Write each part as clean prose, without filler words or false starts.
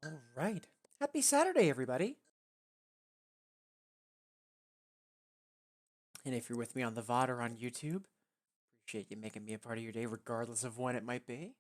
All right. Happy Saturday, everybody. And if you're with me on the VOD or on YouTube, appreciate you making me a part of your day, regardless of when it might be.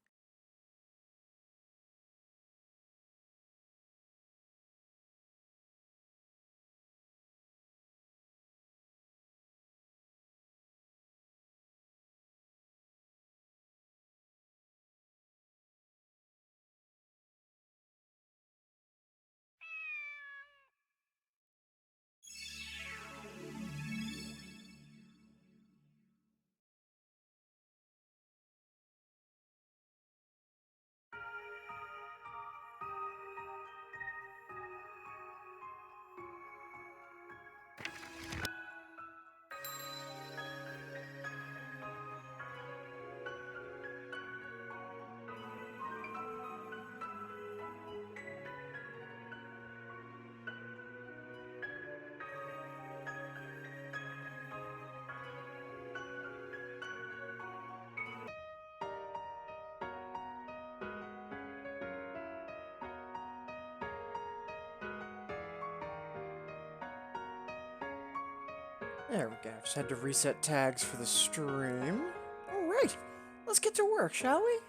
There we go. Just had to reset tags for the stream. All right. Let's get to work, shall we?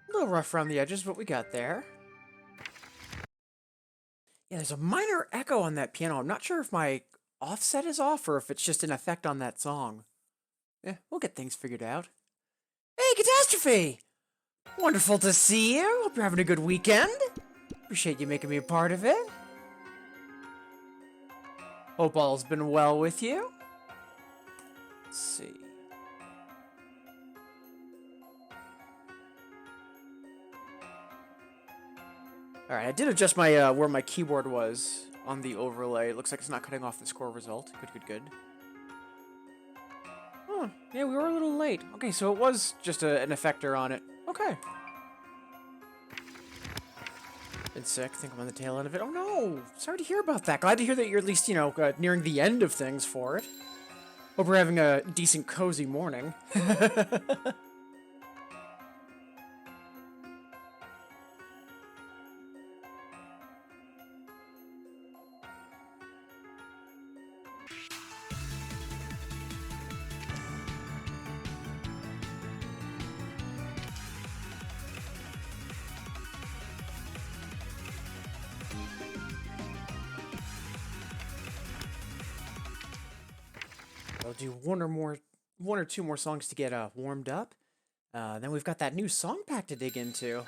A little rough around the edges, but we got there. Yeah, there's a minor echo on that piano. I'm not sure if my offset is off or if it's just an effect on that song. Yeah, we'll get things figured out. Hey, Catastrophe! Wonderful to see you. Hope you're having a good weekend. Appreciate you making me a part of it. Hope all's been well with you. Let's see. Alright, I did adjust my where my keyboard was on the overlay. It looks like it's not cutting off the score result. Good. Oh, yeah, we were a little late. Okay, so it was just an effector on it. Okay. Been sick. Think I'm on the tail end of it. Oh no! Sorry to hear about that. Glad to hear that you're at least, you know, nearing the end of things for it. Hope we're having a decent, cozy morning. I'll do one or two more songs to get warmed up. Then we've got that new song pack to dig into.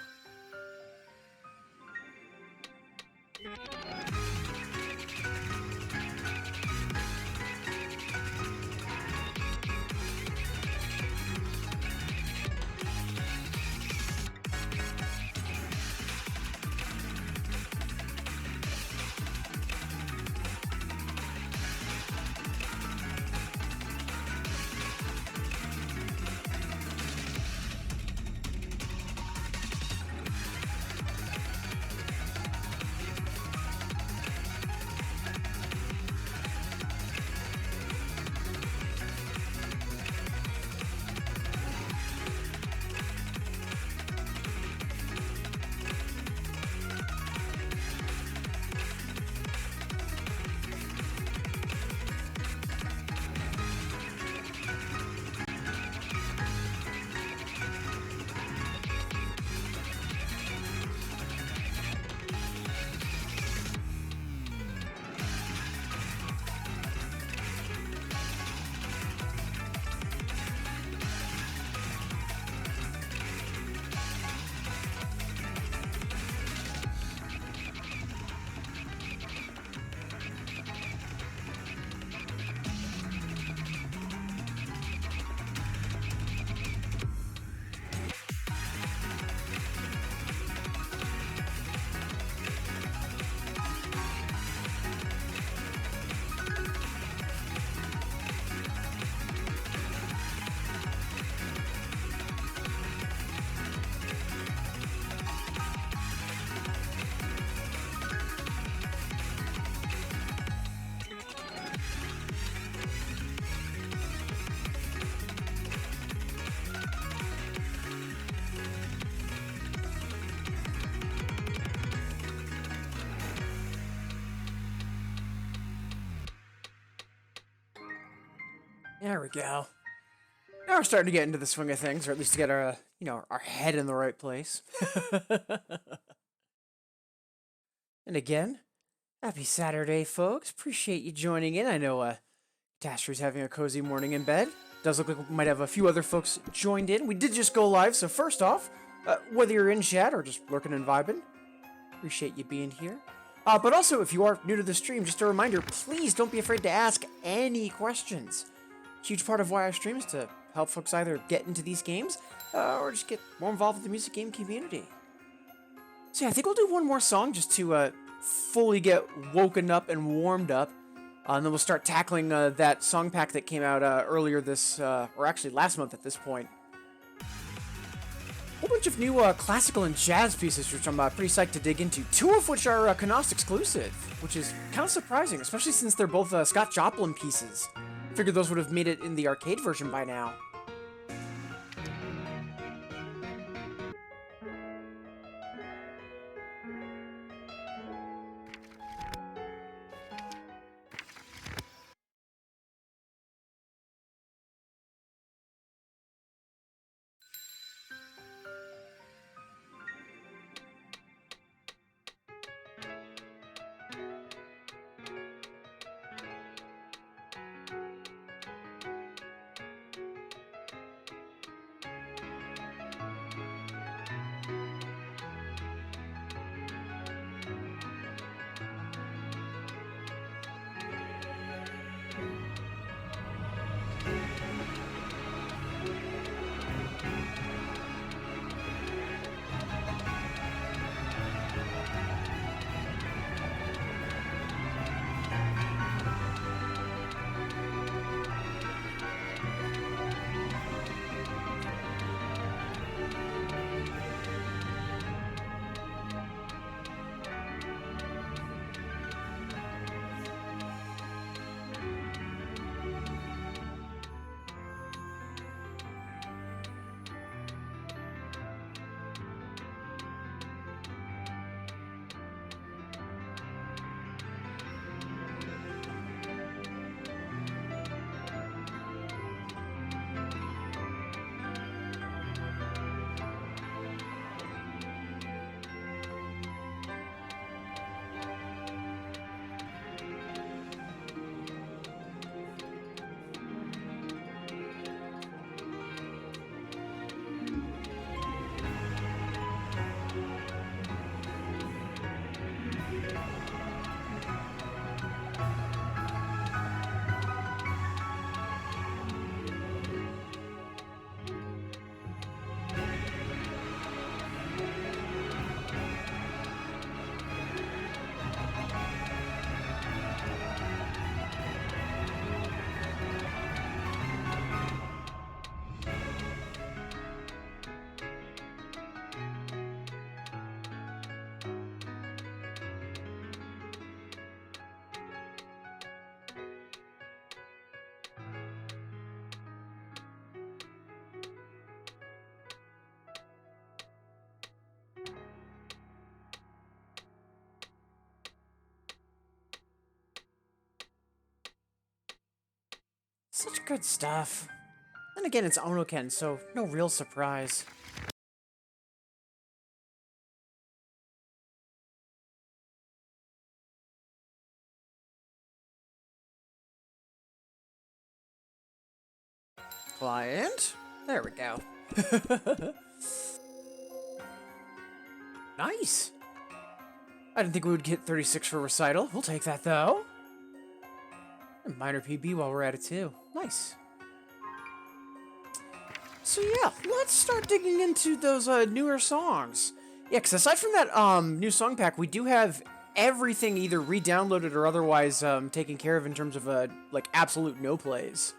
There we go. Now we're starting to get into the swing of things, or at least to get our, you know, our head in the right place. And again, happy Saturday, folks. Appreciate you joining in. I know Tasher's having a cozy morning in bed. Does look like we might have a few other folks joined in. We did just go live, so first off, whether you're in chat or just lurking and vibing, appreciate you being here. But also, if you are new to the stream, just a reminder, please don't be afraid to ask any questions. Huge part of why I stream is to help folks either get into these games or just get more involved with the music game community. So yeah, I think we'll do one more song just to fully get woken up and warmed up. And then we'll start tackling that song pack that came out earlier this, or actually last month at this point. A whole bunch of new classical and jazz pieces, which I'm pretty psyched to dig into. Two of which are Konaste exclusive, which is kind of surprising, especially since they're both Scott Joplin pieces. Figured those would have made it in the arcade version by now. Such good stuff. And again, it's Onoken, so no real surprise. Client. There we go. Nice. I didn't think we would get 36 for recital. We'll take that, though. And minor PB while we're at it, too. Nice. So yeah, let's start digging into those newer songs. Yeah, because aside from that new song pack, we do have everything either re-downloaded or otherwise taken care of in terms of like absolute no plays.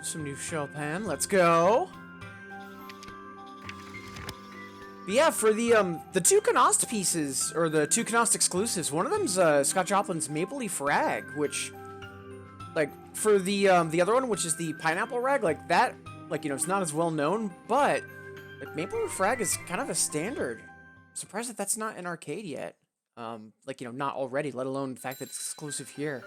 Some new Chopin, let's go. But yeah, for the two Konaste pieces, or the two Konaste exclusives, one of them's Scott Joplin's Maple Leaf Rag, which, like, for the other one, which is the Pineapple Rag, like, that, like, you know, it's not as well known, but, like, Maple Leaf Rag is kind of a standard. I'm surprised that that's not in arcade yet. Like, you know, not already, let alone the fact that it's exclusive here.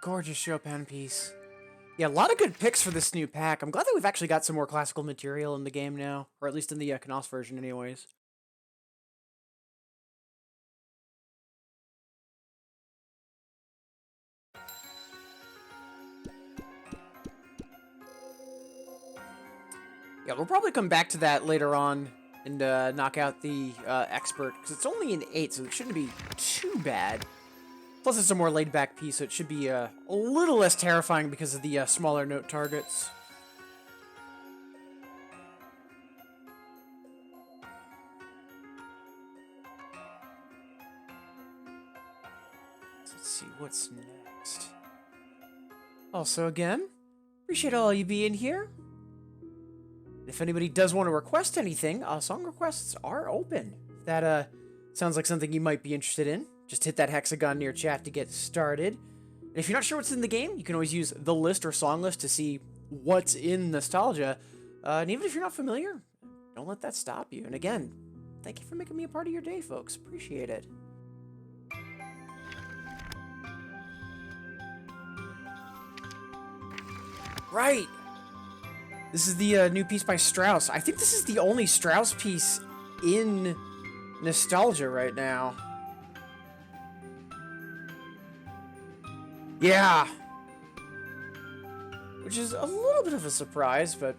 Gorgeous Chopin piece. Yeah, a lot of good picks for this new pack. I'm glad that we've actually got some more classical material in the game now, or at least in the Konaste version anyways. Yeah, we'll probably come back to that later on and knock out the expert, because it's only an 8, so it shouldn't be too bad. Plus, it's a more laid-back piece, so it should be a little less terrifying because of the smaller note targets. Let's see what's next. Also, again, appreciate all you being here. If anybody does want to request anything, song requests are open. If that sounds like something you might be interested in, just hit that hexagon near chat to get started. And if you're not sure what's in the game, you can always use the list or song list to see what's in Nostalgia. And even if you're not familiar, don't let that stop you. And again, thank you for making me a part of your day, folks. Appreciate it. Right! This is the new piece by Strauss. I think this is the only Strauss piece in Nostalgia right now. Yeah! Which is a little bit of a surprise, but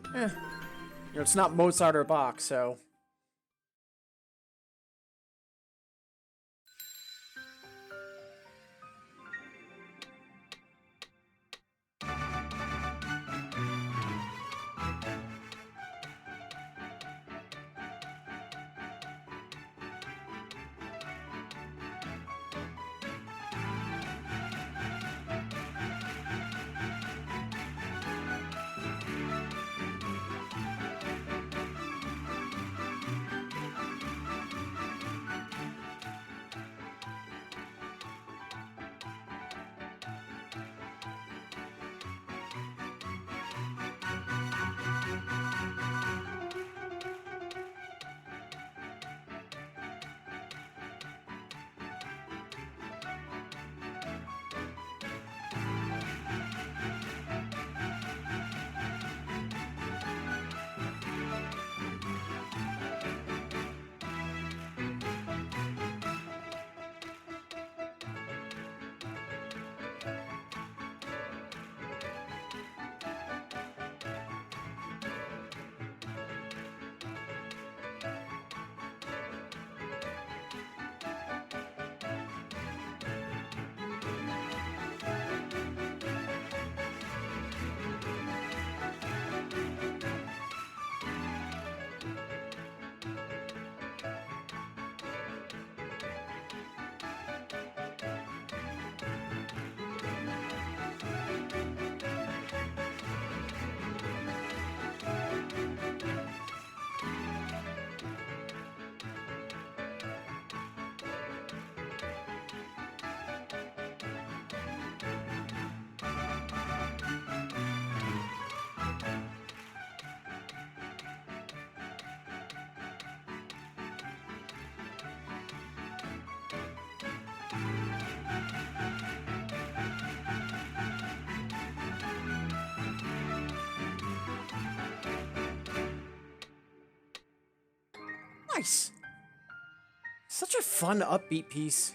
You know, it's not Mozart or Bach, so... Nice! Such a fun, upbeat piece.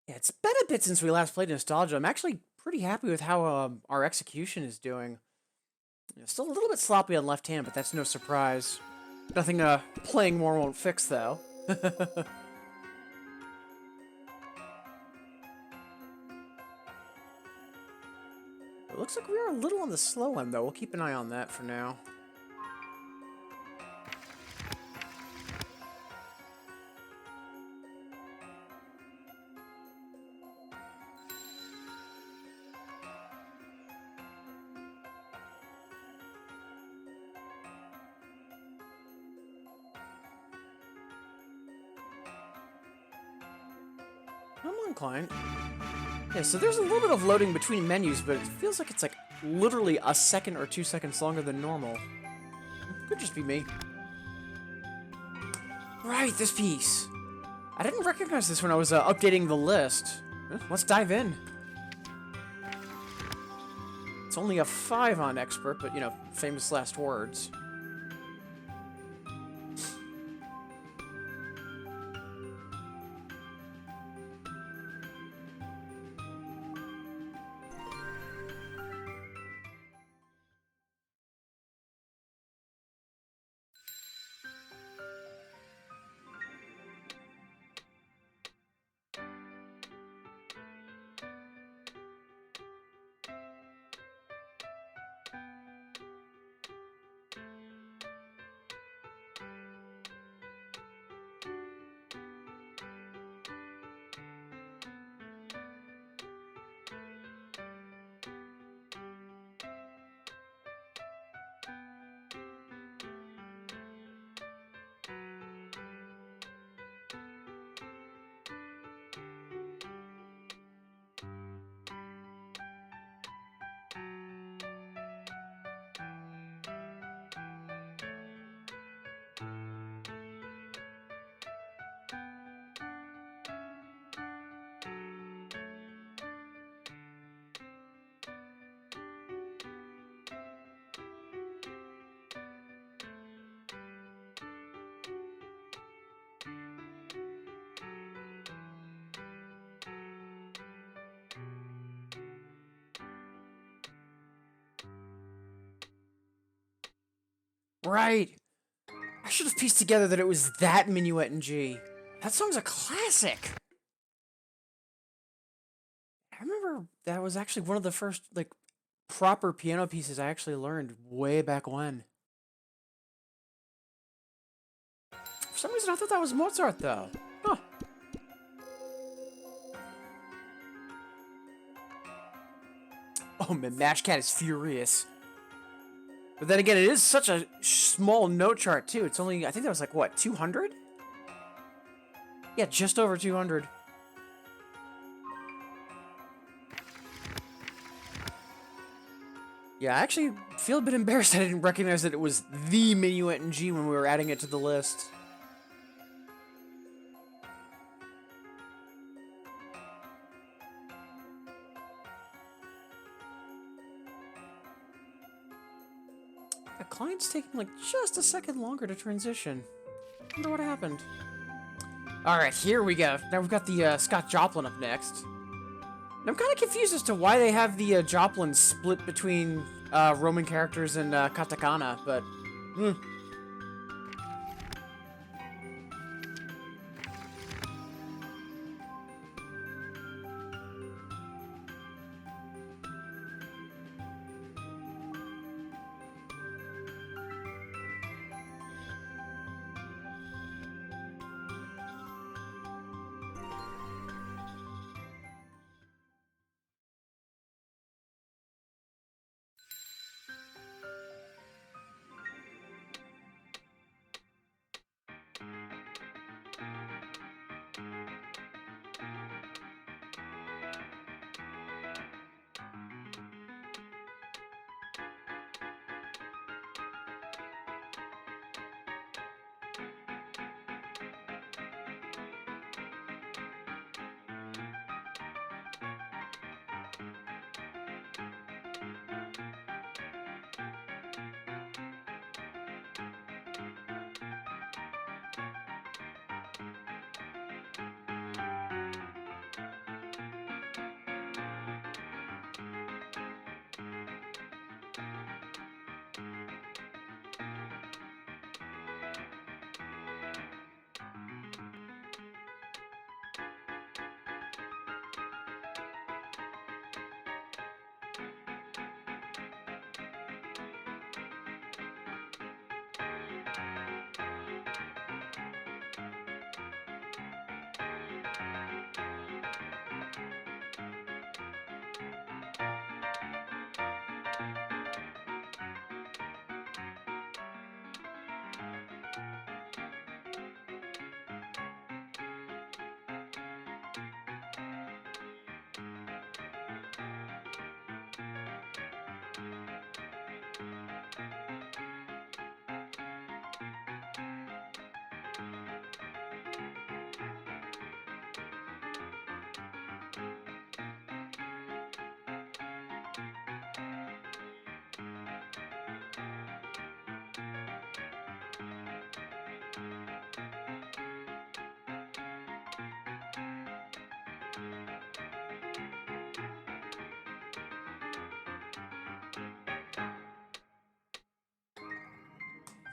Yeah, it's been a bit since we last played Nostalgia. I'm actually pretty happy with how our execution is doing. Still a little bit sloppy on left hand, but that's no surprise. Nothing playing more won't fix, though. It looks like we are a little on the slow end, though. We'll keep an eye on that for now. I'm inclined. Yeah, so there's a little bit of loading between menus, but it feels like it's like literally a second or 2 seconds longer than normal. Could just be me. Right, this piece. I didn't recognize this when I was updating the list. Let's dive in. It's only a 5 on expert, but you know, famous last words. Right. I should have pieced together that it was that minuet in G. That song's a classic. I remember that was actually one of the first, like, proper piano pieces I actually learned way back when. For some reason, I thought that was Mozart, though. Huh. Oh man, Mashcat is furious. But then again, it is such a small note chart, too. It's only, I think that was like, what, 200? Yeah, just over 200. Yeah, I actually feel a bit embarrassed I didn't recognize that it was the minuet in G when we were adding it to the list. The client's taking like just a second longer to transition. Wonder what happened. Alright, here we go. Now we've got the Scott Joplin up next. And I'm kind of confused as to why they have the Joplin split between Roman characters and katakana, but...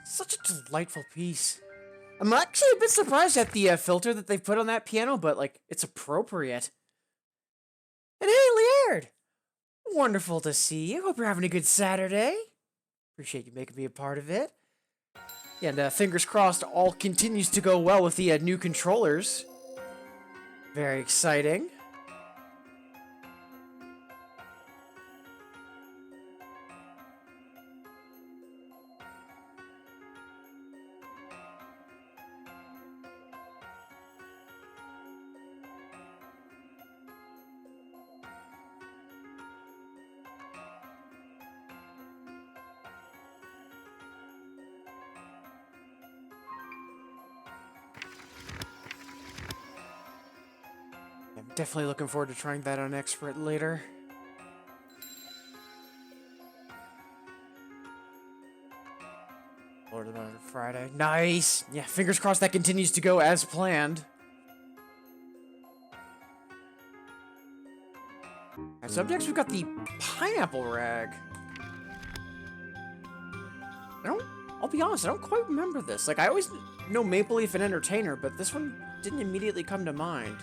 Such a delightful piece. I'm actually a bit surprised at the filter that they've put on that piano, but, like, it's appropriate. And hey, Liard! Wonderful to see you. Hope you're having a good Saturday. Appreciate you making me a part of it. Yeah, and fingers crossed all continues to go well with the new controllers. Very exciting. I'm definitely looking forward to trying that on Expert later. Lord of the Friday. Nice! Yeah, fingers crossed that continues to go as planned. Alright, so up next we've got the pineapple rag. I don't I'll be honest, I don't quite remember this. Like, I always know Maple Leaf and Entertainer, but this one didn't immediately come to mind.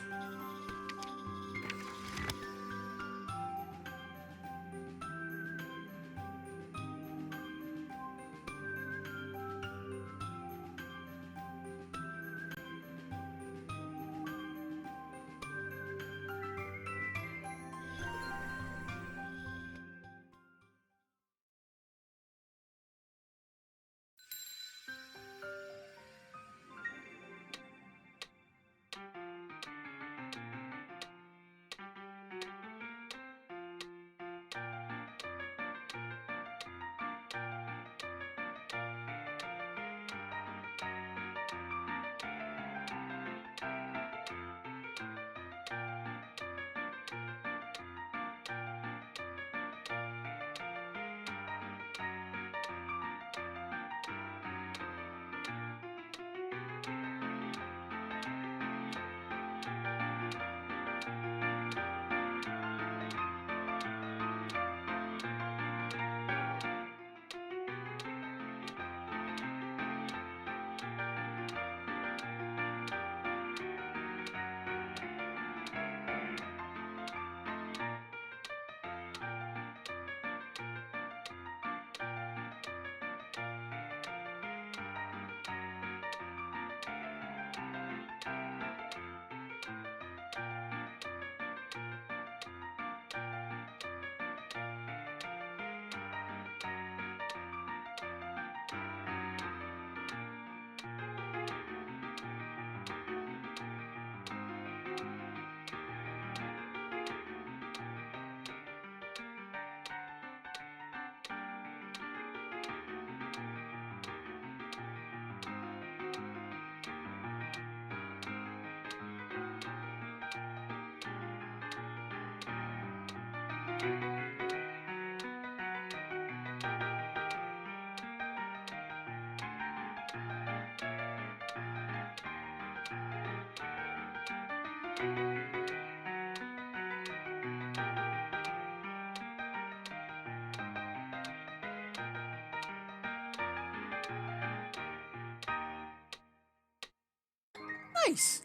Nice!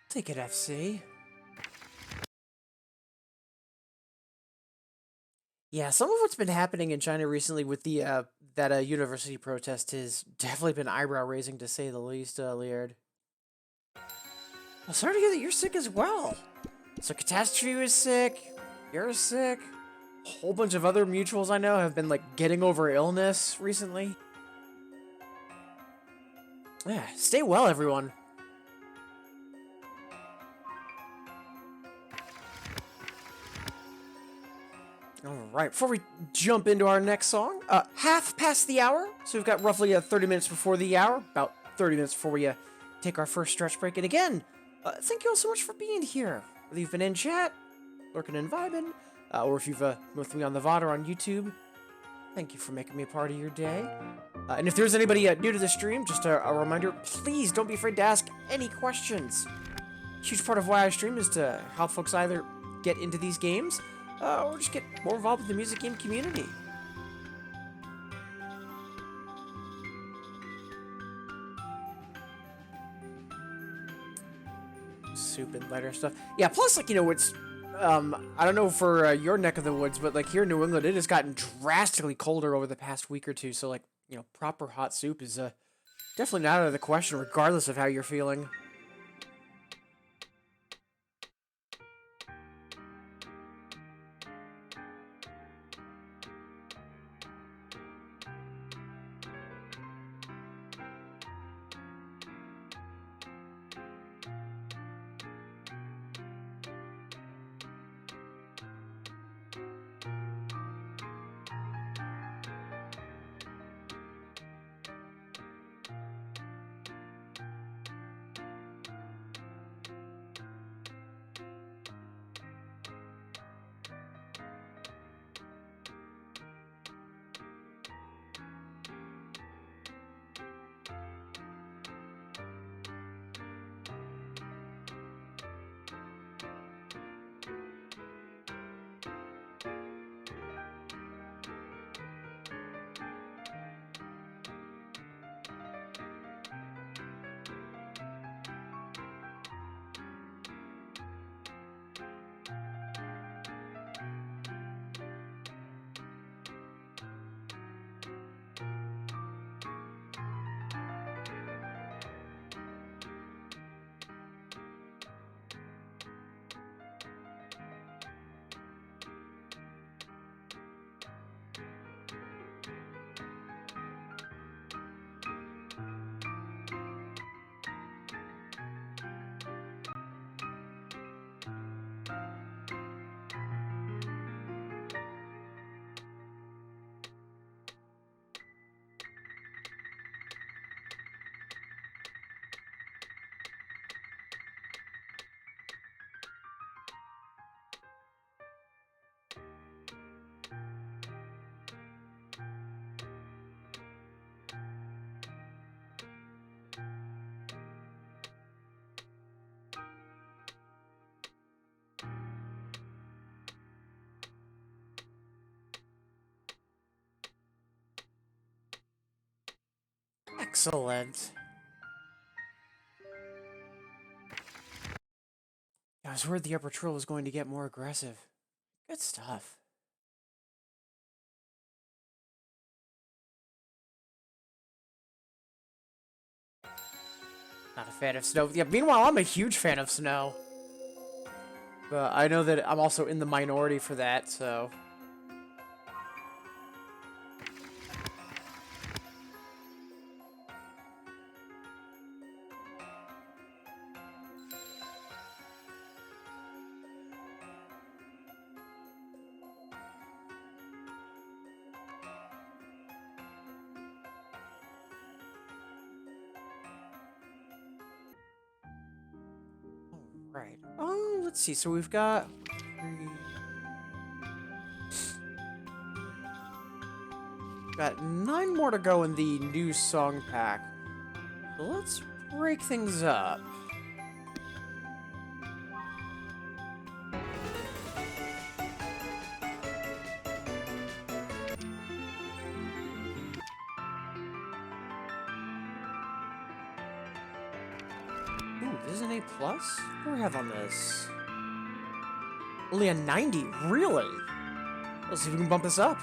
Take it, FC. Yeah, some of what's been happening in China recently with the that university protest has definitely been eyebrow raising to say the least, Liard. Well, sorry to hear that you're sick as well. So Catastrophe was sick, you're sick. A whole bunch of other mutuals I know have been like getting over illness recently. Yeah, stay well, everyone. Alright, before we jump into our next song, half past the hour, so we've got roughly 30 minutes before the hour, about 30 minutes before we take our first stretch break. And again, thank you all so much for being here. Whether you've been in chat, lurking and vibing, or if you've been with me on the VOD or on YouTube, thank you for making me a part of your day. And if there's anybody new to the stream, just a reminder, please don't be afraid to ask any questions. A huge part of why I stream is to help folks either get into these games, or just get more involved with the music game community. Soup and lighter stuff. Yeah, plus, like, you know, it's, I don't know for your neck of the woods, but, like, here in New England, it has gotten drastically colder over the past week or two, so, like, you know, proper hot soup is, definitely not out of the question, regardless of how you're feeling. Excellent. I was worried the upper trill was going to get more aggressive. Good stuff. Not a fan of snow. Yeah, meanwhile, I'm a huge fan of snow. But I know that I'm also in the minority for that, so... Right. Oh, let's see. So we've got... Got 9 more to go in the new song pack. So let's break things up. Ooh, this is an A+? What do we have on this? Only a 90? Really? Let's see if we can bump this up.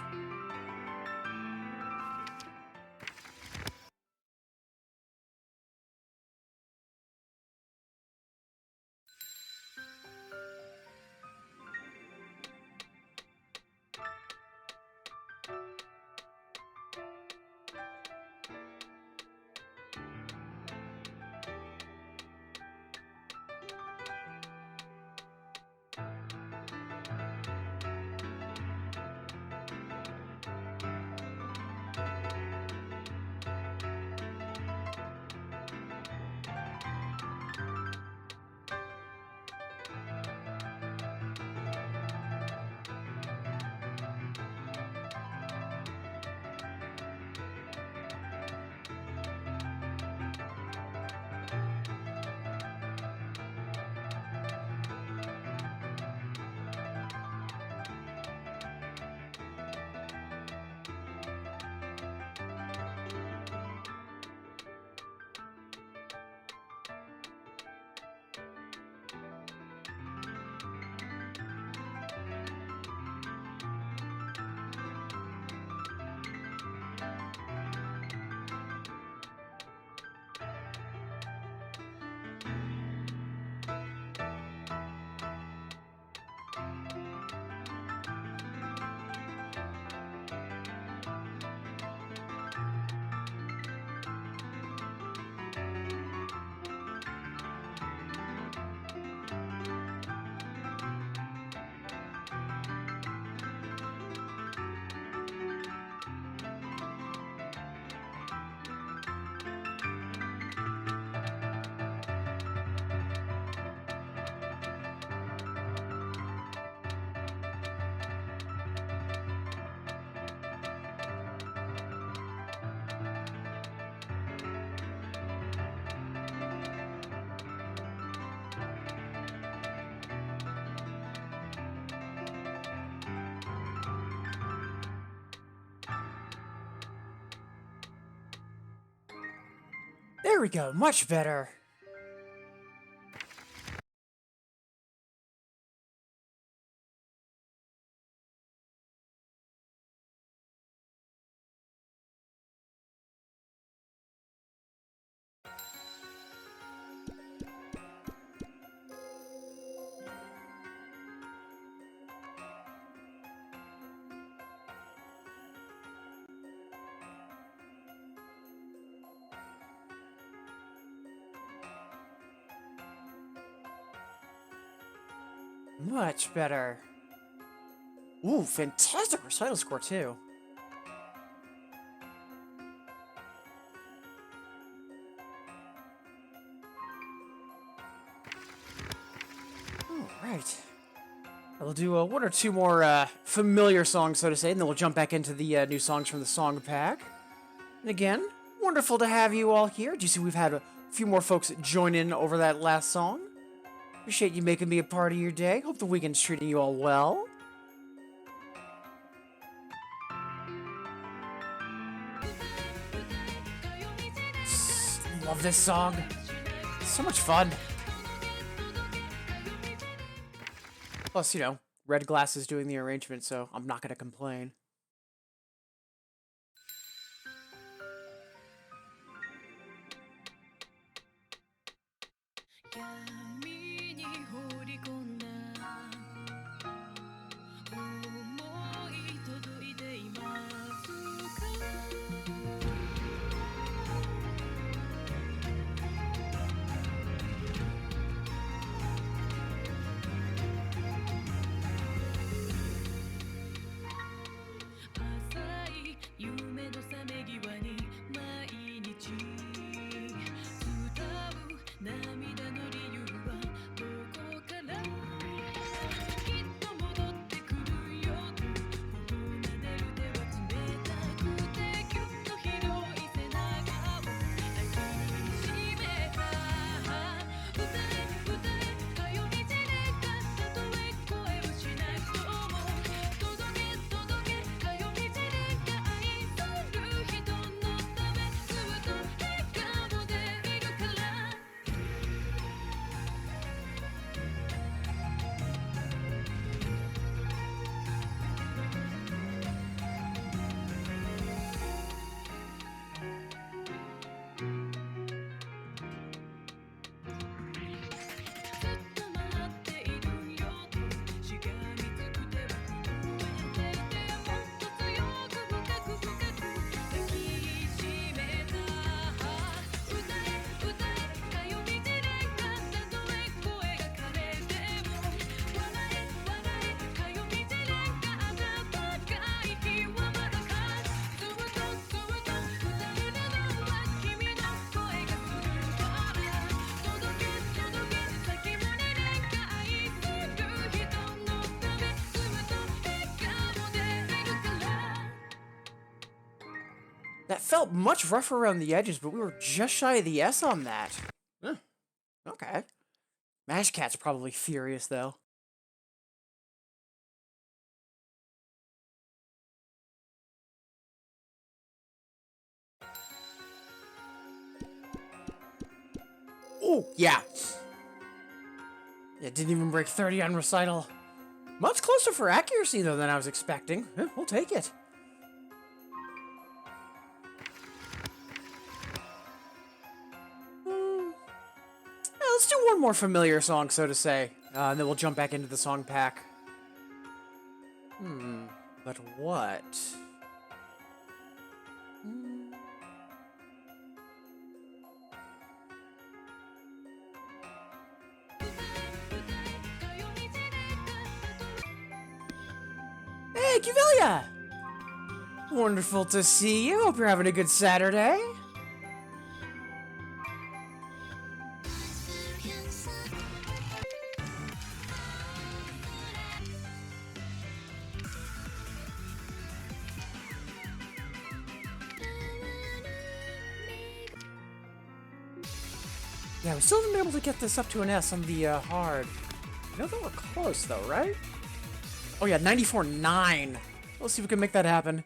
There we go, much better. Much better. Ooh, fantastic recital score, too. Alright. We'll do 1 or 2 more familiar songs, so to say, and then we'll jump back into the new songs from the song pack. And again, wonderful to have you all here. Do you see we've had a few more folks join in over that last song? Appreciate you making me a part of your day. Hope the weekend's treating you all well. this song. It's so much fun. Plus, you know, Red Glass is doing the arrangement, so I'm not gonna complain. That felt much rougher around the edges, but we were just shy of the S on that. Okay. Mash Cat's probably furious, though. Oh, yeah. It didn't even break 30 on recital. Much closer for accuracy, though, than I was expecting. We'll take it. Let's do one more familiar song, so to say, and then we'll jump back into the song pack. But what? Hey, Kivelia! Wonderful to see you. Hope you're having a good Saturday. Yeah, we still haven't been able to get this up to an S on the hard. I know that we're close, though, right? Oh yeah, 94.9. Let's see if we can make that happen.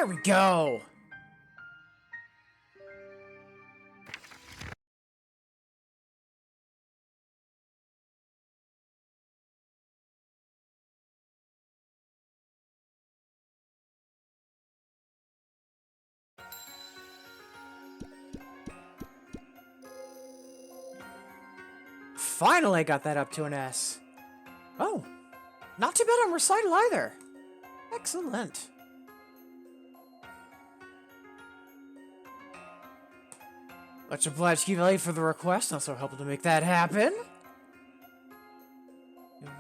There we go. Finally got that up to an S. Oh, not too bad on recital either. Excellent. Much obliged, Kivali, for the request. Also helping to make that happen.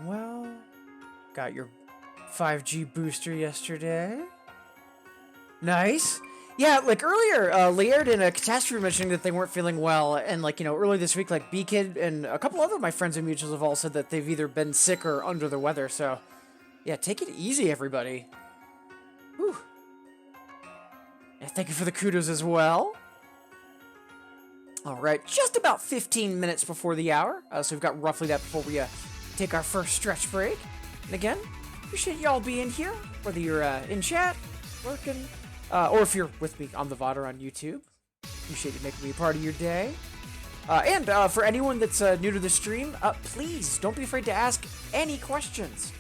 Well, got your 5G booster yesterday. Nice. Yeah, like earlier, Laird and Catastrophe mentioning that they weren't feeling well, and like, earlier this week, like B-Kid and a couple other of my friends and mutuals have all said that they've either been sick or under the weather, so yeah, take it easy, everybody. Whew. And thank you for the kudos as well. Alright, just about 15 minutes before the hour, so we've got roughly that before we take our first stretch break. And again, appreciate y'all being here, whether you're in chat, working, or if you're with me on the VOD or on YouTube. Appreciate you making me a part of your day. And for anyone that's new to the stream, please don't be afraid to ask any questions.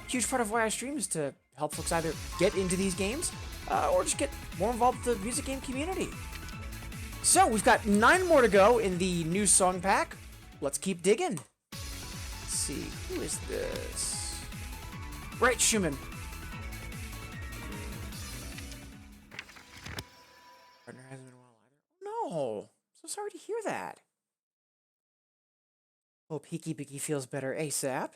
Huge part of why I stream is to help folks either get into these games or just get more involved with the music game community. So we've got 9 more to go in the new song pack. Let's keep digging. Let's see, who is this? Right, Schumann. Partner hasn't been well either. No, so sorry to hear that. Hope Hickey Bicky feels better ASAP.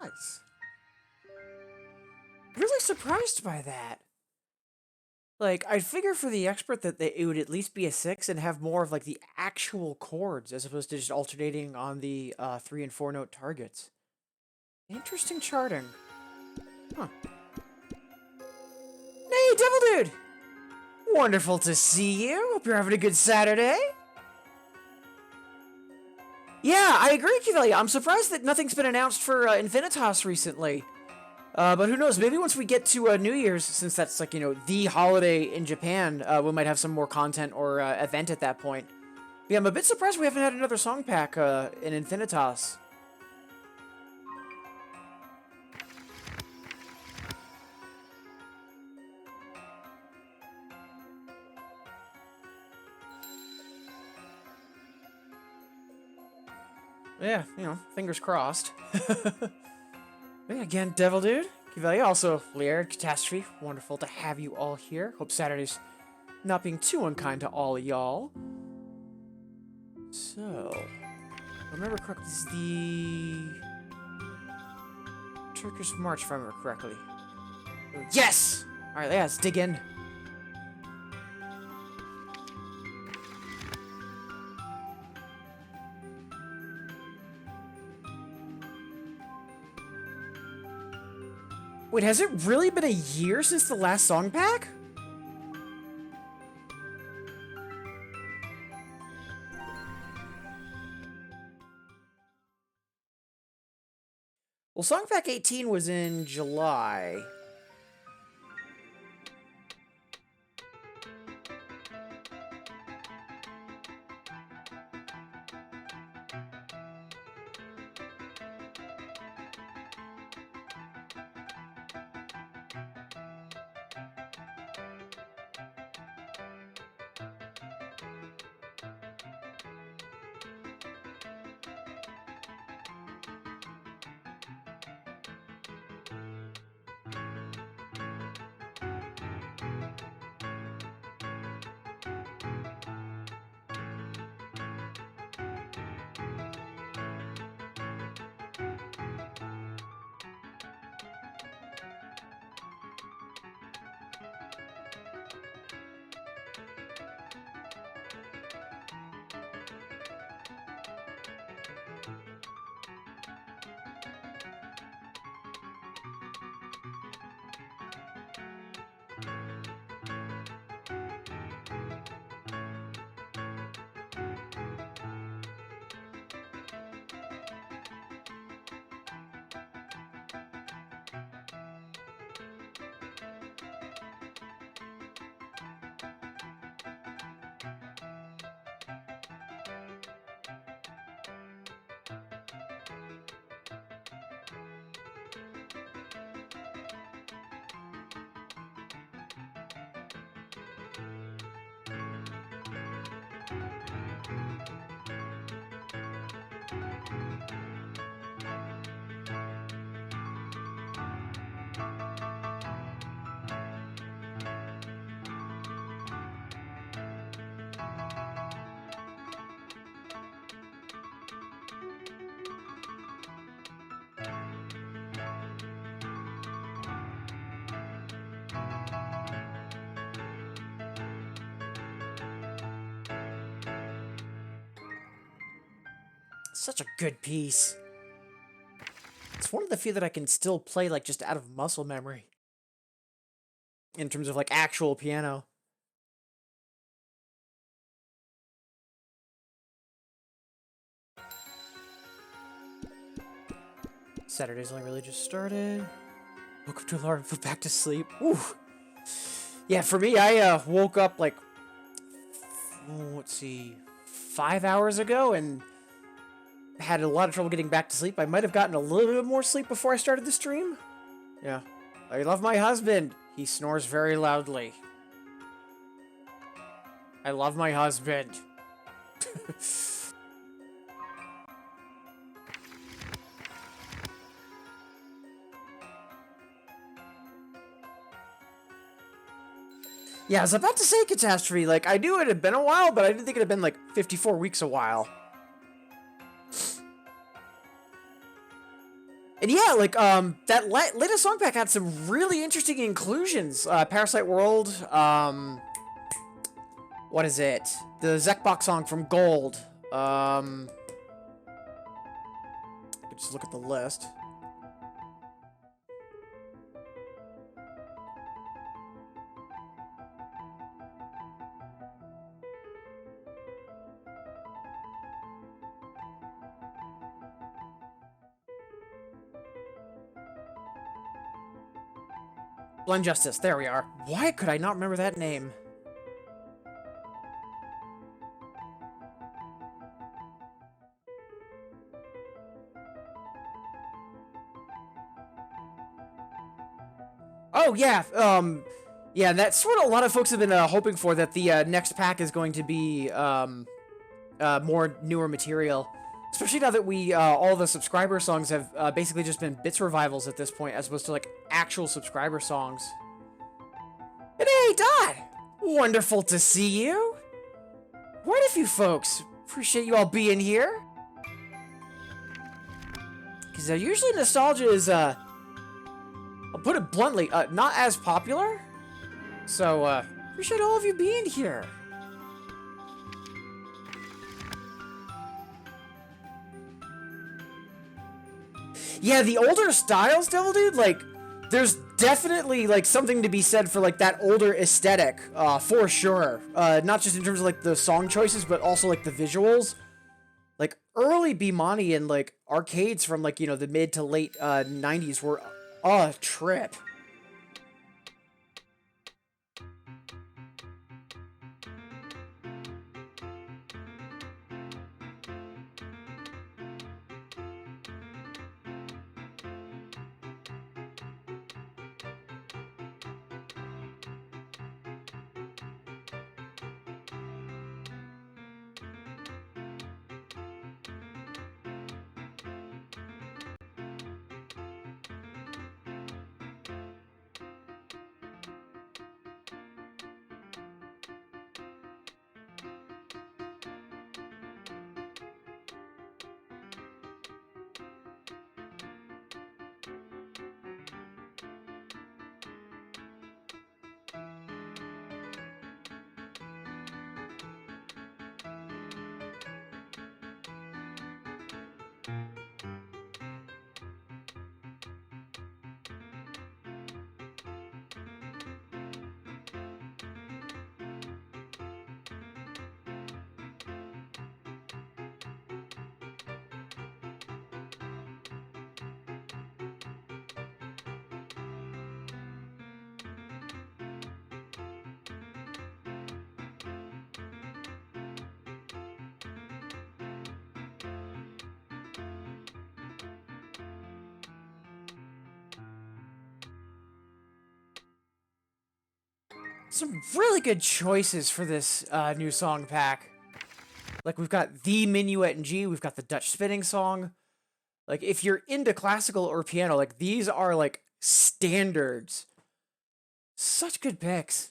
Nice. Really surprised by that. Like, I'd figure for the expert that it would at least be a 6 and have more of, like, the actual chords as opposed to just alternating on the 3 and 4 note targets. Interesting charting. Huh. Hey, Devil Dude! Wonderful to see you. Hope you're having a good Saturday. Yeah, I agree, Kivelia. I'm surprised that nothing's been announced for Infinitas recently. But who knows, maybe once we get to New Year's, since that's like, the holiday in Japan, we might have some more content or event at that point. But yeah, I'm a bit surprised we haven't had another song pack in Infinitas. Yeah, you know, fingers crossed. Yeah, again, Devil Dude, Kivelia, also Lear, Catastrophe. Wonderful to have you all here. Hope Saturday's not being too unkind to all y'all. So, if I remember correctly, this is the Turkish March, if I remember correctly. Yes! Alright, yeah, let's dig in. Wait, has it really been a year since the last song pack? Well, song pack 18 was in July. Such a good piece. It's one of the few that I can still play, like, just out of muscle memory. In terms of, like, actual piano. Saturday's only really just started. Woke up to alarm, fell back to sleep. Ooh. Yeah, for me, I woke up, like, let's see, 5 hours ago, and had a lot of trouble getting back to sleep. I might have gotten a little bit more sleep before I started the stream. Yeah. I love my husband. He snores very loudly. I love my husband. Yeah, I was about to say Catastrophe. Like, I knew it had been a while, but I didn't think it had been, like, 54 weeks a while. And yeah, like, that latest song pack had some really interesting inclusions. Parasite World, what is it? The Zekbok song from Gold. Just look at the list. Blind Justice, there we are. Why could I not remember that name? Oh, yeah, yeah, that's what a lot of folks have been hoping for, that the next pack is going to be more newer material. Especially now that we, all the subscriber songs have basically just been bits revivals at this point, as opposed to, like, actual subscriber songs. And hey, Dot! Wonderful to see you! Quite a few folks. Appreciate you all being here. Because usually nostalgia is, I'll put it bluntly, not as popular. So, appreciate all of you being here. Yeah, the older styles, Devil Dude, like, there's definitely, like, something to be said for, like, that older aesthetic, for sure. Not just in terms of, like, the song choices, but also, like, the visuals. Like, early Bemani and, like, arcades from, like, you know, the mid to late, 90s were a trip. Some really good choices for this new song pack. Like, we've got the Minuet in G, we've got the Dutch spinning song. Like, if you're into classical or piano, like, these are, like, standards. Such good picks.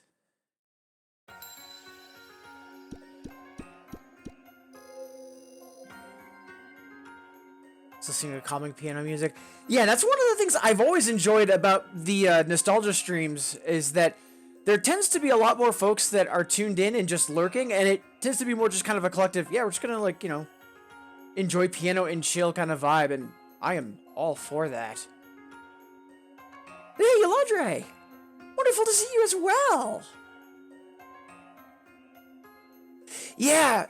Listening to calming piano music. Yeah, that's one of the things I've always enjoyed about the nostalgia streams, is that there tends to be a lot more folks that are tuned in and just lurking, and it tends to be more just kind of a collective, yeah, we're just gonna, like, you know, enjoy piano and chill kind of vibe, and I am all for that. Hey, Eladre! Wonderful to see you as well! Yeah,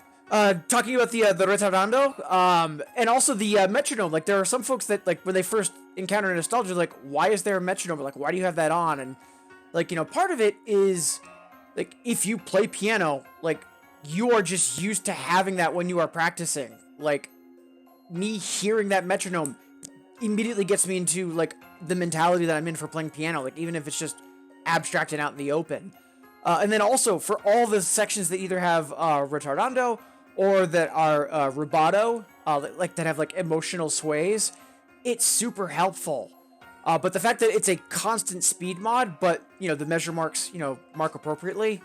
talking about the retardando, and also the metronome. Like, there are some folks that, like, when they first encounter nostalgia, like, why is there a metronome? Like, why do you have that on? And, like, you know, part of it is, like, if you play piano, like, you are just used to having that when you are practicing. Like, me hearing that metronome immediately gets me into, like, the mentality that I'm in for playing piano. Like, even if it's just abstracted out in the open. And then also, for all the sections that either have retardando or that are rubato, like, that have, like, emotional sways, it's super helpful. But the fact that it's a constant speed mod, but, you know, the measure marks, you know, mark appropriately,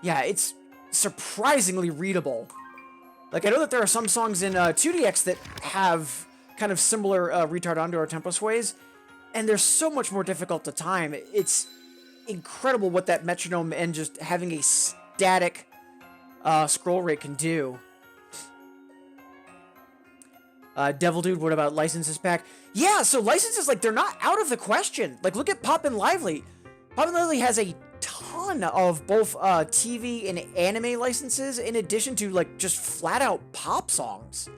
yeah, it's surprisingly readable. Like, I know that there are some songs in 2DX that have kind of similar retardando or tempo sways, and they're so much more difficult to time. It's incredible what that metronome and just having a static scroll rate can do. Devil Dude, what about licenses pack? Yeah, so licenses, like, they're not out of the question. Like, look at Poppin' Lively. Poppin' Lively has a ton of both TV and anime licenses, in addition to, like, just flat-out pop songs.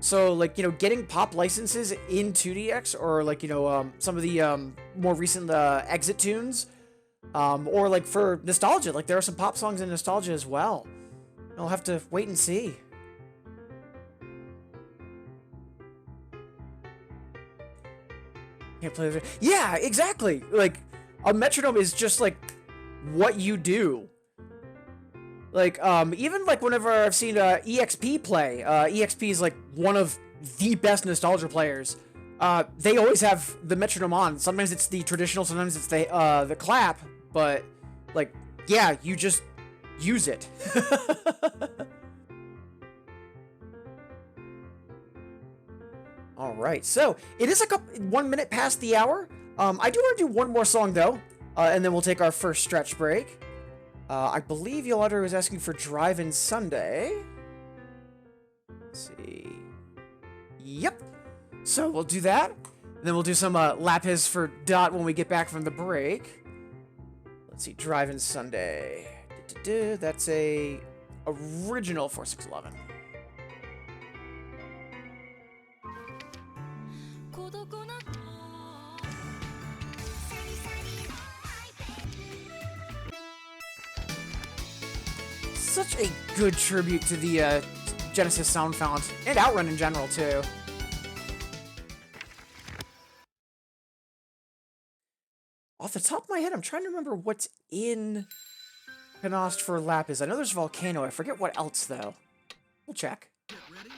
So, like, you know, getting pop licenses in 2DX, or, like, you know, some of the more recent exit tunes, or, like, for nostalgia, like, there are some pop songs in nostalgia as well. I'll have to wait and see. Can't play. Yeah, exactly. Like, a metronome is just, like, what you do. Like, even like whenever I've seen EXP play, EXP is like one of the best nostalgia players. They always have the metronome on. Sometimes it's the traditional, sometimes it's the clap, but like, yeah, you just use it. All right, so it is 1 minute past the hour. I do want to do one more song though, and then we'll take our first stretch break. I believe Yolanda was asking for Drive-In Sunday. Let's see. Yep. So we'll do that. And then we'll do some Lapis for Dot when we get back from the break. Let's see. Drive-In Sunday. That's a original 4611. Such a good tribute to the Genesis sound font, and Outrun in general, too. Off the top of my head, I'm trying to remember what's in Konaste for Lapis. I know there's Volcano. I forget what else, though. We'll check. Get ready.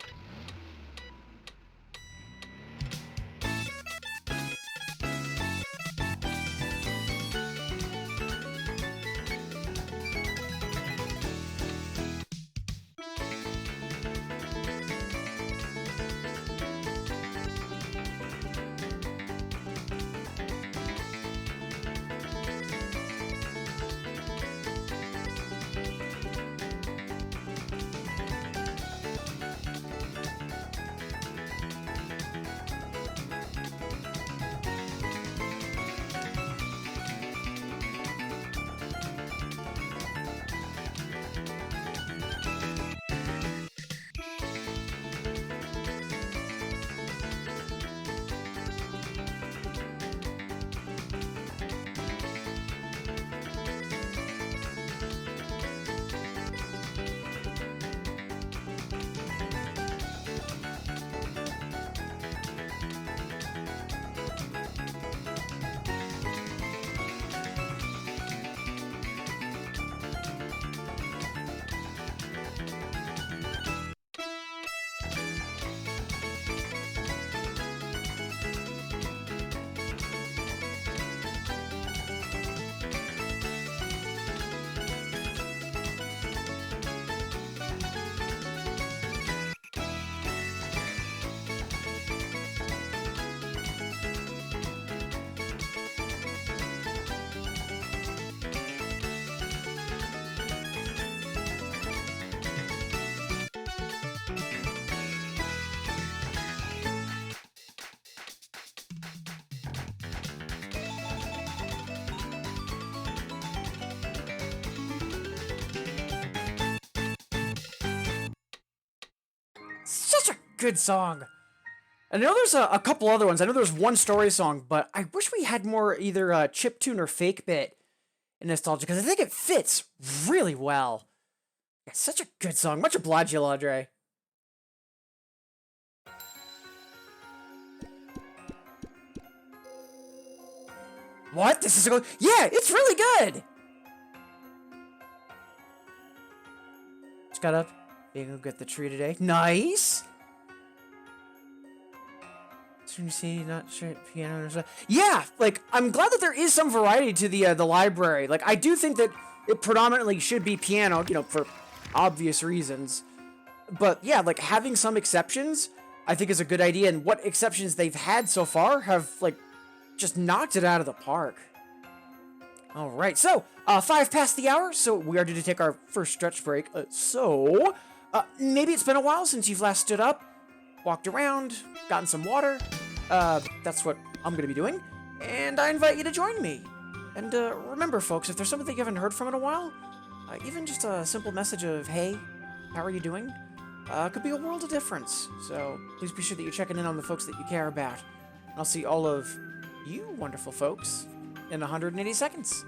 Such a good song. I know there's a couple other ones. I know there's one story song, but I wish we had more either chiptune or fake bit in Nostalgia, because I think it fits really well. It's such a good song. Much obliged, Yolanda. What? This is a good... Yeah, it's really good! Just got up. You go get the tree today. Nice! You see, not sure piano. Yeah, like I'm glad that there is some variety to the library. Like I do think that it predominantly should be piano, you know, for obvious reasons. But yeah, like having some exceptions, I think is a good idea. And what exceptions they've had so far have like just knocked it out of the park. All right, so 5 past the hour, so we are due to take our first stretch break. Maybe it's been a while since you've last stood up, walked around, gotten some water. That's what I'm going to be doing, and I invite you to join me. And remember, folks, if there's something you haven't heard from in a while, even just a simple message of, hey, how are you doing, could be a world of difference. So please be sure that you're checking in on the folks that you care about. I'll see all of you wonderful folks in 180 seconds.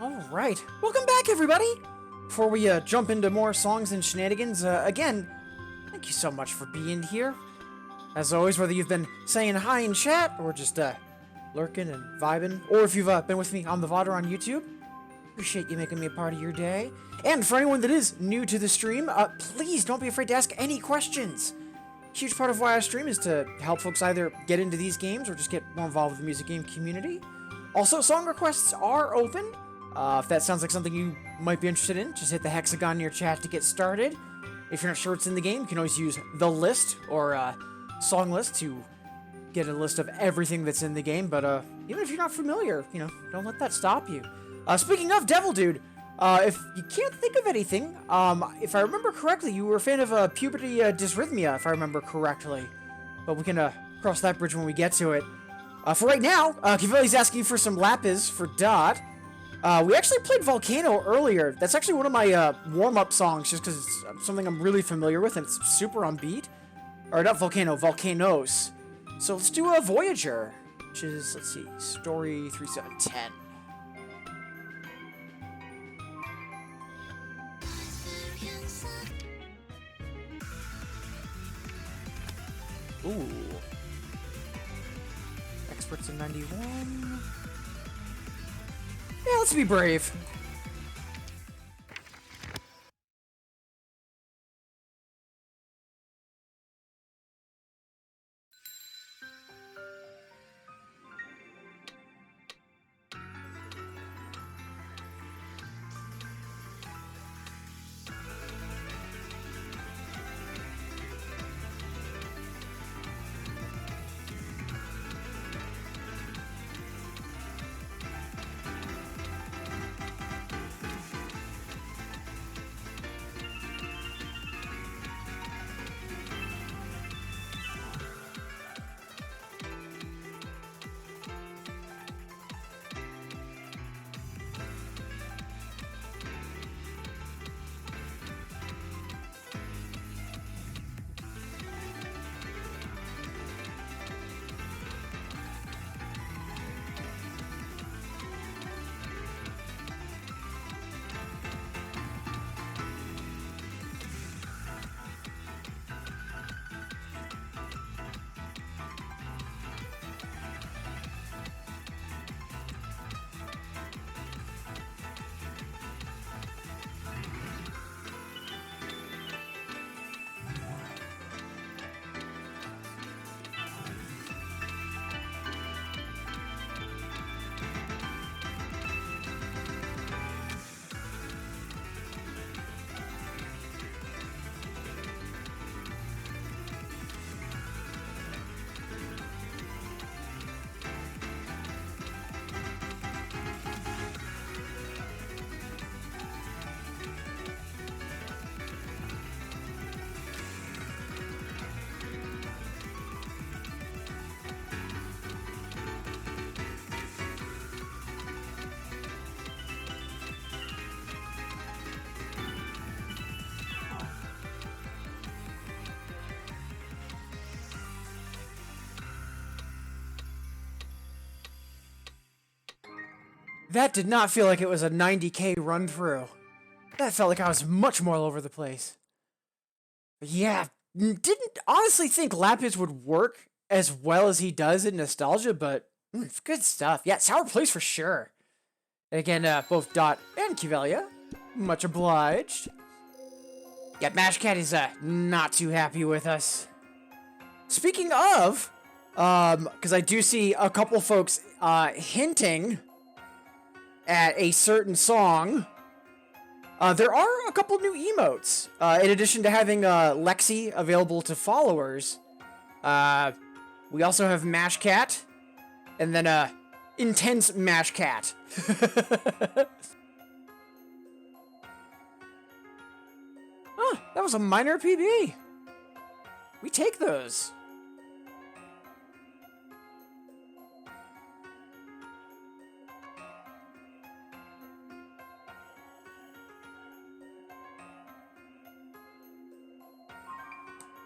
Alright, welcome back everybody! Before we jump into more songs and shenanigans, again, thank you so much for being here. As always, whether you've been saying hi in chat, or just lurking and vibing, or if you've been with me on the VOD or on YouTube, appreciate you making me a part of your day. And for anyone that is new to the stream, please don't be afraid to ask any questions. Huge part of why I stream is to help folks either get into these games or just get more involved with the music game community. Also, song requests are open. If that sounds like something you might be interested in, just hit the hexagon in your chat to get started. If you're not sure what's in the game, you can always use the list or song list to get a list of everything that's in the game. But even if you're not familiar, you know, don't let that stop you. Speaking of Devil Dude, if you can't think of anything, if I remember correctly, you were a fan of puberty dysrhythmia, if I remember correctly. But we can cross that bridge when we get to it. For right now, Kiveli's asking for some lapis for Dot. We actually played Volcano earlier. That's actually one of my warm-up songs, just because it's something I'm really familiar with, and it's super on beat. Or not Volcano, Volcanoes. So let's do a Voyager, which is, let's see, story 3710. Ooh. Experts in 91. Yeah, let's be brave. That did not feel like it was a 90k run through. That felt like I was much more all over the place. But yeah, didn't honestly think Lapis would work as well as he does in Nostalgia, but good stuff. Yeah, Sour Place for sure. And again, both Dot and Kivelia, much obliged. Yeah, Mashcat is not too happy with us. Speaking of, because I do see a couple folks hinting at a certain song. There are a couple new emotes. In addition to having Lexi available to followers, we also have Mashcat, and then Intense Mashcat. Huh, that was a minor PB. We take those.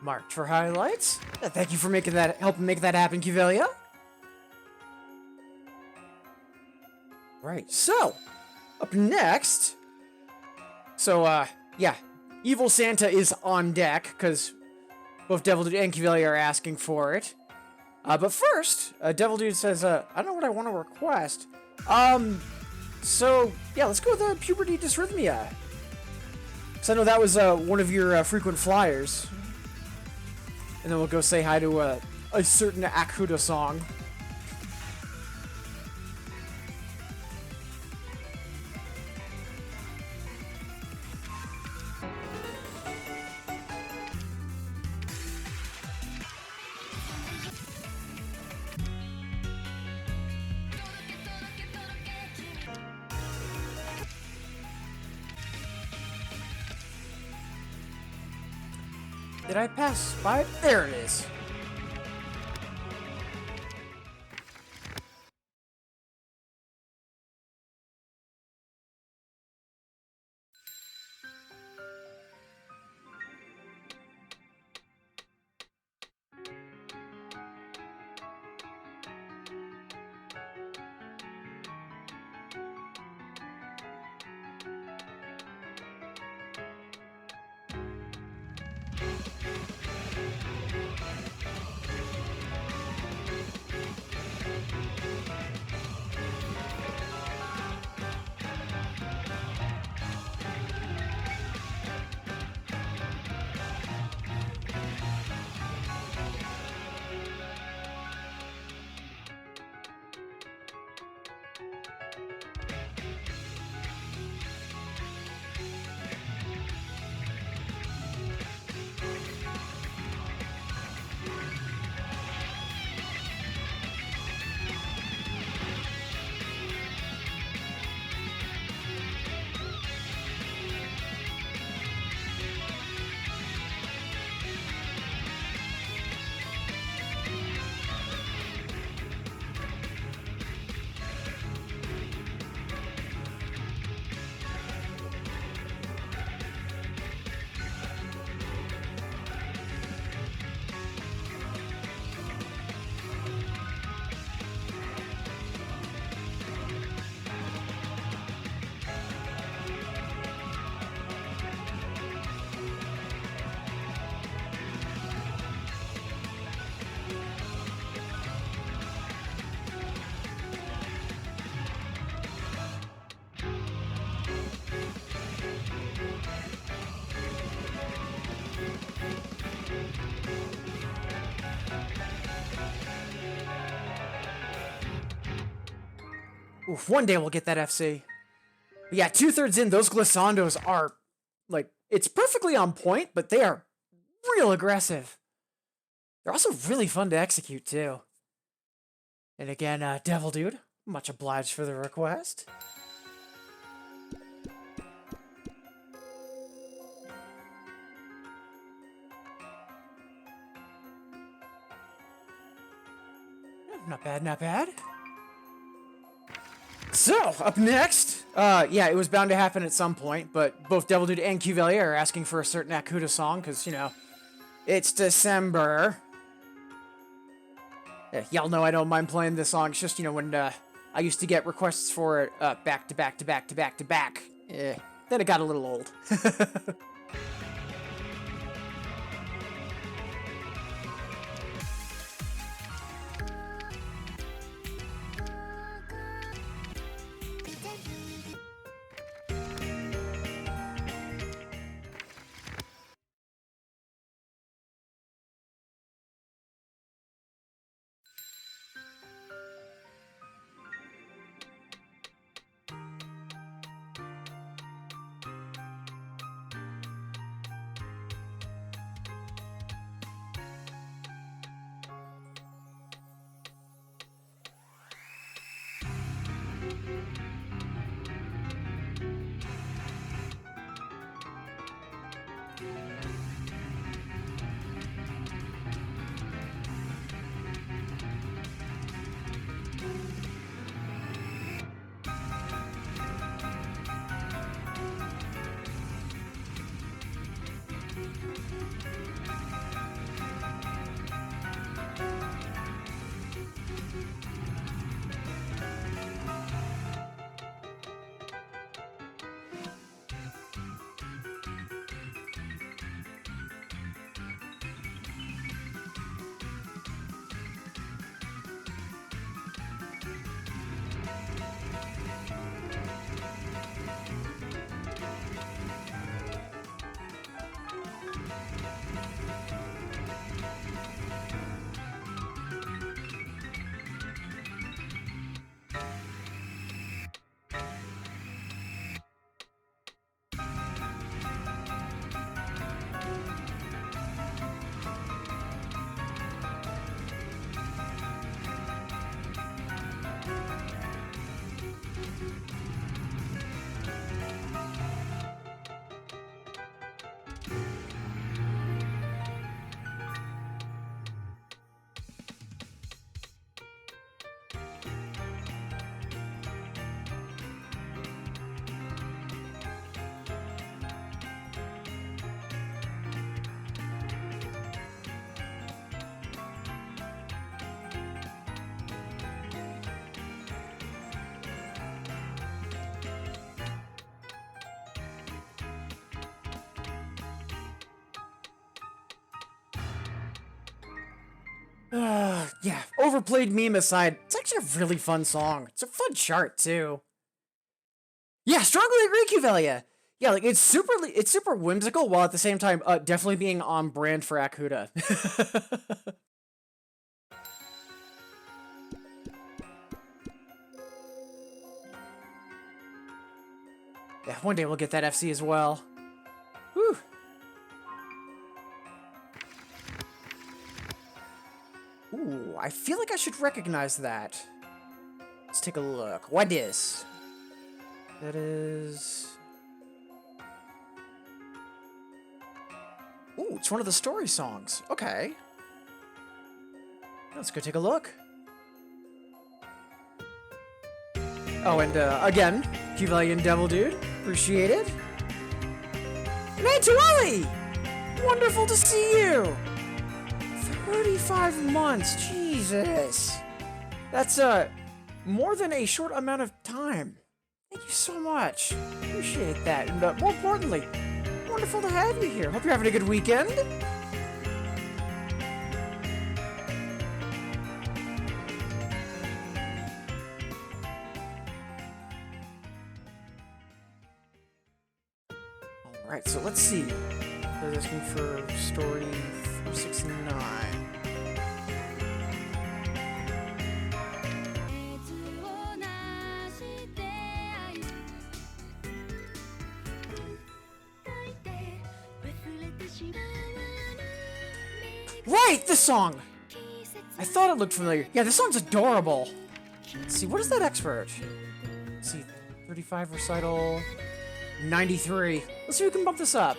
Marked for highlights. Thank you for helping make that happen, Kivelia. Right, so Up next... So, yeah. Evil Santa is on deck, because both Devil Dude and Cuvelier are asking for it. But first, Devil Dude says, I don't know what I want to request. So, yeah, let's go with Puberty Dysrhythmia. Because I know that was one of your frequent flyers. And then we'll go say hi to a certain Akuda song. Did I pass by? There it is. Oof, one day we'll get that FC. But yeah, 2/3 in, those glissandos are, like, it's perfectly on point, but they are real aggressive. They're also really fun to execute, too. And again, Devil Dude, much obliged for the request. Not bad, not bad. So, up next, yeah, it was bound to happen at some point, but both Devil Dude and Cuvelier are asking for a certain Akuda song, because, you know, it's December. Yeah, y'all know I don't mind playing this song, it's just, you know, when, I used to get requests for it, back to back to back to back to back. Then it got a little old. Yeah, overplayed meme aside, it's actually a really fun song. It's a fun chart, too. Yeah, strongly agree, Cuvelia. Yeah, like, it's super whimsical, while at the same time, definitely being on brand for Akuda. Yeah, one day we'll get that FC as well. Whew. Ooh, I feel like I should recognize that. Let's take a look. What is? That is... Ooh, it's one of the story songs. Okay. Let's go take a look. Oh, and again, Cuvelian Devil Dude. Appreciate it. And hey, Tuali! Wonderful to see you! 35 months, Jesus. That's, more than a short amount of time. Thank you so much. Appreciate that. And, more importantly, wonderful to have you here. Hope you're having a good weekend. Alright, so let's see. I was asking for story 469. Right, this song! I thought it looked familiar. Yeah, this song's adorable. Let's see, what is that expert? Let's see, 35 recital, 93. Let's see if we can bump this up.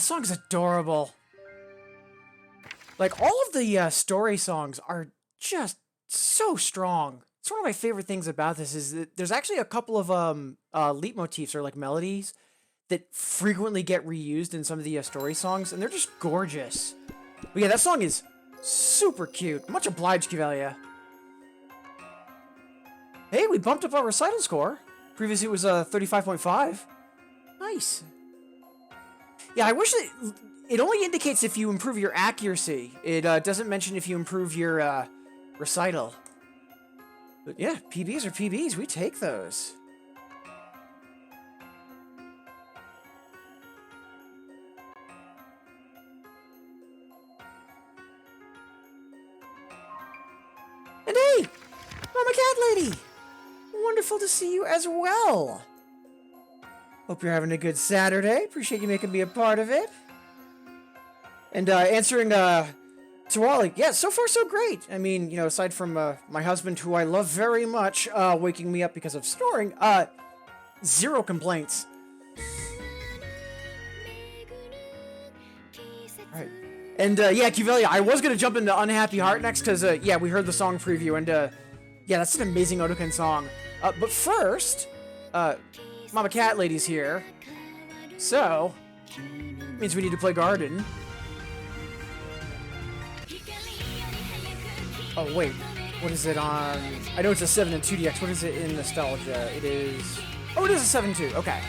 That song is adorable. Like, all of the story songs are just so strong. It's one of my favorite things about this is that there's actually a couple of leitmotifs or like melodies that frequently get reused in some of the story songs, and they're just gorgeous. But yeah, that song is super cute. Much obliged, Kivelia. Hey, we bumped up our recital score. Previously it was 35.5. Nice. Yeah, I wish it only indicates if you improve your accuracy. It doesn't mention if you improve your recital. But yeah, PBs are PBs. We take those. And hey, Mama Cat Lady! Wonderful to see you as well. Hope you're having a good Saturday. Appreciate you making me a part of it. And answering Tawali, yeah, so far so great. I mean, you know, aside from my husband, who I love very much, waking me up because of snoring, zero complaints. Alright. And yeah, Kivelia, I was gonna jump into Unhappy Heart next, because yeah, we heard the song preview, and yeah, that's an amazing Otoken song. But first, Mama Cat Lady's here, so means we need to play Garden. Oh wait, what is it on? I know it's a 7 and 2DX. What is it in Nostalgia? It is. Oh, it is a 7-2. Okay.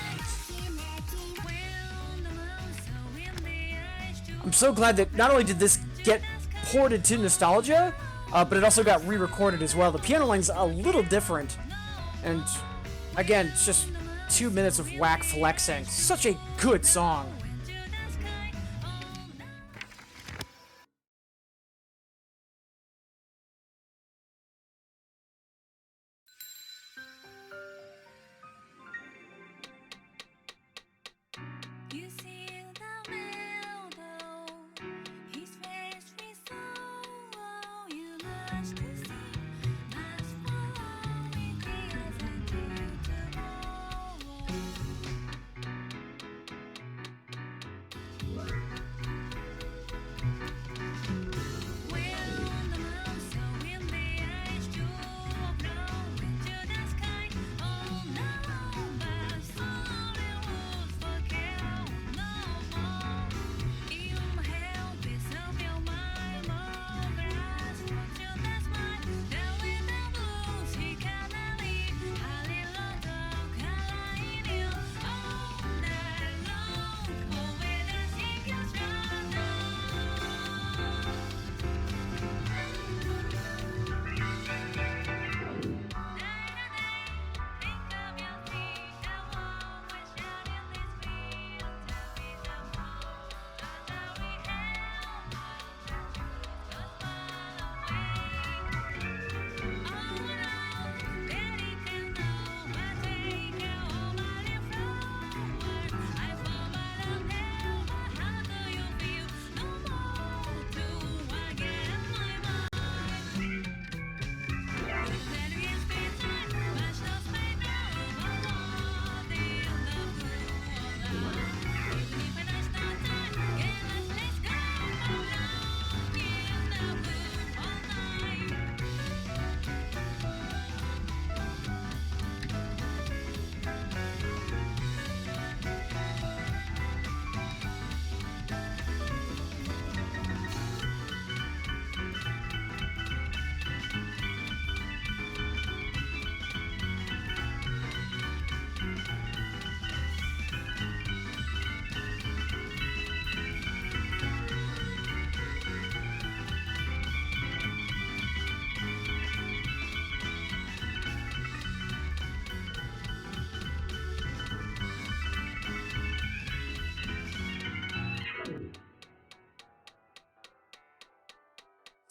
I'm so glad that not only did this get ported to Nostalgia, but it also got re-recorded as well. The piano line's a little different, and again, it's just 2 minutes of whack flexing. Such a good song.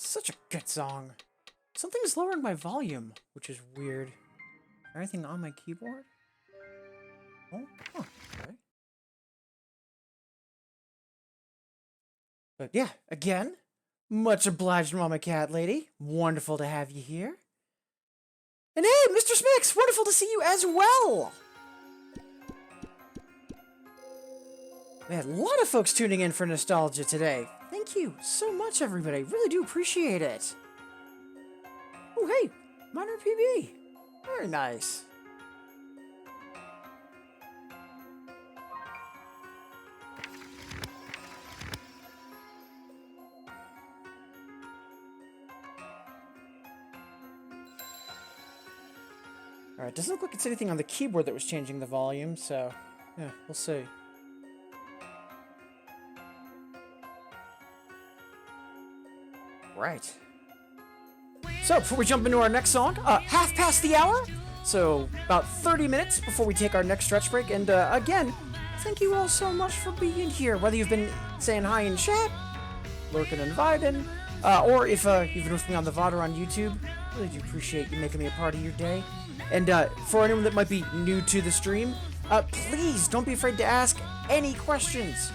Such a good song. Something is lowering my volume, which is weird. Is there anything on my keyboard? Oh, huh, okay. But yeah, again, much obliged, Mama Cat Lady. Wonderful to have you here. And hey, Mr. Smix, wonderful to see you as well. Man, a lot of folks tuning in for nostalgia today. Thank you so much, everybody. Really do appreciate it. Oh, hey, minor PB. Very nice. Alright, doesn't look like it's anything on the keyboard that was changing the volume, so yeah, we'll see. Right. So, before we jump into our next song, half past the hour, so about 30 minutes before we take our next stretch break, and again, thank you all so much for being here, whether you've been saying hi in chat, lurking and vibing, or if you've been with me on the VOD or on YouTube, really do appreciate you making me a part of your day. And for anyone that might be new to the stream, please don't be afraid to ask any questions.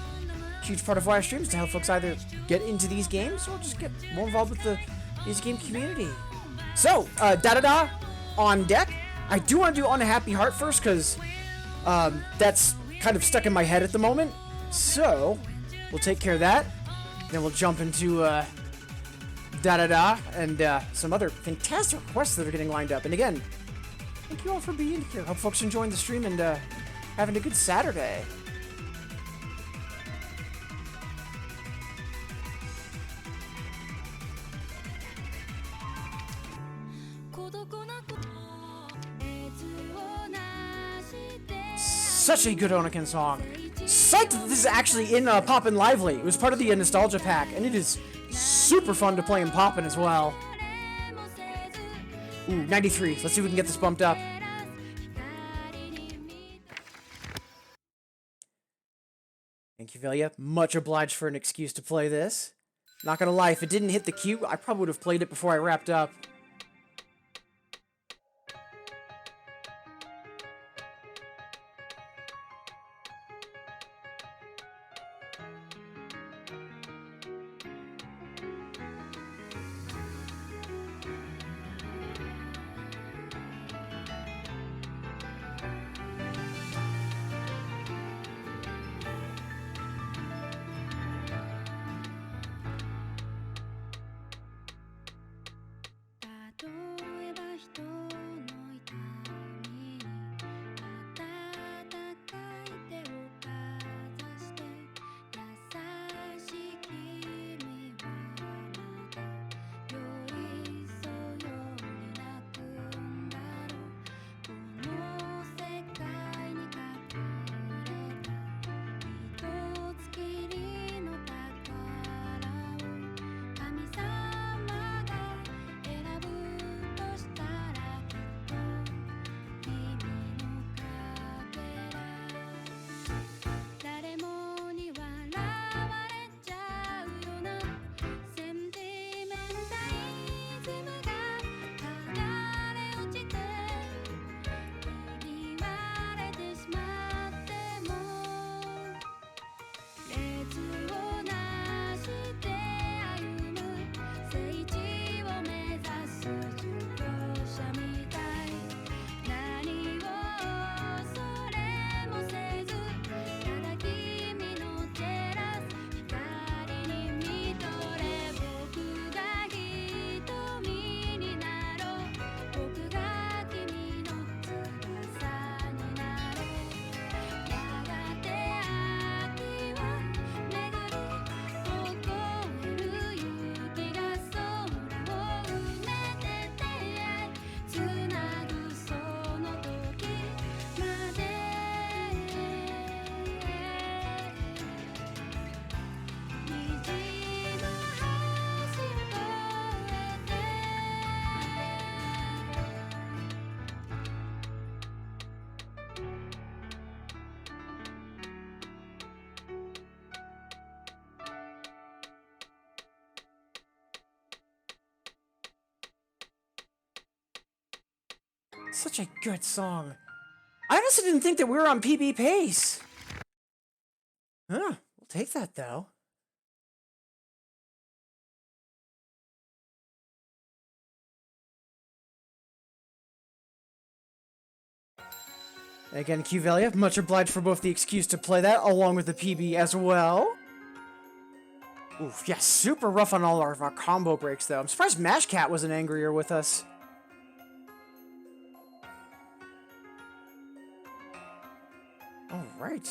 Huge part of why I stream is to help folks either get into these games or just get more involved with the these game community. So, da-da-da on deck. I do want to do Unhappy Heart first because that's kind of stuck in my head at the moment. So, we'll take care of that. Then we'll jump into da-da-da and some other fantastic requests that are getting lined up. And again, thank you all for being here. Hope folks are enjoying the stream and having a good Saturday. Such a good Oniken song. Psyched that this is actually in Poppin' Lively. It was part of the Nostalgia Pack, and it is super fun to play in Poppin' as well. Ooh, 93. Let's see if we can get this bumped up. Thank you, Velia. Much obliged for an excuse to play this. Not gonna lie, if it didn't hit the queue, I probably would have played it before I wrapped up. Such a good song. I honestly didn't think that we were on PB pace. Huh, we'll take that though. Again, Qvelia, much obliged for both the excuse to play that, along with the PB as well. Oof, yeah, super rough on all of our combo breaks, though. I'm surprised Mashcat wasn't angrier with us. Alright.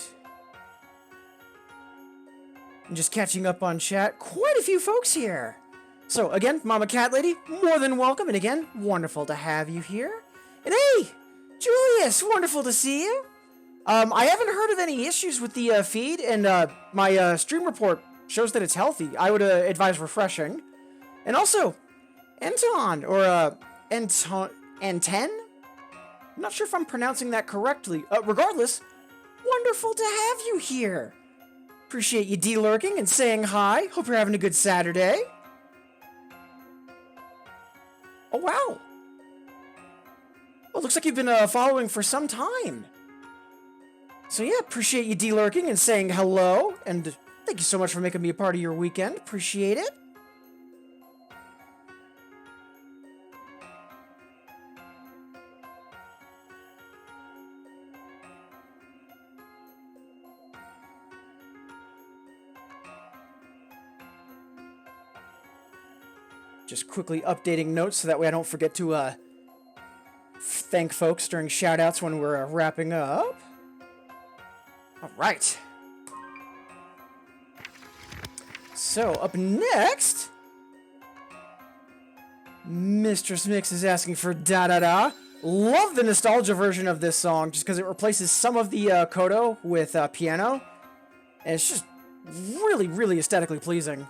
And just catching up on chat, quite a few folks here. So, again, Mama Cat Lady, more than welcome, and again, wonderful to have you here. And hey, Julius, wonderful to see you. I haven't heard of any issues with the feed, and my stream report shows that it's healthy. I would advise refreshing. And also, Anton, or Anten? I'm not sure if I'm pronouncing that correctly. Regardless, wonderful to have you here. Appreciate you de-lurking and saying hi. Hope you're having a good Saturday. Oh, wow. Well, looks like you've been following for some time. So yeah, appreciate you de-lurking and saying hello. And thank you so much for making me a part of your weekend. Appreciate it. Just quickly updating notes so that way I don't forget to thank folks during shoutouts when we're wrapping up. Alright. So, up next, Mistress Mix is asking for Da Da Da. Love the nostalgia version of this song just because it replaces some of the Kodo with piano. And it's just really, really aesthetically pleasing.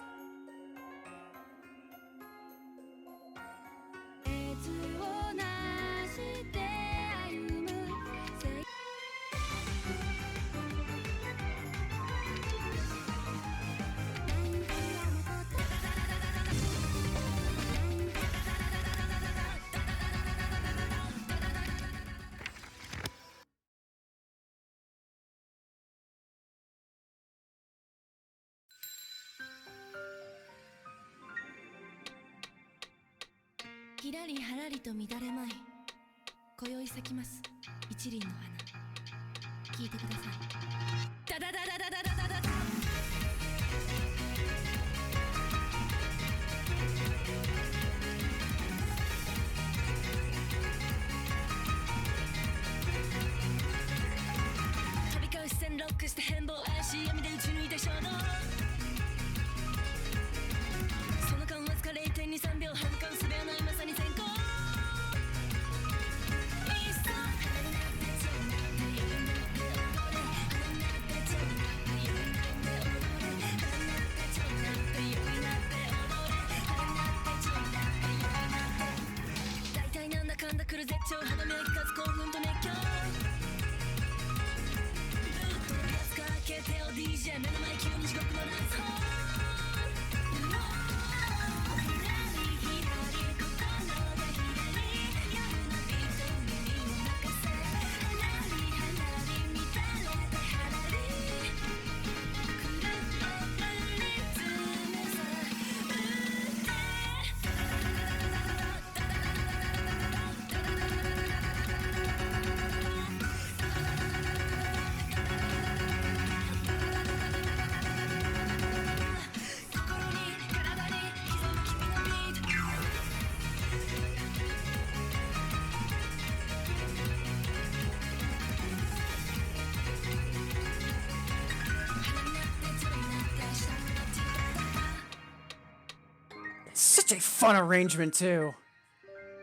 Such a fun arrangement, too.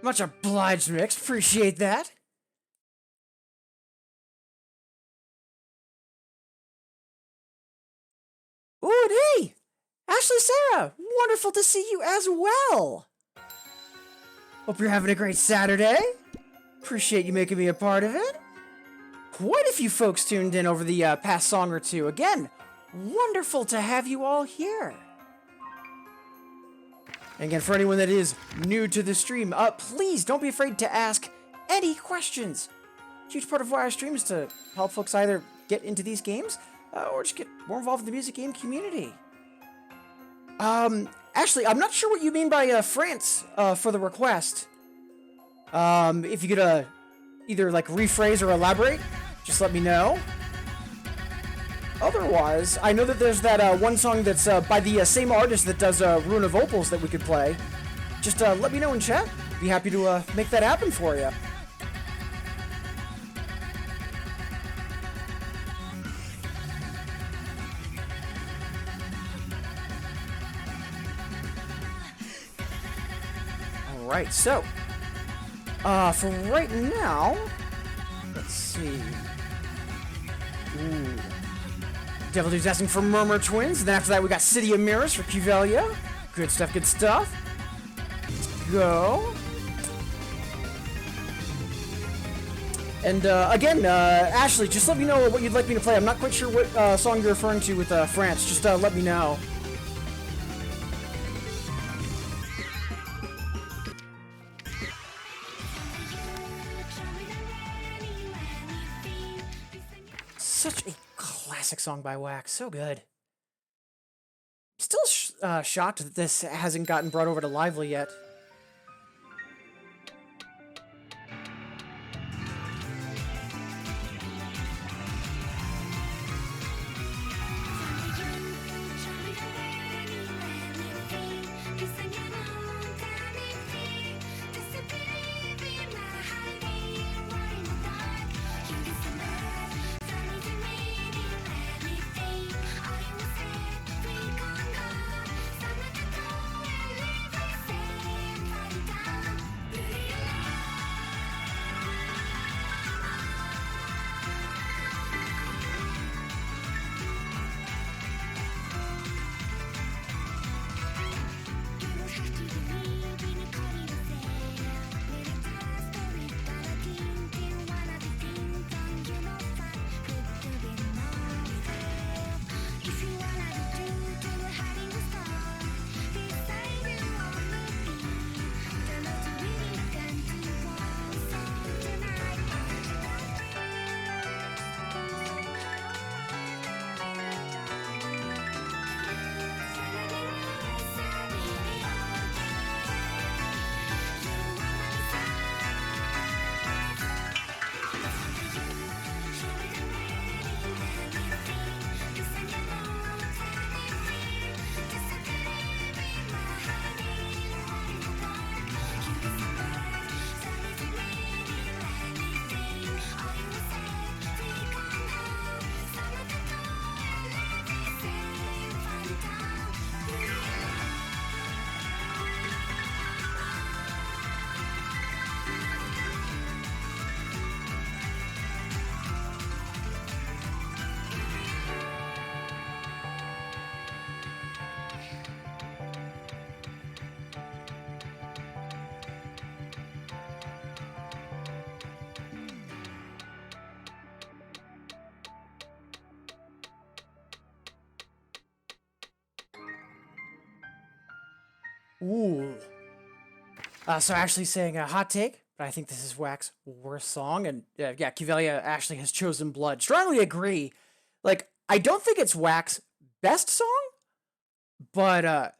Much obliged, Mix. Appreciate that. Ooh, and hey! Ashley Sarah! Wonderful to see you as well! Hope you're having a great Saturday. Appreciate you making me a part of it. Quite a few folks tuned in over the past song or two. Again, wonderful to have you all here. And again, for anyone that is new to the stream, please don't be afraid to ask any questions. A huge part of why I stream is to help folks either get into these games or just get more involved in the music game community. Ashley, I'm not sure what you mean by France for the request. If you could either like rephrase or elaborate, just let me know. Otherwise, I know that there's that one song that's by the same artist that does Ruin of Opals that we could play. Just let me know in chat. Be happy to make that happen for you. Alright, so for right now, let's see. Ooh. Devil Dude's asking for Murmur Twins, and then after that we got City of Mirrors for Cuvelia. Good stuff, good stuff. Let's go. And again, Ashley, just let me know what you'd like me to play. I'm not quite sure what song you're referring to with France. Just let me know. Such a classic song by Wax. So good. Still shocked that this hasn't gotten brought over to Lively yet. Ooh. So Ashley's saying a hot take, but I think this is Wax's worst song. And yeah, Cuvelia Ashley has chosen Blood. Strongly agree. Like, I don't think it's Wax's best song, but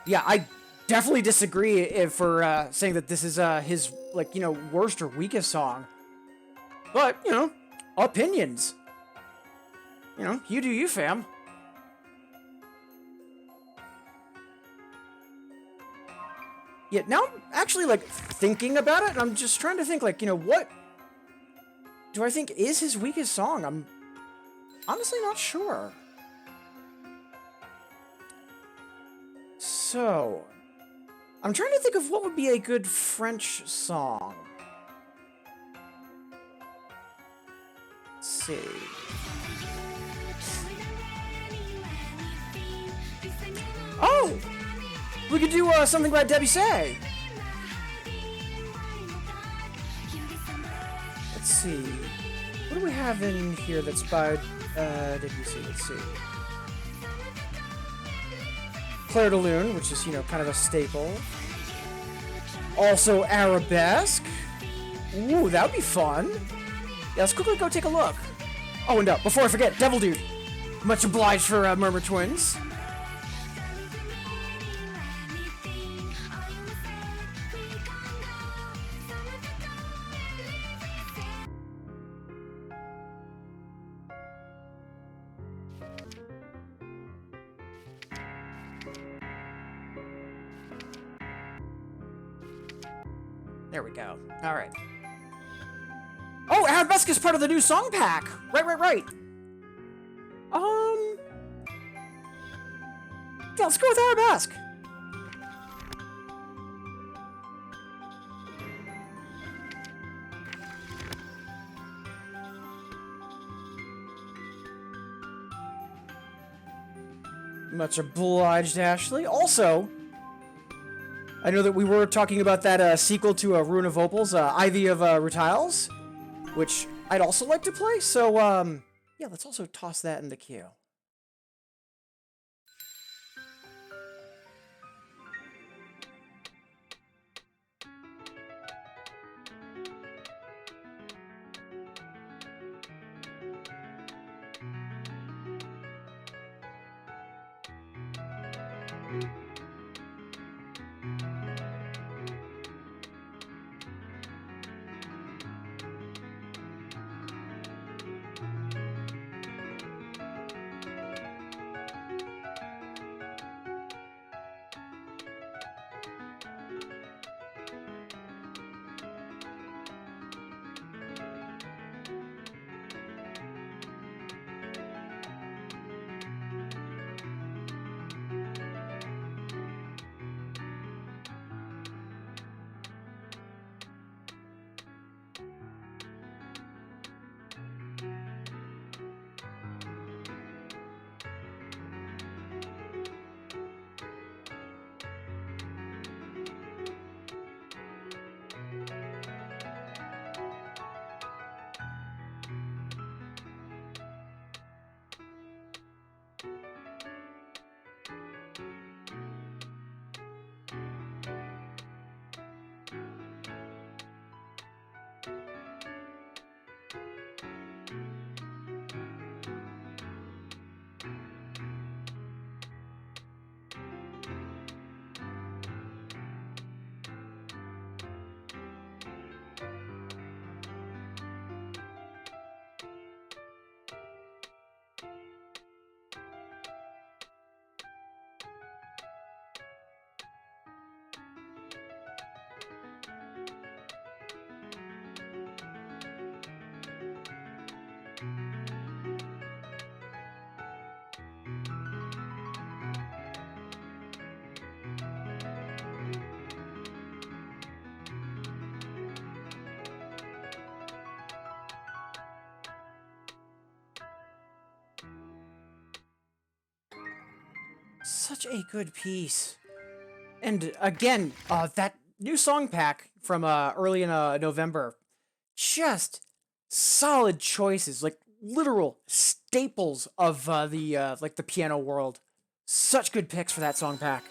yeah, I definitely disagree for saying that this is his, like, you know, worst or weakest song. But, you know, opinions. You know, you do you, fam. Yeah, now I'm actually, like, thinking about it, and I'm just trying to think, like, you know, what do I think is his weakest song? I'm honestly not sure. So, I'm trying to think of what would be a good French song. Let's see. Oh! We could do something by Debussy. Let's see. What do we have in here that's by Debussy? Let's see. Clair de Lune, which is, you know, kind of a staple. Also Arabesque. Ooh, that would be fun. Yeah, let's quickly go take a look. Oh, and before I forget, Devil Dude. Much obliged for Murmur Twins. There we go. All right. Oh, Arabesque is part of the new song pack. Right. Yeah, let's go with Arabesque. Much obliged, Ashley. Also, I know that we were talking about that sequel to Ruin of Opals, Ivy of Rutiles, which I'd also like to play, so, yeah, let's also toss that in the queue. Such a good piece. And again, that new song pack from early in November, just solid choices, like literal staples of the like the piano world. Such good picks for that song pack.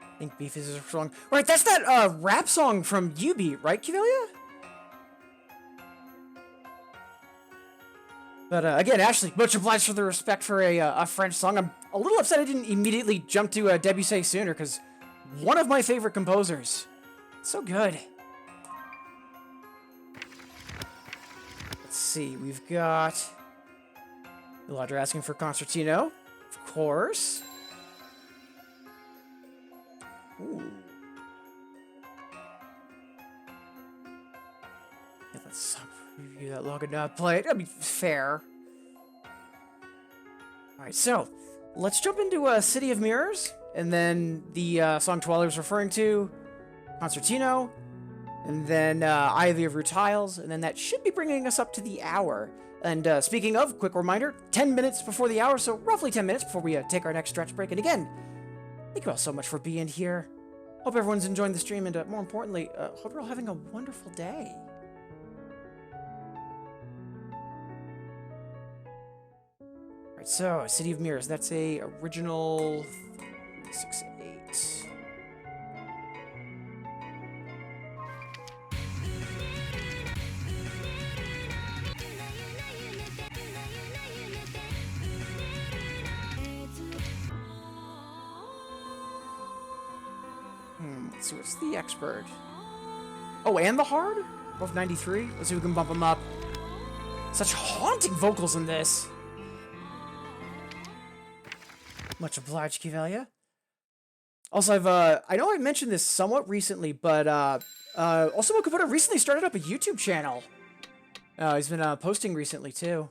I think Beef is a song. Right, that's that rap song from Yubi, right, Kivelia? But again, Ashley, much obliged for the respect for a French song. I'm a little upset I didn't immediately jump to Debussy sooner, because one of my favorite composers. So good. Let's see, we've got Eladra asking for Concertino, of course. Ooh. Yeah, let's preview that log and not play it. I mean, fair. Alright, so let's jump into City of Mirrors, and then the song Twilight was referring to, Concertino, and then Ivy of Rutiles, and then that should be bringing us up to the hour. And speaking of, quick reminder, 10 minutes before the hour, so roughly 10 minutes before we take our next stretch break. And again, thank you all so much for being here. Hope everyone's enjoying the stream, and more importantly, hope you're all having a wonderful day. Alright, so, City of Mirrors, that's a original 368. Let's see, what's the expert? Oh, and the hard? Both 93? Let's see if we can bump them up. Such haunting vocals in this. Much obliged, Kivelia. Also, I know I mentioned this somewhat recently, but, also Mokubuta recently started up a YouTube channel. He's been, posting recently, too.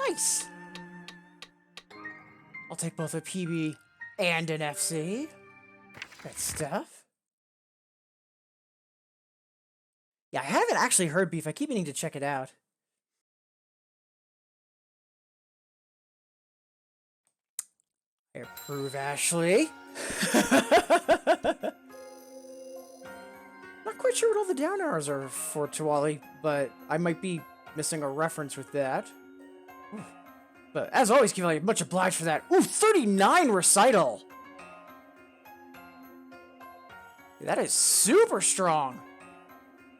Nice! I'll take both a PB and an FC. Good stuff. Yeah, I haven't actually heard Beef. I keep meaning to check it out. I approve, Ashley. Not quite sure what all the down arrows are for Tiwali, but I might be missing a reference with that. Ooh. But as always, Kivelia, much obliged for that. Ooh, 39 recital! That is super strong.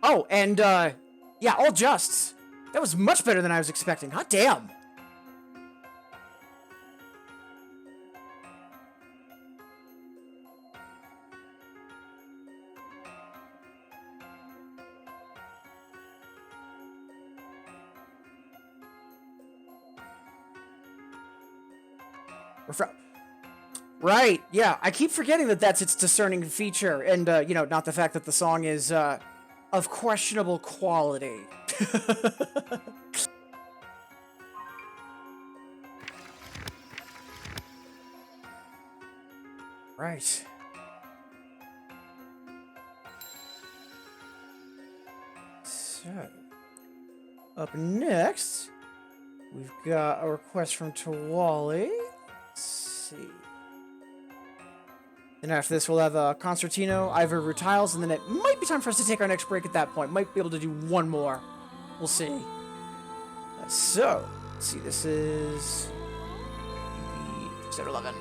Oh, and, yeah, all justs. That was much better than I was expecting. Hot damn! Right, yeah, I keep forgetting that that's its discerning feature, and, you know, not the fact that the song is, of questionable quality. Right. So, up next, we've got a request from Tiwali. Let's see. And after this, we'll have Concertino, Ivor Rutiles, and then it might be time for us to take our next break at that point. Might be able to do one more. We'll see. So, let's see, this is episode 11.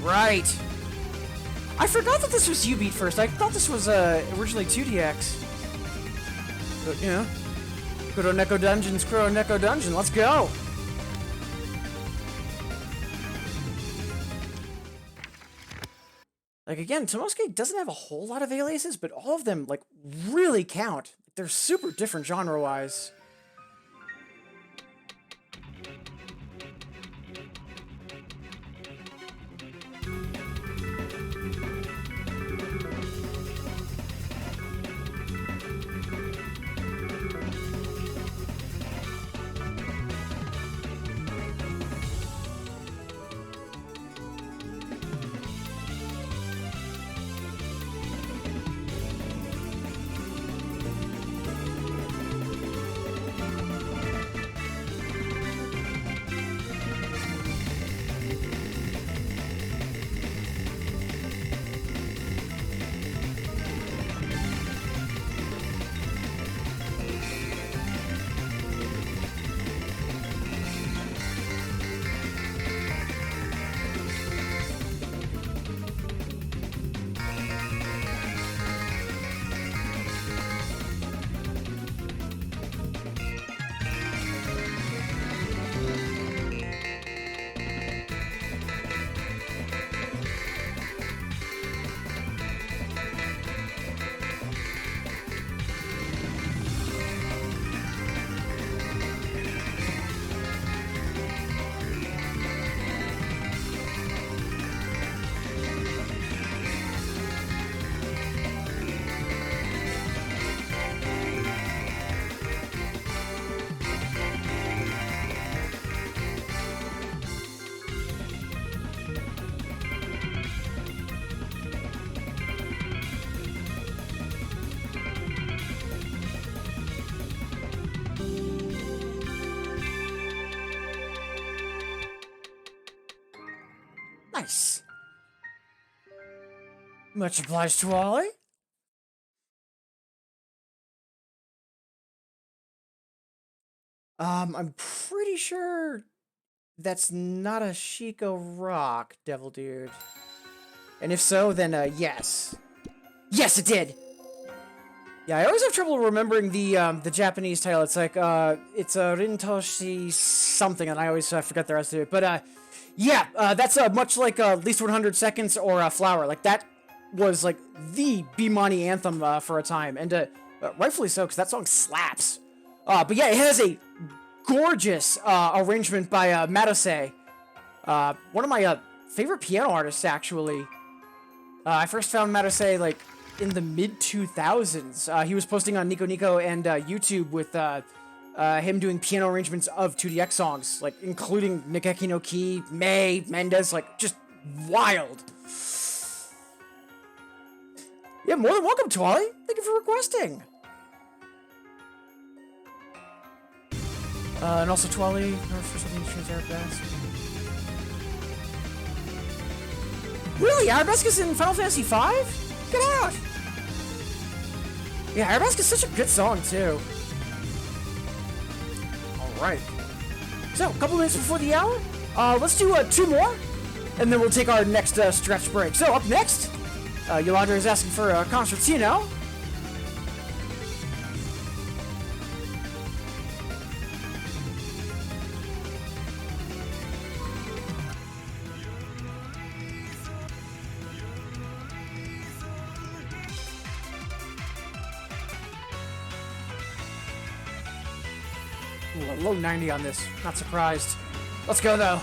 Right. I forgot that this was U-Beat first. I thought this was originally 2DX. But, you know, Kuro Neko Dungeon's Kuro Neko Dungeon. Let's go! Like, again, Tomosuke doesn't have a whole lot of aliases, but all of them, like, really count. They're super different genre-wise. Nice. Much obliged to Ollie. I'm pretty sure that's not a Chico Rock, Devil Dude. And if so, then, yes. Yes, it did! Yeah, I always have trouble remembering the Japanese title. It's like, it's a Rintoshi something, and I always forget the rest of it. But, yeah, that's much like At Least 100 Seconds or Flower. Like, that was, like, the Bimani anthem for a time. And rightfully so, because that song slaps. But yeah, it has a gorgeous arrangement by Matose. One of my favorite piano artists, actually. I first found Matose, like, in the mid-2000s. He was posting on Nico Nico and YouTube with him doing piano arrangements of 2DX songs, like, including Nikeki no Ki, May, Mendez, like, just wild. Yeah, more than welcome, Twally. Thank you for requesting. And also Twally, for something to change Arabesque. Really? Arabesque is in Final Fantasy V? Get out! Yeah, Arabesque is such a good song, too. Alright. So, a couple minutes before the hour, let's do 2 more, and then we'll take our next stretch break. So, up next, Yolanda is asking for a concertino. Ooh, a low 90 on this. Not surprised. Let's go, though.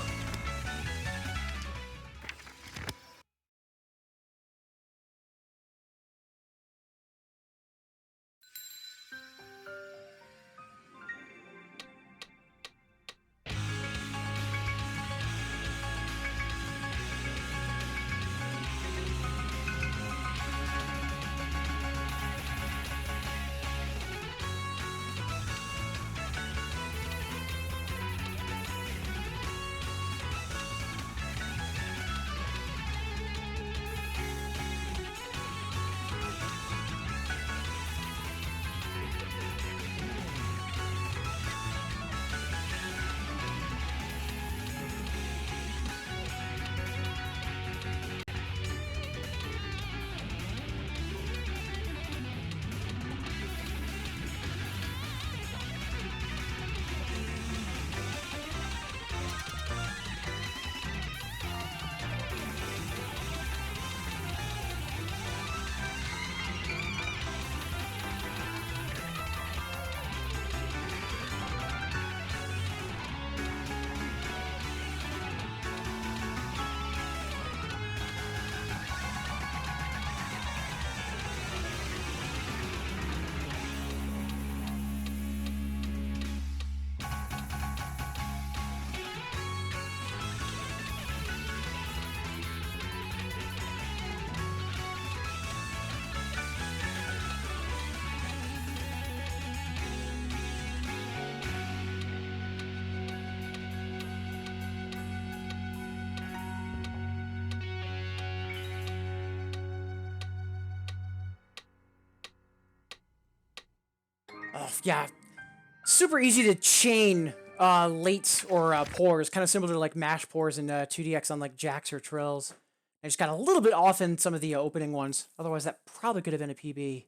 Yeah, super easy to chain late or pours, kind of similar to like mash pours in 2DX on like Jacks or Trills. I just got a little bit off in some of the opening ones. Otherwise, that probably could have been a PB.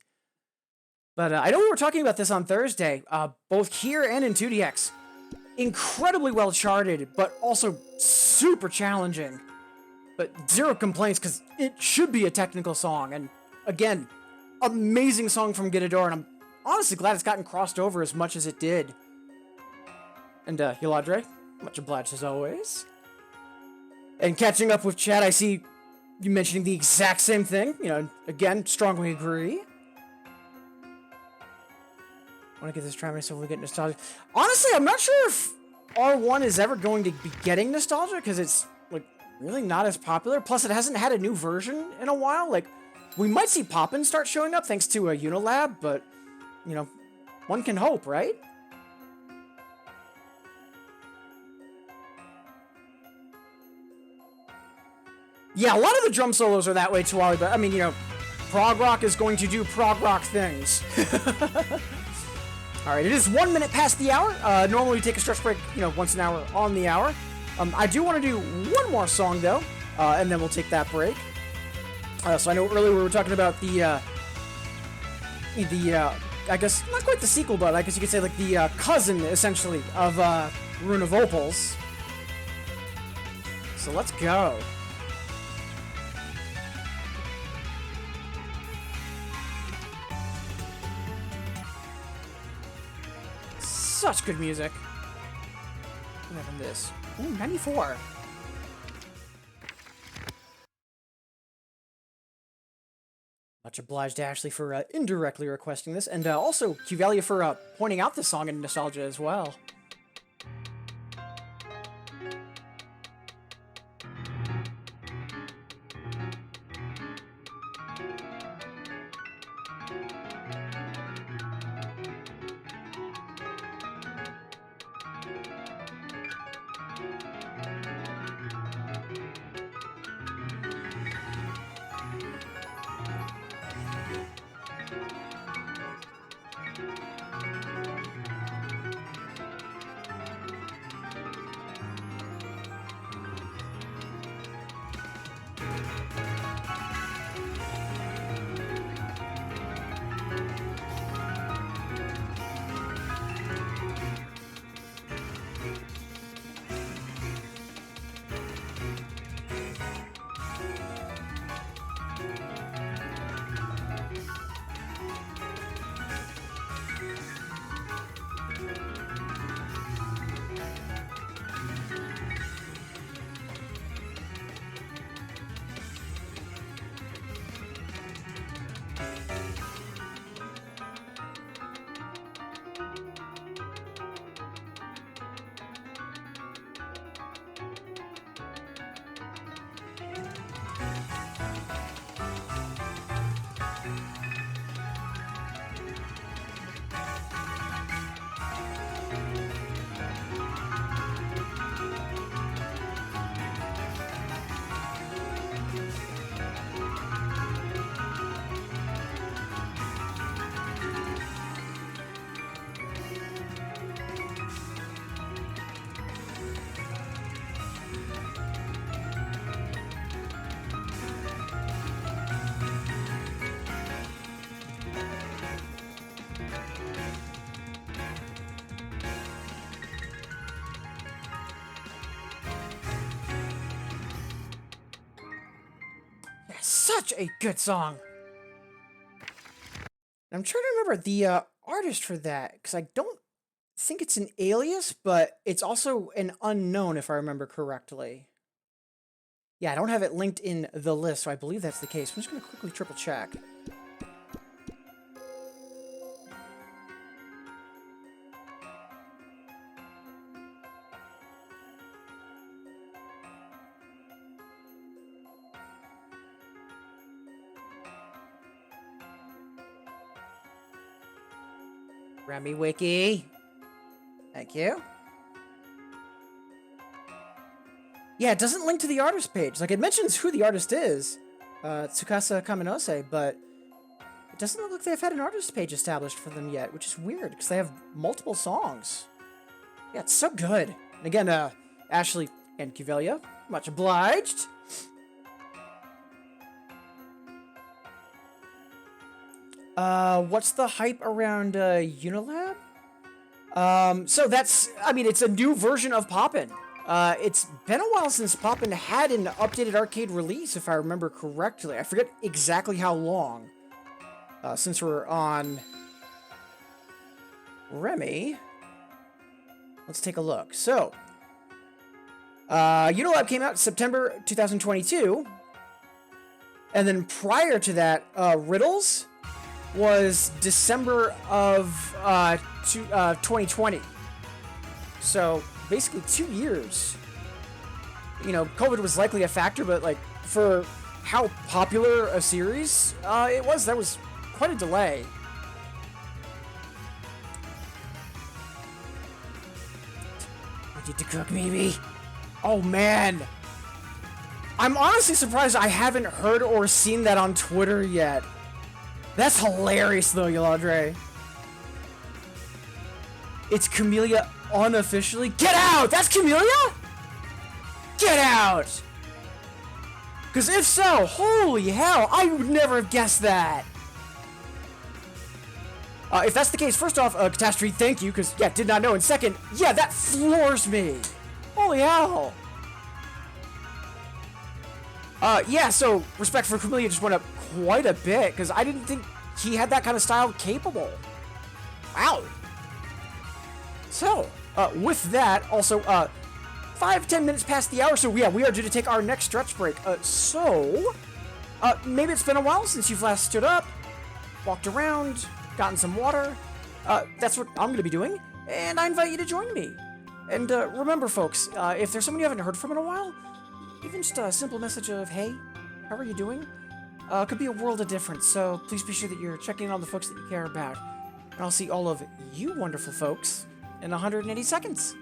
But I know we were talking about this on Thursday, both here and in 2DX. Incredibly well charted, but also super challenging. But zero complaints, because it should be a technical song. And again, amazing song from Gitador, and I'm honestly glad it's gotten crossed over as much as it did. And, Hiladre, much obliged as always. And catching up with chat, I see you mentioning the exact same thing. You know, again, strongly agree. I want to get this try myself, we get nostalgic. Honestly, I'm not sure if R1 is ever going to be getting nostalgia, because it's, like, really not as popular. Plus, it hasn't had a new version in a while. Like, we might see Poppin start showing up thanks to a Unilab, but, you know, one can hope, right? Yeah, a lot of the drum solos are that way too, Wally, but I mean, you know, prog rock is going to do prog rock things. Alright, it is 1 minute past the hour. Normally we take a stretch break, you know, once an hour on the hour. I do want to do one more song, though, and then we'll take that break. So I know earlier we were talking about the I guess, not quite the sequel, but I guess you could say, like, the cousin, essentially, of Rune of Opals. So let's go. Such good music. What happened to this? Ooh, 94. Much obliged to Ashley for indirectly requesting this, and also Qvalia for pointing out this song in Nostalgia as well. Such a good song. I'm trying to remember the artist for that, because I don't think it's an alias, but it's also an unknown, if I remember correctly. Yeah, I don't have it linked in the list, so I believe that's the case. I'm just going to quickly triple check. Remy Wiki. Thank you. Yeah, it doesn't link to the artist page. Like, it mentions who the artist is, Tsukasa Kaminose, but it doesn't look like they've had an artist page established for them yet, which is weird, because they have multiple songs. Yeah, it's so good. And again, Ashley and Qvalia, much obliged. What's the hype around, Unilab? So that's, I mean, it's a new version of Poppin'. It's been a while since Poppin' had an updated arcade release, if I remember correctly. I forget exactly how long. Since we're on Remy, let's take a look. So, Unilab came out in September 2022, and then prior to that, Riddles was December of 2020. So basically 2 years. You know, COVID was likely a factor, but like for how popular a series it was, that was quite a delay. I need to cook, maybe. Oh man. I'm honestly surprised I haven't heard or seen that on Twitter yet. That's hilarious, though, Yaladre. It's Camellia unofficially. Get out! That's Camellia? Get out! Because if so, holy hell, I would never have guessed that. If that's the case, first off, Catastrophe, thank you, because, yeah, did not know. And second, yeah, that floors me. Holy hell. Yeah, so respect for Camellia just went up quite a bit, because I didn't think he had that kind of style capable. Wow. So, with that, also, 5-10 minutes past the hour, so yeah, we are due to take our next stretch break. Maybe it's been a while since you've last stood up, walked around, gotten some water. That's what I'm gonna be doing, and I invite you to join me. And remember, folks, if there's someone you haven't heard from in a while, even just a simple message of, hey, how are you doing? Could be a world of difference, so please be sure that you're checking in on the folks that you care about. And I'll see all of you wonderful folks in 180 seconds.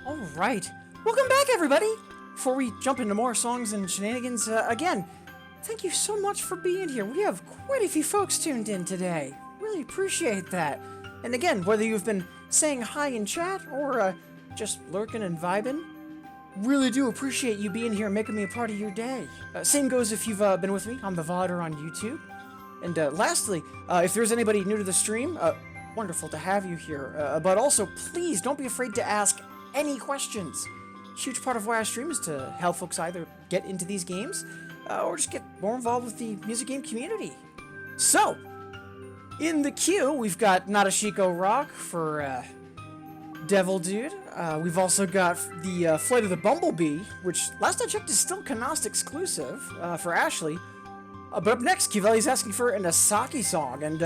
Alright, welcome back everybody! Before we jump into more songs and shenanigans, again, thank you so much for being here. We have quite a few folks tuned in today. Really appreciate that. And again, whether you've been saying hi in chat or just lurking and vibing, really do appreciate you being here and making me a part of your day. Same goes if you've been with me on the VOD or on YouTube. And lastly, if there's anybody new to the stream, wonderful to have you here. But also, please don't be afraid to ask any questions. Huge part of why I stream is to help folks either get into these games or just get more involved with the music game community. So, in the queue, we've got Nadashiko Rock for Devil Dude. We've also got the Flight of the Bumblebee, which last I checked is still Konaste exclusive for Ashley. But up next, Kiveli's asking for an Asaki song, and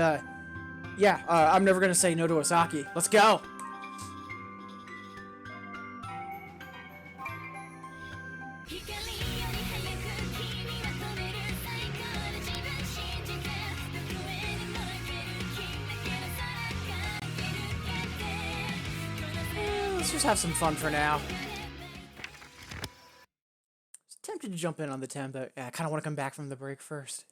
yeah, I'm never gonna say no to Asaki. Let's go! Let's just have some fun for now. I was tempted to jump in on the tempo, but I kind of want to come back from the break first.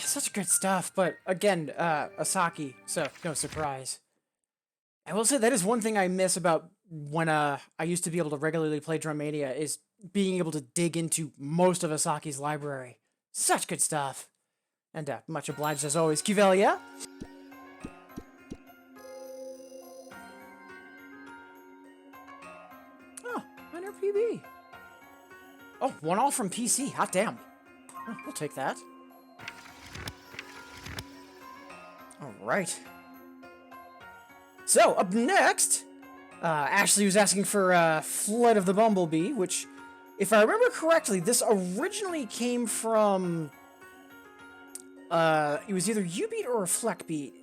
Such good stuff, but again, Asaki, so no surprise. I will say that is one thing I miss about when I used to be able to regularly play Drummania, is being able to dig into most of Asaki's library. Such good stuff. And much obliged as always, Kivelia. Oh, minor PB. Oh, 1-all from PC, hot damn. Oh, we'll take that. Alright. So, up next, Ashley was asking for Flight of the Bumblebee, which, if I remember correctly, this originally came from... it was either U-Beat or a Fleck Beat.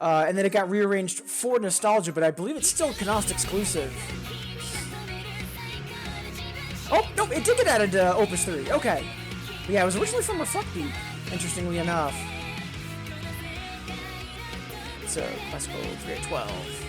And then it got rearranged for Nostalgia, but I believe it's still Konaste exclusive. Oh, nope, it did get added to Opus 3. Okay. But yeah, it was originally from a Fleck Beat, interestingly enough. So, classical 3 at 12.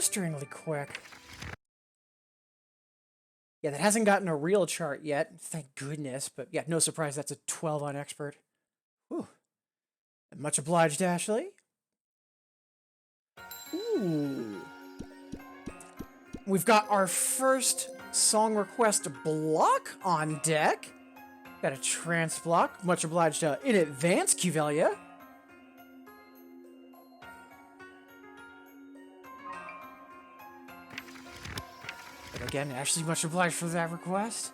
blisteringly quick. Yeah, that hasn't gotten a real chart yet, thank goodness, but yeah, no surprise that's a 12 on expert. Whew. Much obliged, Ashley. Ooh. We've got our first song request block on deck. Got a trance block. Much obliged in advance, Cuvelia. But again, Ashley, much obliged for that request.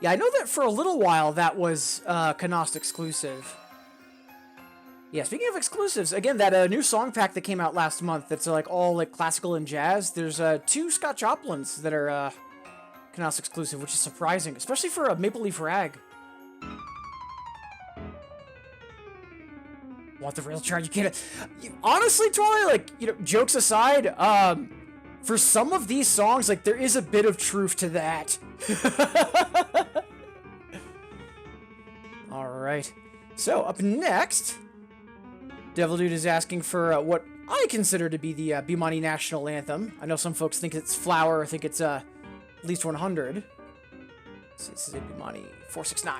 Yeah, I know that for a little while that was Konaste exclusive. Yeah, speaking of exclusives, again, that new song pack that came out last month that's like all like classical and jazz, there's 2 Scott Joplins that are Konaste exclusive, which is surprising, especially for a Maple Leaf Rag. Want the real chart? You can't. Honestly, Twilight, like, you know, jokes aside, for some of these songs, like, there is a bit of truth to that. Alright. So, up next, Devil Dude is asking for what I consider to be the Bimani National Anthem. I know some folks think it's Flower, I think it's at least 100. So this is a Bimani 469.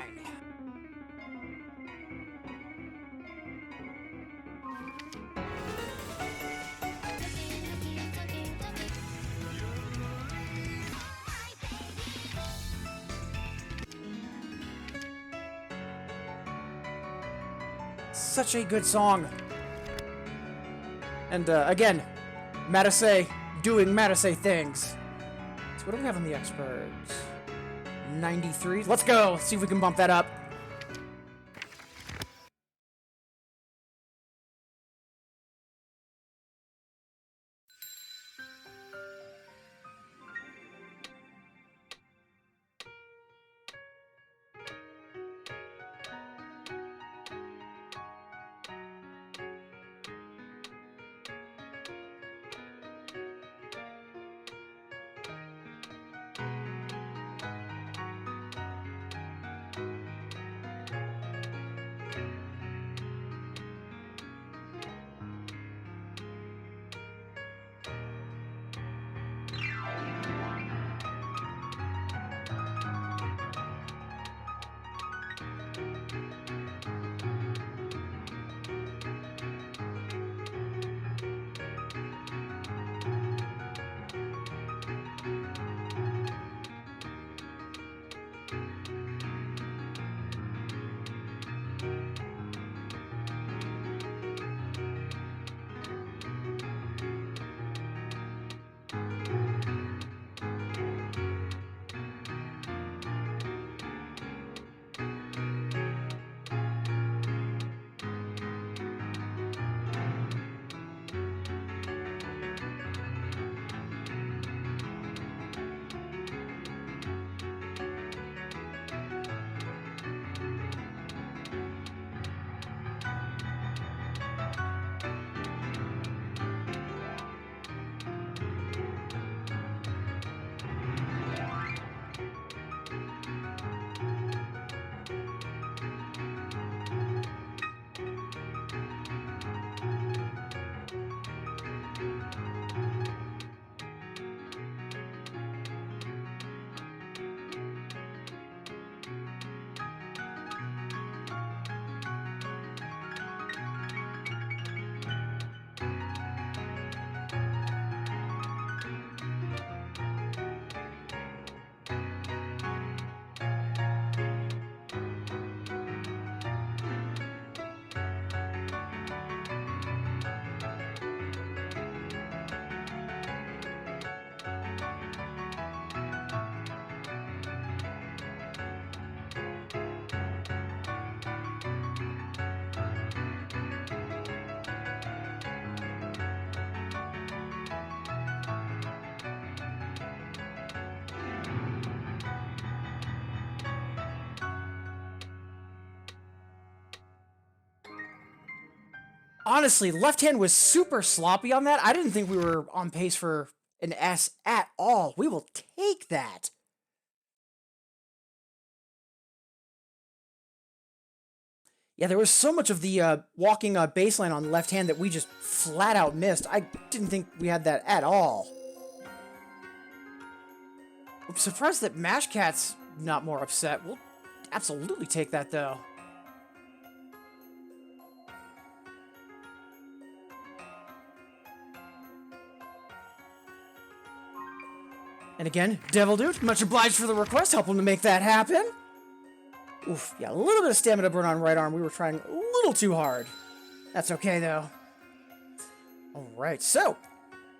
Such a good song. And again, Matase doing Matase things. So what do we have on the experts? 93. Let's go. Let's see if we can bump that up. Honestly, left hand was super sloppy on that. I didn't think we were on pace for an S at all. We will take that. Yeah, there was so much of the walking baseline on the left hand that we just flat out missed. I didn't think we had that at all. I'm surprised that Mash Cat's not more upset. We'll absolutely take that, though. And again, Devil Dude, much obliged for the request. Help him to make that happen. Oof, yeah, a little bit of stamina burn on right arm. We were trying a little too hard. That's okay, though. Alright, so,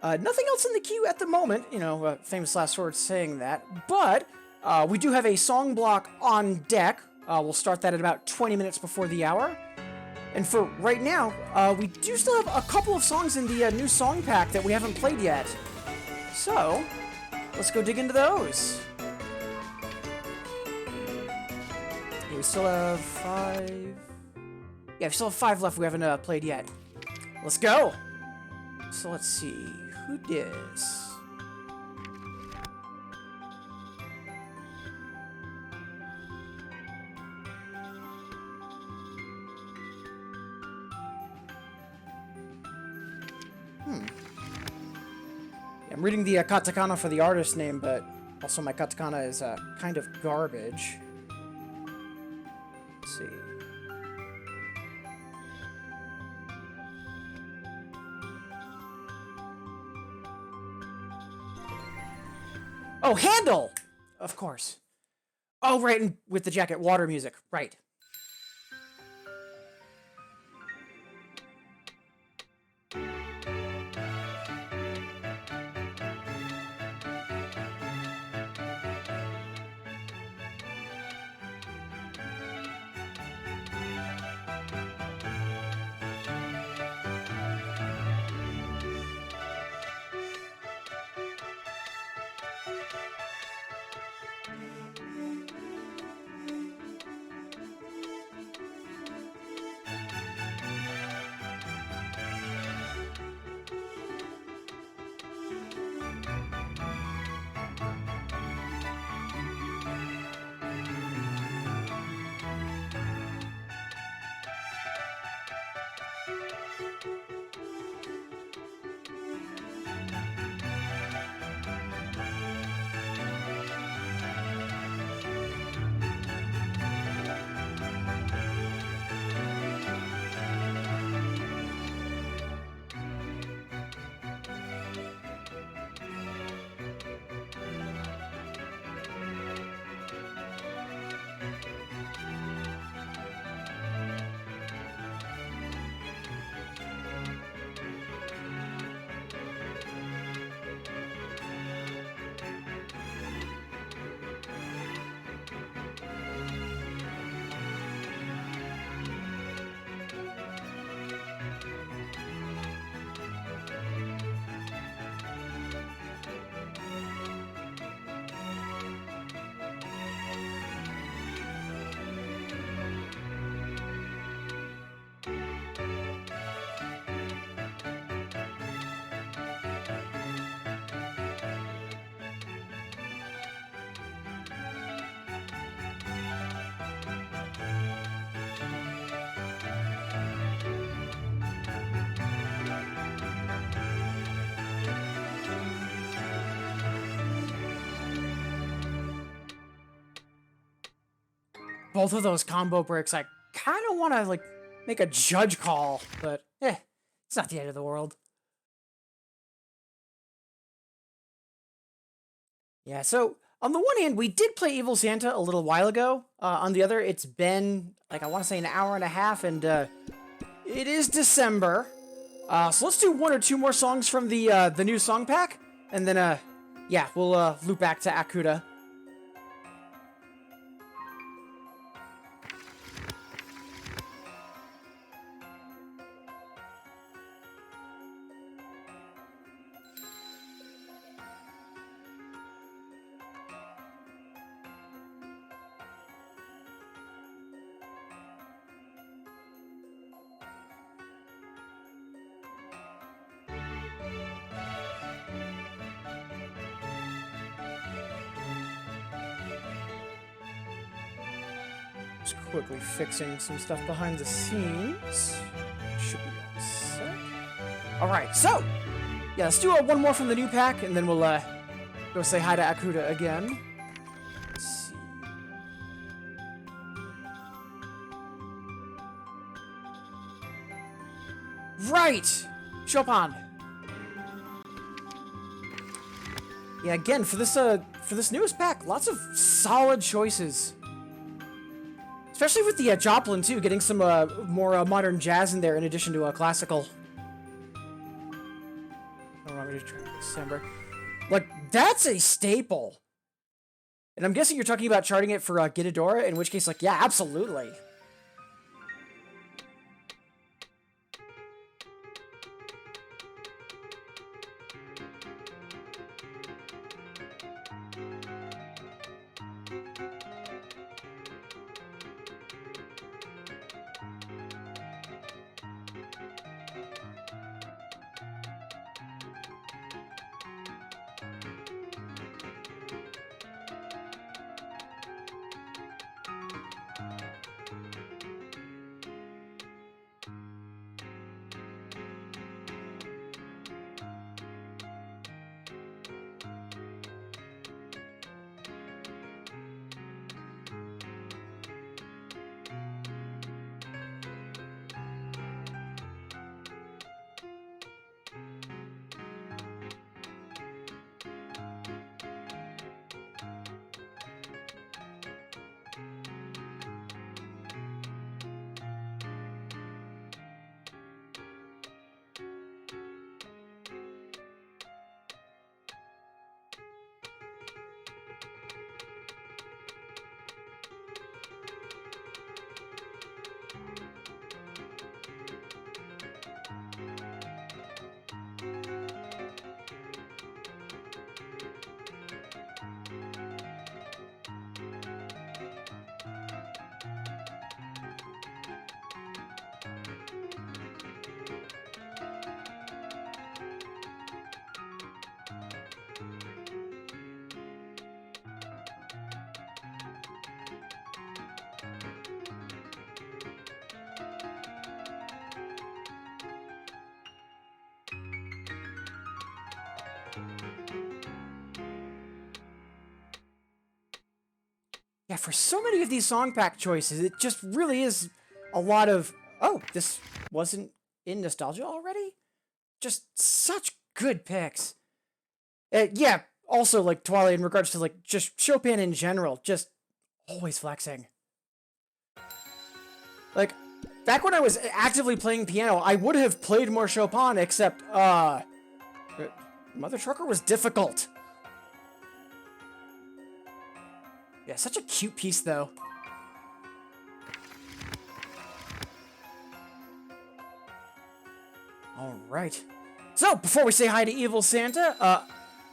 nothing else in the queue at the moment. You know, famous last words saying that. But, we do have a song block on deck. We'll start that at about 20 minutes before the hour. And for right now, we do still have a couple of songs in the new song pack that we haven't played yet. So, let's go dig into those. Yeah, we still have 5... Yeah, we still have 5 left we haven't played yet. Let's go! So let's see, who dis? Yeah, I'm reading the katakana for the artist name, but also my katakana is kind of garbage. Let's see. Oh, Handle! Of course. Oh, right, and with the jacket, water music. Right. Both of those combo breaks, I kind of want to, like, make a judge call, but, it's not the end of the world. Yeah, so, on the one hand, we did play Evil Santa a little while ago. On the other, it's been, like, I want to say an hour and a half, and, it is December. So let's do 1 or 2 more songs from the new song pack, and then, yeah, we'll, loop back to Akuta. quickly fixing some stuff behind the scenes. Should be all set. Alright, so, yeah, let's do one more from the new pack, and then we'll go say hi to Akuda again. Let's see. Right! Chopin. Yeah, again, for this newest pack, lots of solid choices. Especially with the Joplin, too, getting some more modern jazz in there in addition to classical. I don't want me to try December. Like, that's a staple. And I'm guessing you're talking about charting it for Gitadora, in which case, like, yeah, absolutely. Yeah, for so many of these song pack choices, it just really is a lot of, oh, this wasn't in Nostalgia already? Just such good picks. Yeah, also, like, Twilight in regards to, like, just Chopin in general, just always flexing. Like, back when I was actively playing piano, I would have played more Chopin, except, Mother Trucker was difficult. Yeah, such a cute piece, though. Alright. So, before we say hi to Evil Santa,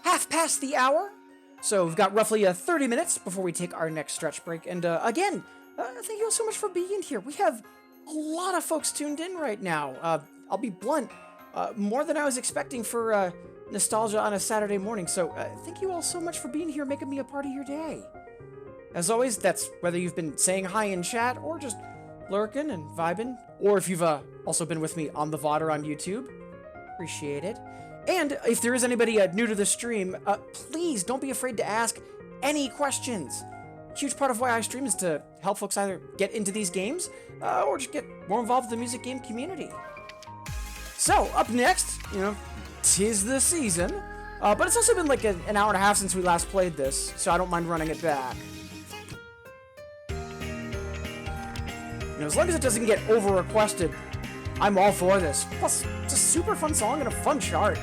half past the hour. So, we've got roughly 30 minutes before we take our next stretch break. And, again, thank you all so much for being here. We have a lot of folks tuned in right now. I'll be blunt, more than I was expecting for Nostalgia on a Saturday morning. So, thank you all so much for being here, making me a part of your day. As always, that's whether you've been saying hi in chat, or just lurking and vibing, or if you've also been with me on the VOD or on YouTube. Appreciate it. And if there is anybody new to the stream, please don't be afraid to ask any questions. A huge part of why I stream is to help folks either get into these games, or just get more involved with the music game community. So, up next, you know, 'tis the season, but it's also been like an hour and a half since we last played this, so I don't mind running it back. You know, as long as it doesn't get over-requested, I'm all for this. Plus, it's a super fun song and a fun chart.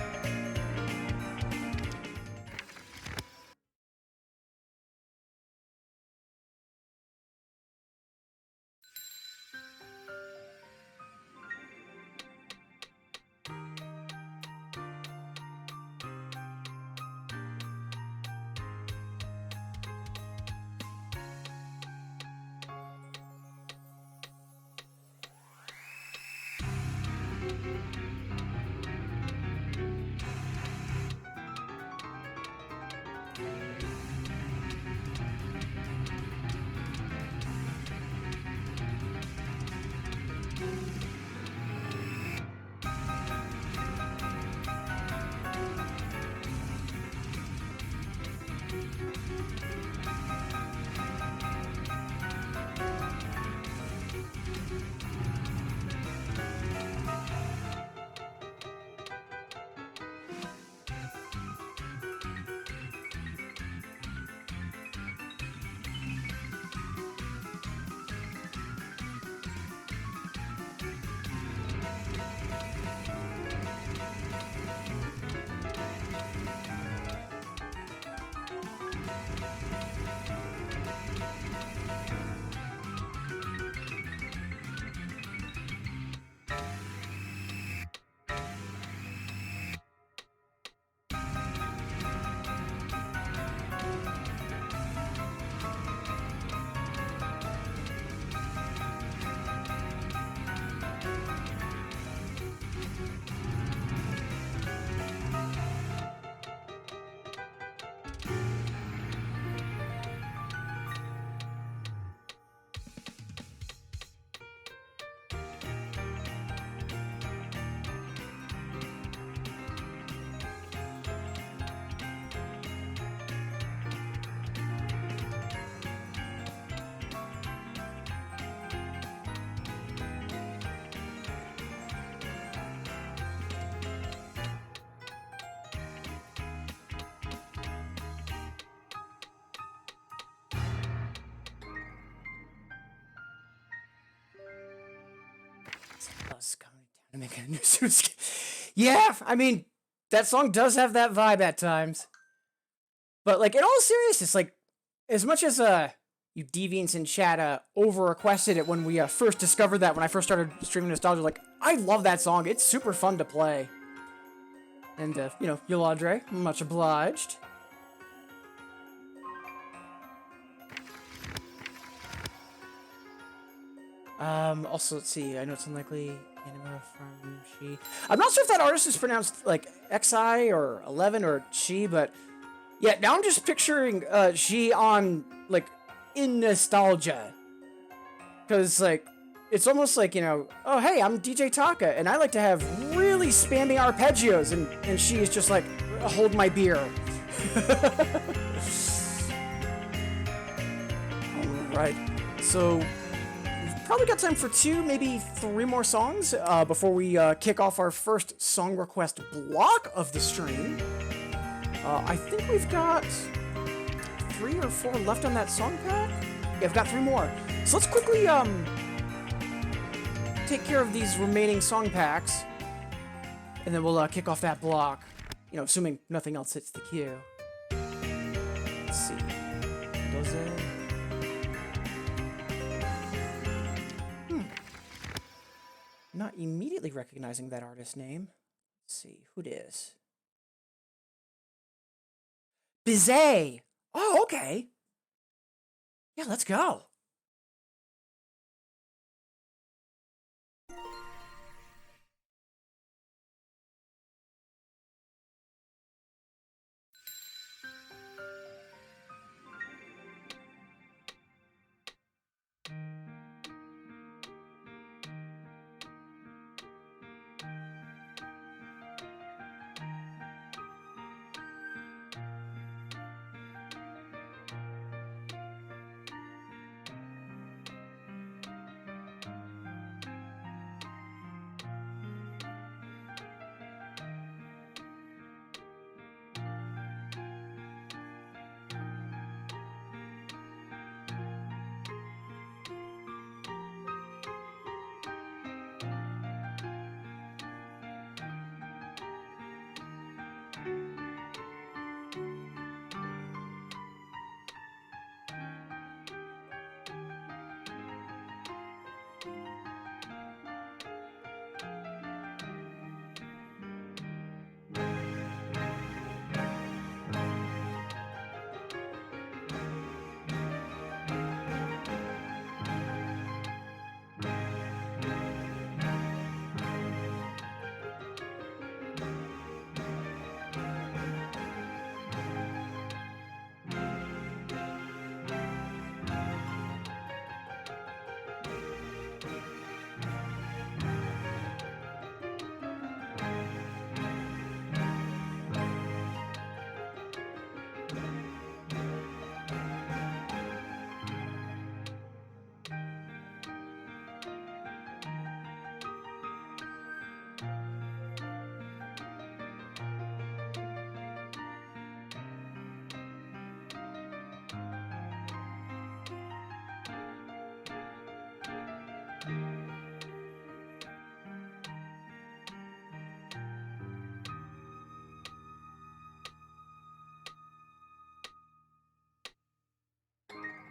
is coming down to make a new suit. Yeah, I mean, that song does have that vibe at times. But, like, in all seriousness, like, as much as, you deviants in chat, over-requested it when we, first discovered that, when I first started streaming Nostalgia, like, I love that song. It's super fun to play. And, you know, Yolandre, much obliged. Also, let's see, I know it's unlikely anima from she. I'm not sure if that artist is pronounced, like, XI or 11 or she, but yeah, now I'm just picturing, she on, like, in Nostalgia. Because, like, it's almost like, you know, oh, hey, I'm DJ Taka, and I like to have really spammy arpeggios, and she is just like, hold my beer. Alright, so we've probably got time for 2, maybe 3 more songs before we kick off our first song request block of the stream. I think we've got 3 or 4 left on that song pack. Yeah, I've got 3 more. So let's quickly take care of these remaining song packs, and then we'll kick off that block. You know, assuming nothing else hits the queue. Let's see. Does it? Not immediately recognizing that artist's name. Let's see who it is. Bizet! Oh, okay. Yeah, let's go.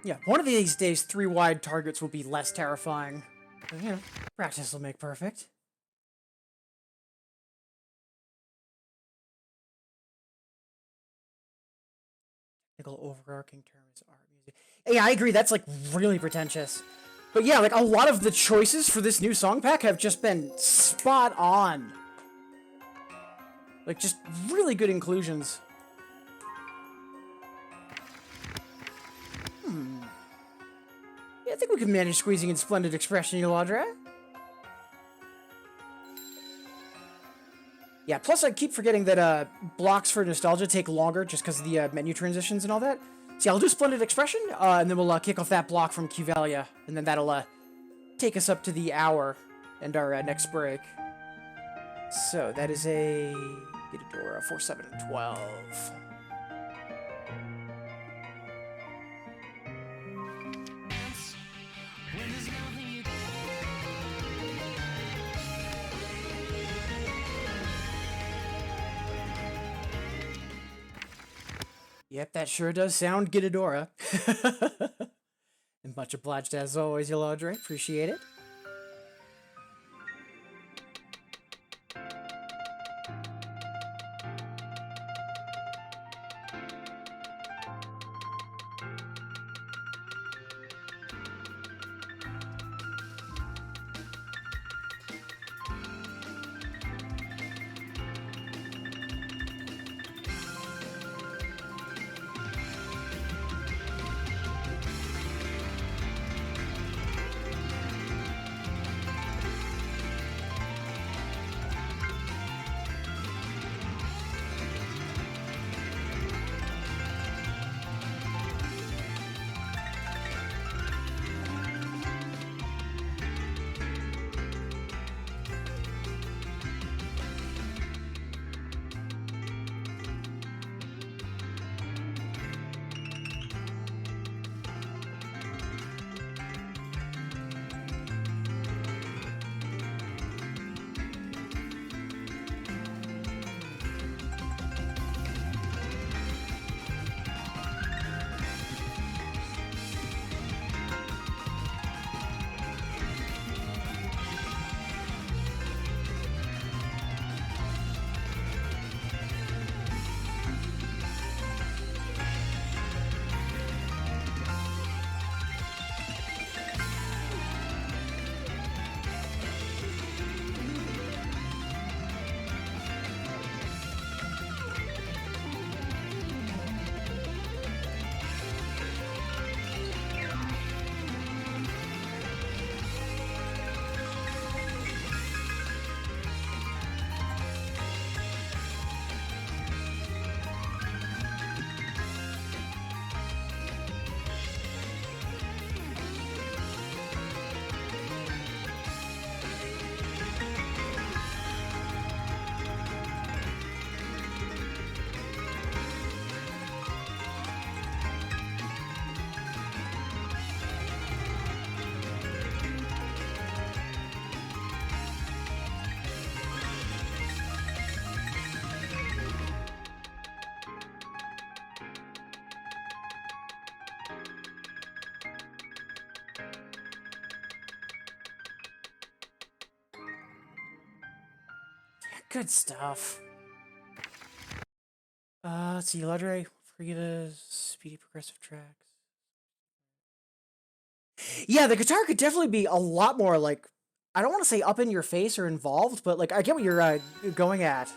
Yeah, one of these days, 3 wide targets will be less terrifying. But, you know, practice will make perfect. Technical overarching term is art music. Yeah, I agree, that's, like, really pretentious. But yeah, like, a lot of the choices for this new song pack have just been spot on. Like, just really good inclusions. Yeah, I think we can manage squeezing in Splendid Expression, Yolandre. Yeah, plus I keep forgetting that blocks for Nostalgia take longer just because of the menu transitions and all that. So yeah, I'll do Splendid Expression, and then we'll kick off that block from Qvalia, and then that'll take us up to the hour and our next break. So that is a Ghidorah 4, 7, and 12. Yep, that sure does sound Ghidorah. And much obliged as always, Yolodre. Appreciate it. Good stuff. Let's see, Ledre, forget a speedy progressive tracks. Yeah, the guitar could definitely be a lot more, like, I don't want to say up in your face or involved, but, like, I get what you're going at.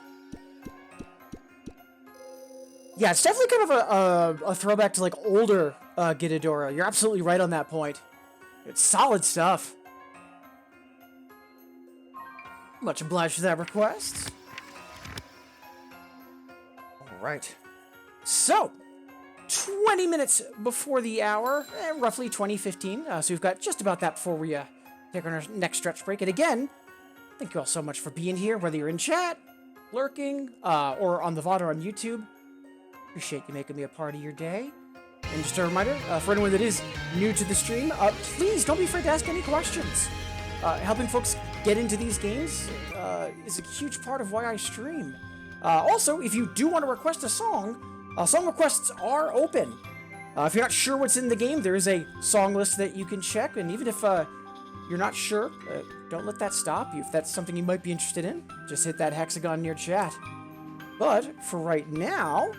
Yeah, it's definitely kind of a throwback to, like, older Ghidorah. You're absolutely right on that point. It's solid stuff. Much obliged for that request. Alright. So, 20 minutes before the hour, roughly 20:15. So we've got just about that before we take our next stretch break. And again, thank you all so much for being here, whether you're in chat, lurking, or on the VOD or on YouTube. Appreciate you making me a part of your day. And just a reminder, for anyone that is new to the stream, please don't be afraid to ask any questions. Helping folks get into these games is a huge part of why I stream. Also, if you do want to request a song, song requests are open. If you're not sure what's in the game, there is a song list that you can check, and even if you're not sure, don't let that stop you. If that's something you might be interested in, just hit that hexagon in your chat. But for right now,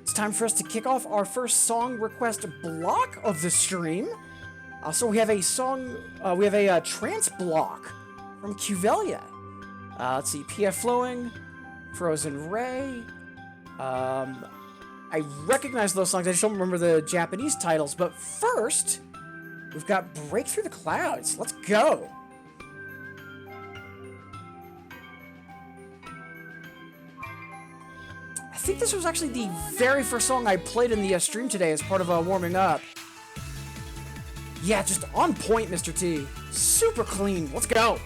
it's time for us to kick off our first song request block of the stream. So we have a song, we have a trance block from Cuvelia. Let's see, PF Flowing, Frozen Ray. I recognize those songs, I just don't remember the Japanese titles. But first, we've got Break Through the Clouds. Let's go. I think this was actually the very first song I played in the stream today as part of warming up. Yeah, just on point, Mr. T. Super clean. Let's go.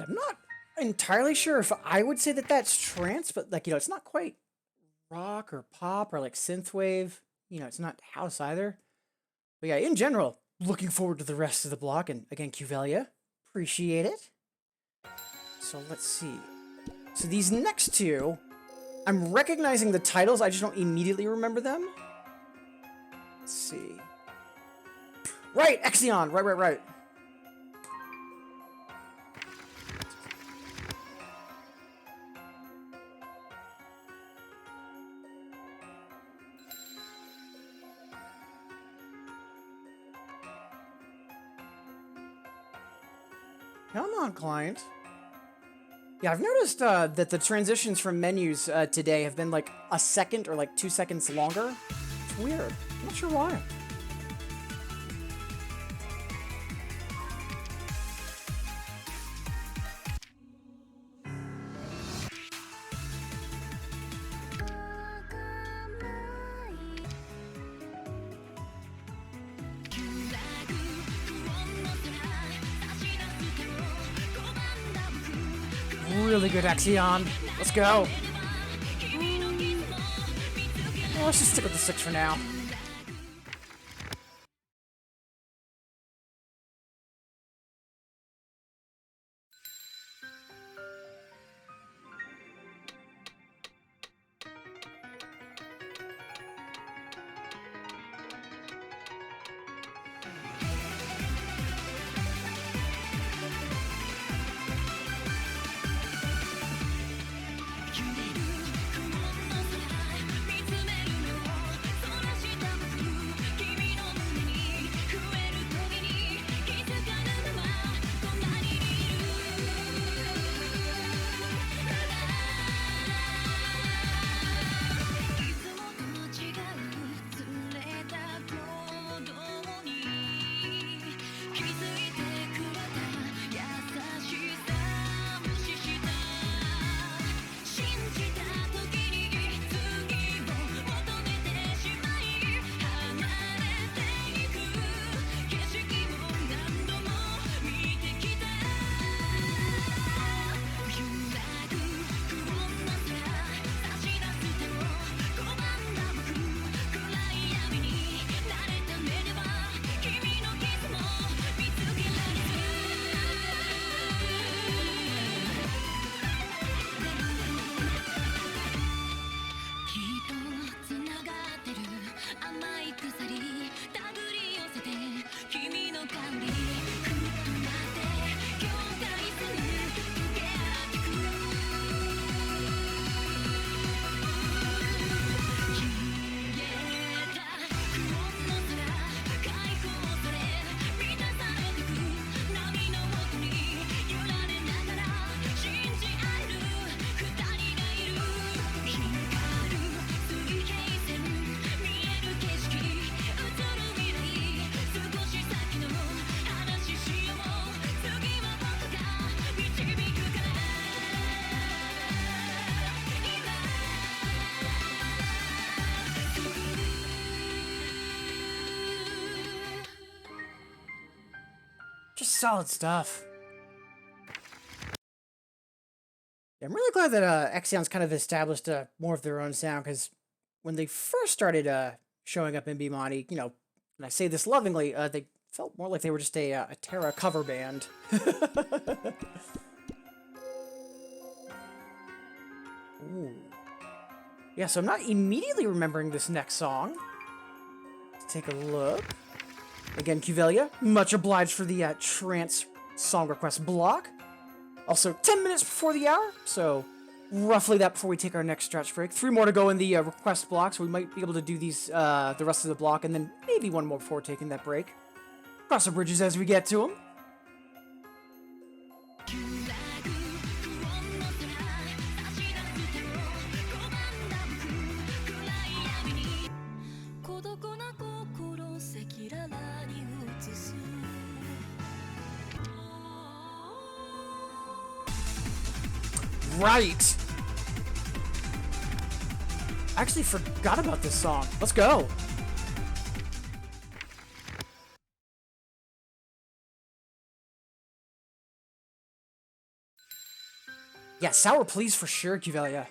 Yeah, I'm not entirely sure if I would say that that's trance, but like, it's not quite rock or pop or like synthwave. It's not house either. But yeah, in general, looking forward to the rest of the block. And again, Cuvelia, appreciate it. So let's see. So these next two, I'm recognizing the titles, I just don't immediately remember them. Let's see. Right, Exion, right. Come on, client. Yeah, I've noticed that the transitions from menus today have been like a second or like 2 seconds longer. It's weird. I'm not sure why. Really good Exion. Let's go. Well, let's just stick with the 6 for now. Just solid stuff. Yeah, I'm really glad that Exion's kind of established more of their own sound, because when they first started showing up in Bimani, and I say this lovingly, they felt more like they were just a Terra cover band. Ooh. Yeah, so I'm not immediately remembering this next song. Let's take a look. Again, Cuvelia, much obliged for the trance song request block. Also, 10 minutes before the hour, so roughly that before we take our next stretch break. 3 more to go in the request block, so we might be able to do these the rest of the block, and then maybe 1 more before taking that break. Cross the bridges as we get to them. Right! I actually forgot about this song. Let's go! Yeah, sour please for sure, Cuvelia.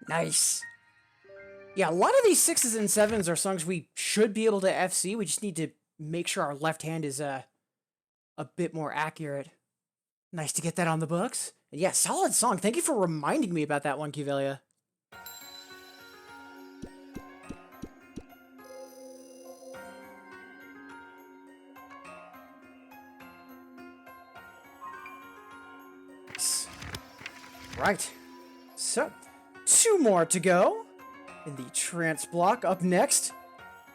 Nice. Yeah, a lot of these 6s and 7s are songs we should be able to FC. We just need to make sure our left hand is a bit more accurate. Nice to get that on the books. And yeah, solid song. Thank you for reminding me about that one, Cuvelia. Right. So, 2 more to go in the trance block. Up next,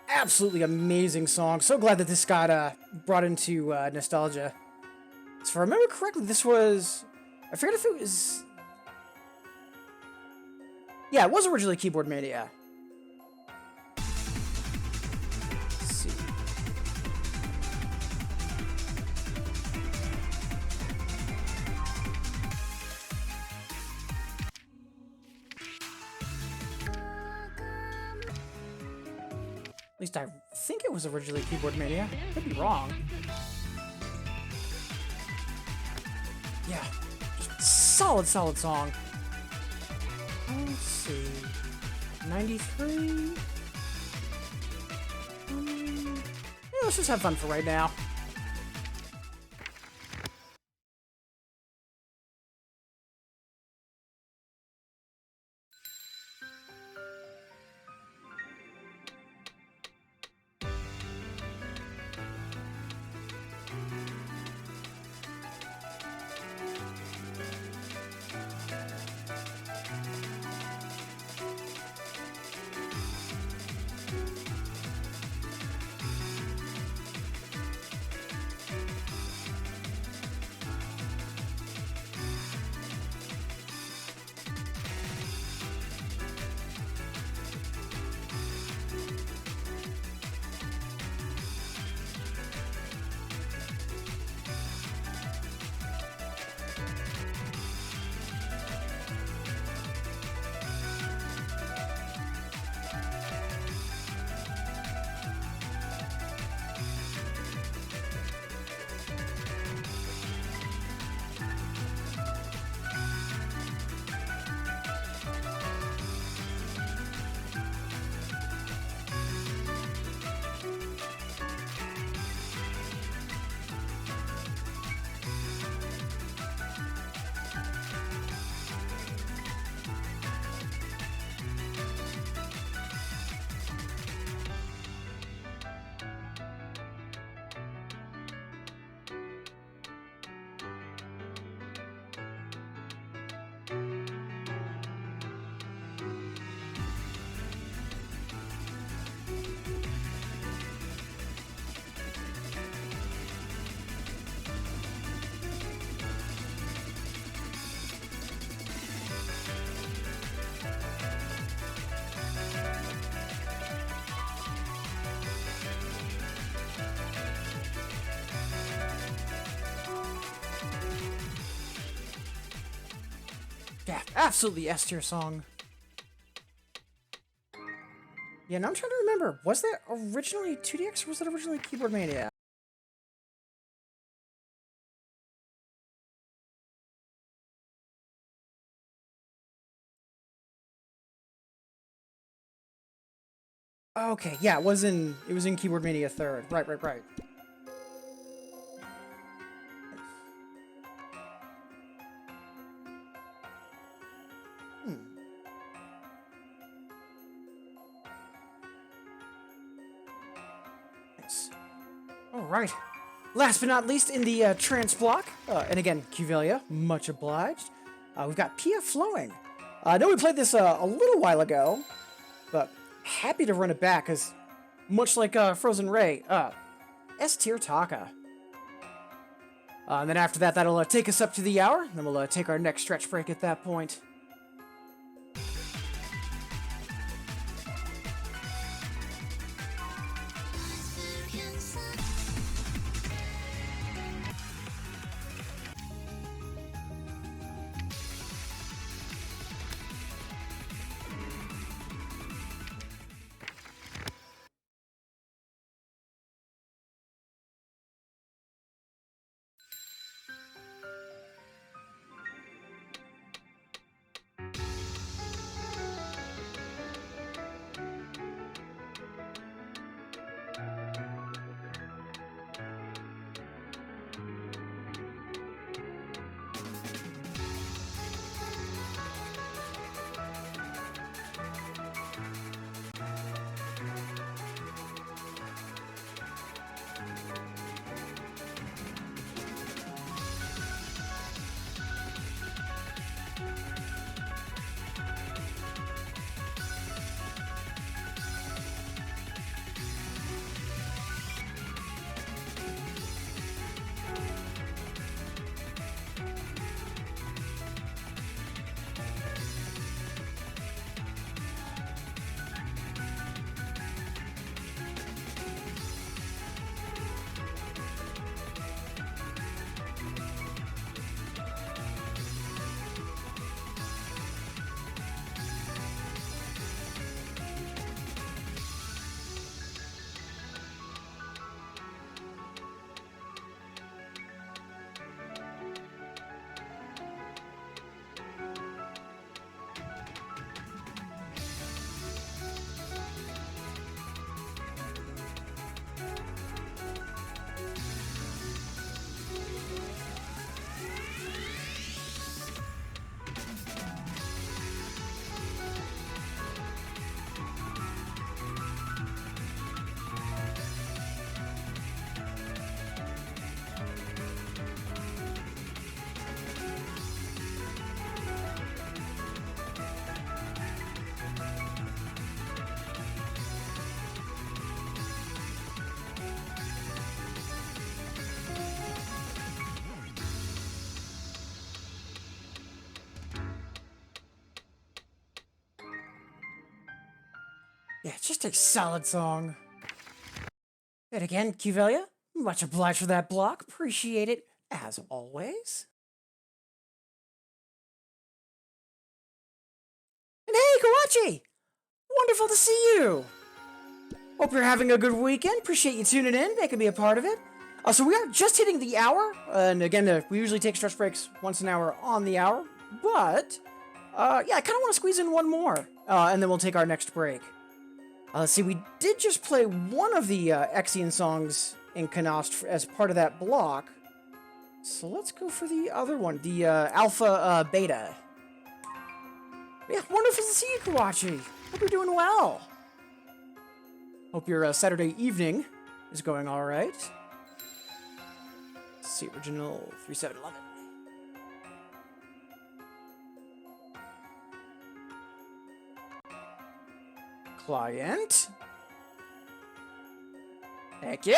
absolutely amazing song. So glad that this got brought into nostalgia. So if I remember correctly, this was... I forget if it was... Yeah, it was originally Keyboard Mania. Let's see. At least I think it was originally Keyboard Mania. Could be wrong. Yeah, just solid song. Let's see. 93? Yeah, let's just have fun for right now. Yeah, absolutely S tier song. Yeah, now I'm trying to remember. Was that originally 2DX or was that originally Keyboard Mania? Okay, yeah, it was in Keyboard Mania 3rd. Right. Hmm. Nice. Alright. Last but not least in the trance block, and again, Cuvelia, much obliged. We've got Pia Flowing. I know we played this a little while ago, but happy to run it back, because much like Frozen Ray, S tier Taka. And then after that, that'll take us up to the hour, then we'll take our next stretch break at that point. Yeah, just a solid song. And again, Cuvelia, much obliged for that block. Appreciate it, as always. And hey, Kawachi! Wonderful to see you! Hope you're having a good weekend. Appreciate you tuning in, making me a part of it. So we are just hitting the hour. And again, we usually take stretch breaks once an hour on the hour. But, yeah, I kind of want to squeeze in one more. And then we'll take our next break. Let's see, we did just play one of the Exian songs in Konaste as part of that block. So let's go for the other one, the Alpha Beta. Yeah, wonderful to see you, Kawachi. Hope you're doing well. Hope your Saturday evening is going all right. Let's see, original 3711. Client. Thank you.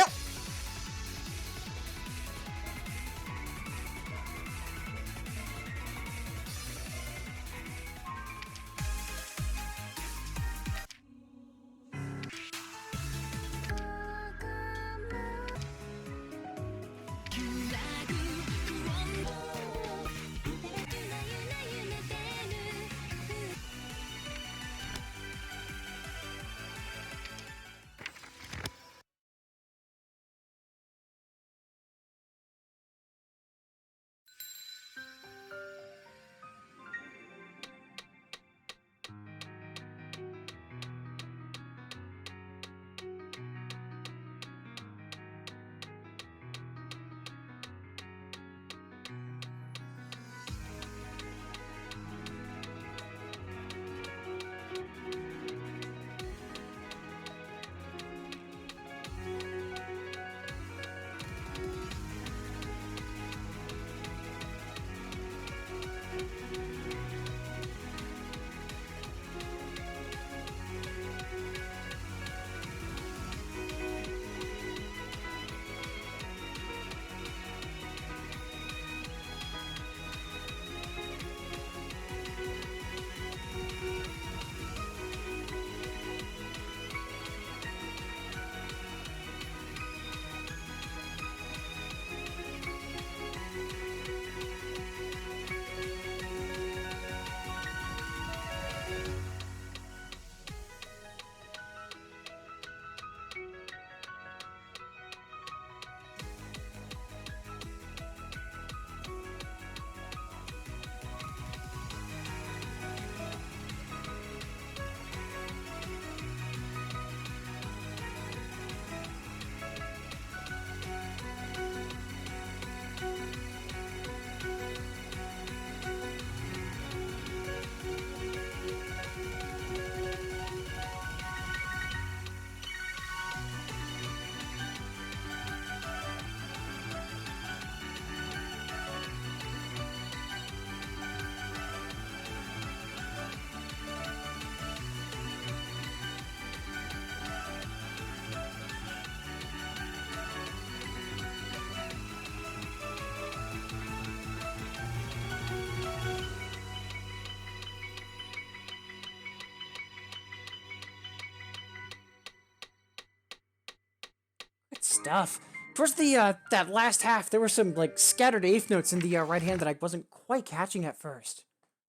stuff. Towards the, that last half, there were some, like, scattered eighth notes in the right hand that I wasn't quite catching at first.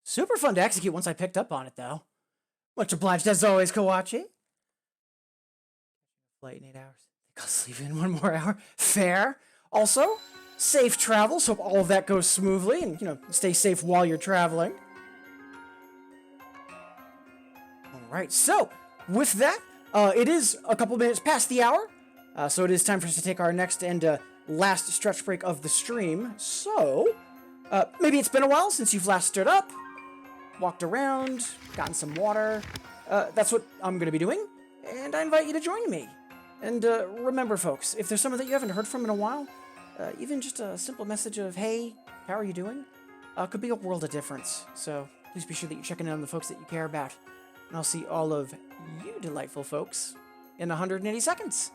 Super fun to execute once I picked up on it, though. Much obliged as always, Kawachi. Flight in 8 hours. I think I'll sleep in 1 more hour. Fair. Also, safe travels. Hope all of that goes smoothly and, you know, stay safe while you're traveling. Alright, so, with that, it is a couple minutes past the hour. So it is time for us to take our next and last stretch break of the stream. So, maybe it's been a while since you've last stood up, walked around, gotten some water. That's what I'm going to be doing, and I invite you to join me. And remember, folks, if there's someone that you haven't heard from in a while, even just a simple message of, hey, how are you doing, could be a world of difference. So please be sure that you're checking in on the folks that you care about. And I'll see all of you delightful folks in 180 seconds.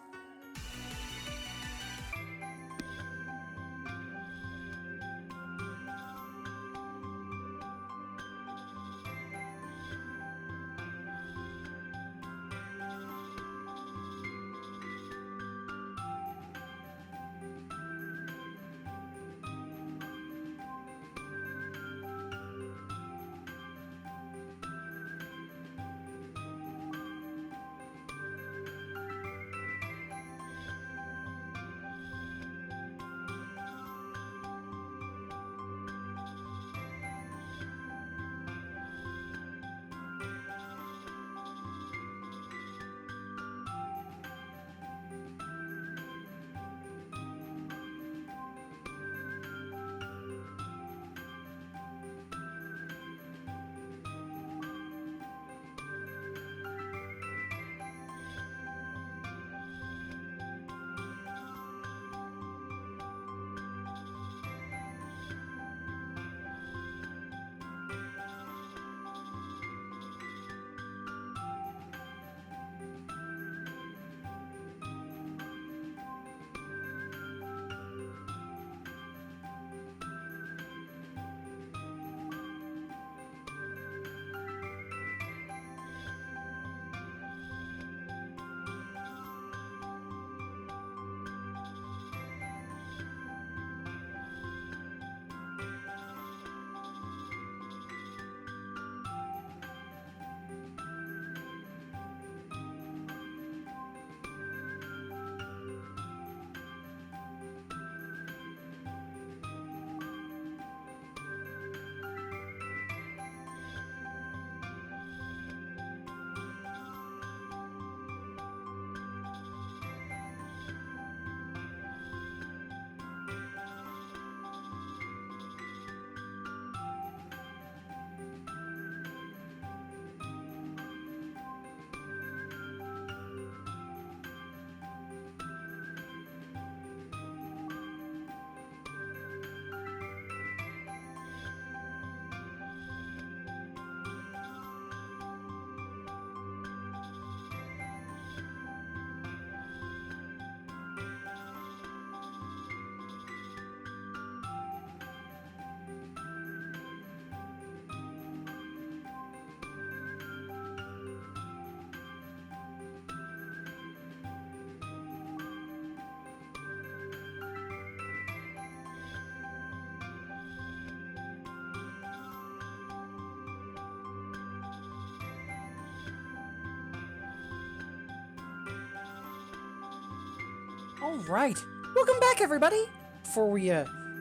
Alright, welcome back everybody! Before we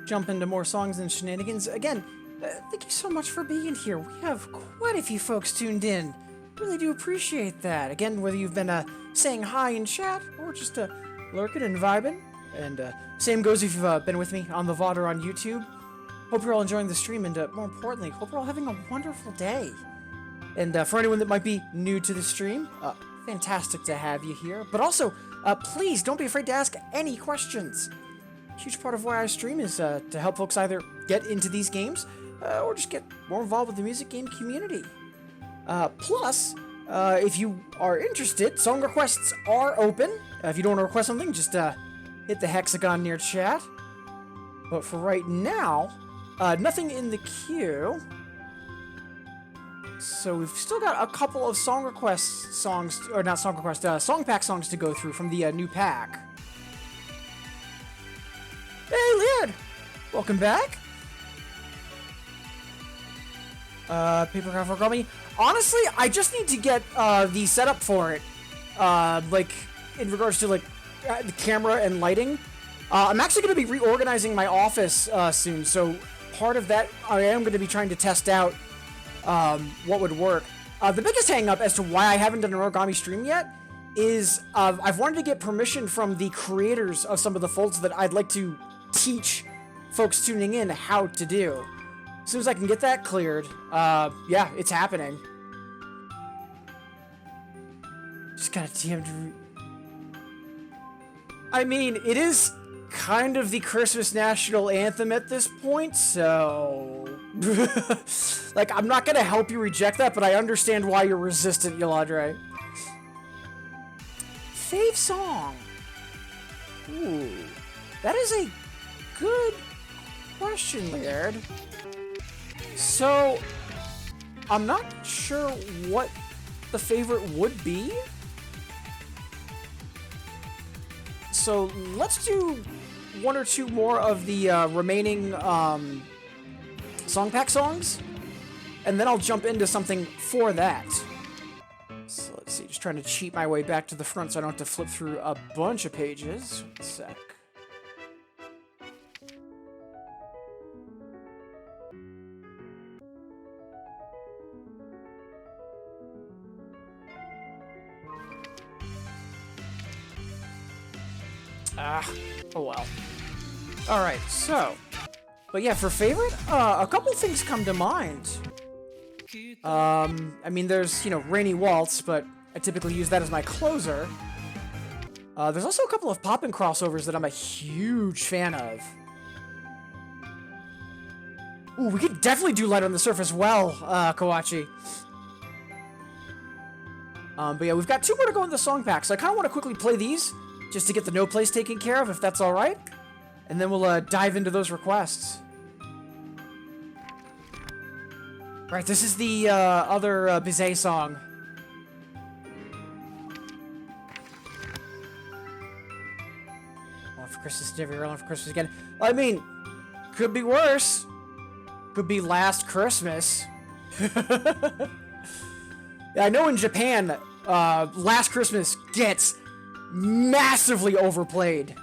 jump into more songs and shenanigans, again, thank you so much for being here. We have quite a few folks tuned in. Really do appreciate that. Again, whether you've been saying hi in chat, or just lurking and vibing. And same goes if you've been with me on the VOD or on YouTube. Hope you're all enjoying the stream, and more importantly, hope you're all having a wonderful day. And for anyone that might be new to the stream, fantastic to have you here. But also, please don't be afraid to ask any questions. A huge part of why I stream is to help folks either get into these games or just get more involved with the music game community. Plus, if you are interested, song requests are open. If you don't want to request something, just hit the hexagon near chat. But for right now, nothing in the queue. So we've still got a couple of song request songs, or not song request, song pack songs to go through from the new pack. Hey, Leon! Welcome back. Paper craft origami. Honestly, I just need to get the setup for it. Like in regards to like the camera and lighting. I'm actually going to be reorganizing my office soon, so part of that I am going to be trying to test out what would work. The biggest hang-up as to why I haven't done an origami stream yet is I've wanted to get permission from the creators of some of the folds that I'd like to teach folks tuning in how to do. As soon as I can get that cleared, yeah, it's happening. Just gotta DM. I mean, it is kind of the Christmas national anthem at this point, so... like, I'm not gonna help you reject that, but I understand why you're resistant, Yolandre. Fave song. Ooh. That is a good question, Laird. So, I'm not sure what the favorite would be. So, let's do one or two more of the remaining song pack songs, and then I'll jump into something for that. So, let's see, just trying to cheat my way back to the front so I don't have to flip through a bunch of pages. 1 sec. Oh well. Alright, so. But yeah, for favorite, a couple things come to mind. I mean, there's, you know, Rainy Waltz, but I typically use that as my closer. There's also a couple of poppin' crossovers that I'm a huge fan of. Ooh, we could definitely do Light on the Surf as well, Kawachi. But yeah, we've got two more to go in the song pack, so I kind of want to quickly play these, just to get the no plays taken care of, if that's alright. And then we'll dive into those requests. Right, this is the other Bizet song. All for Christmas, every year, all for Christmas again. I mean, could be worse. Could be Last Christmas. Yeah, I know in Japan, Last Christmas gets massively overplayed.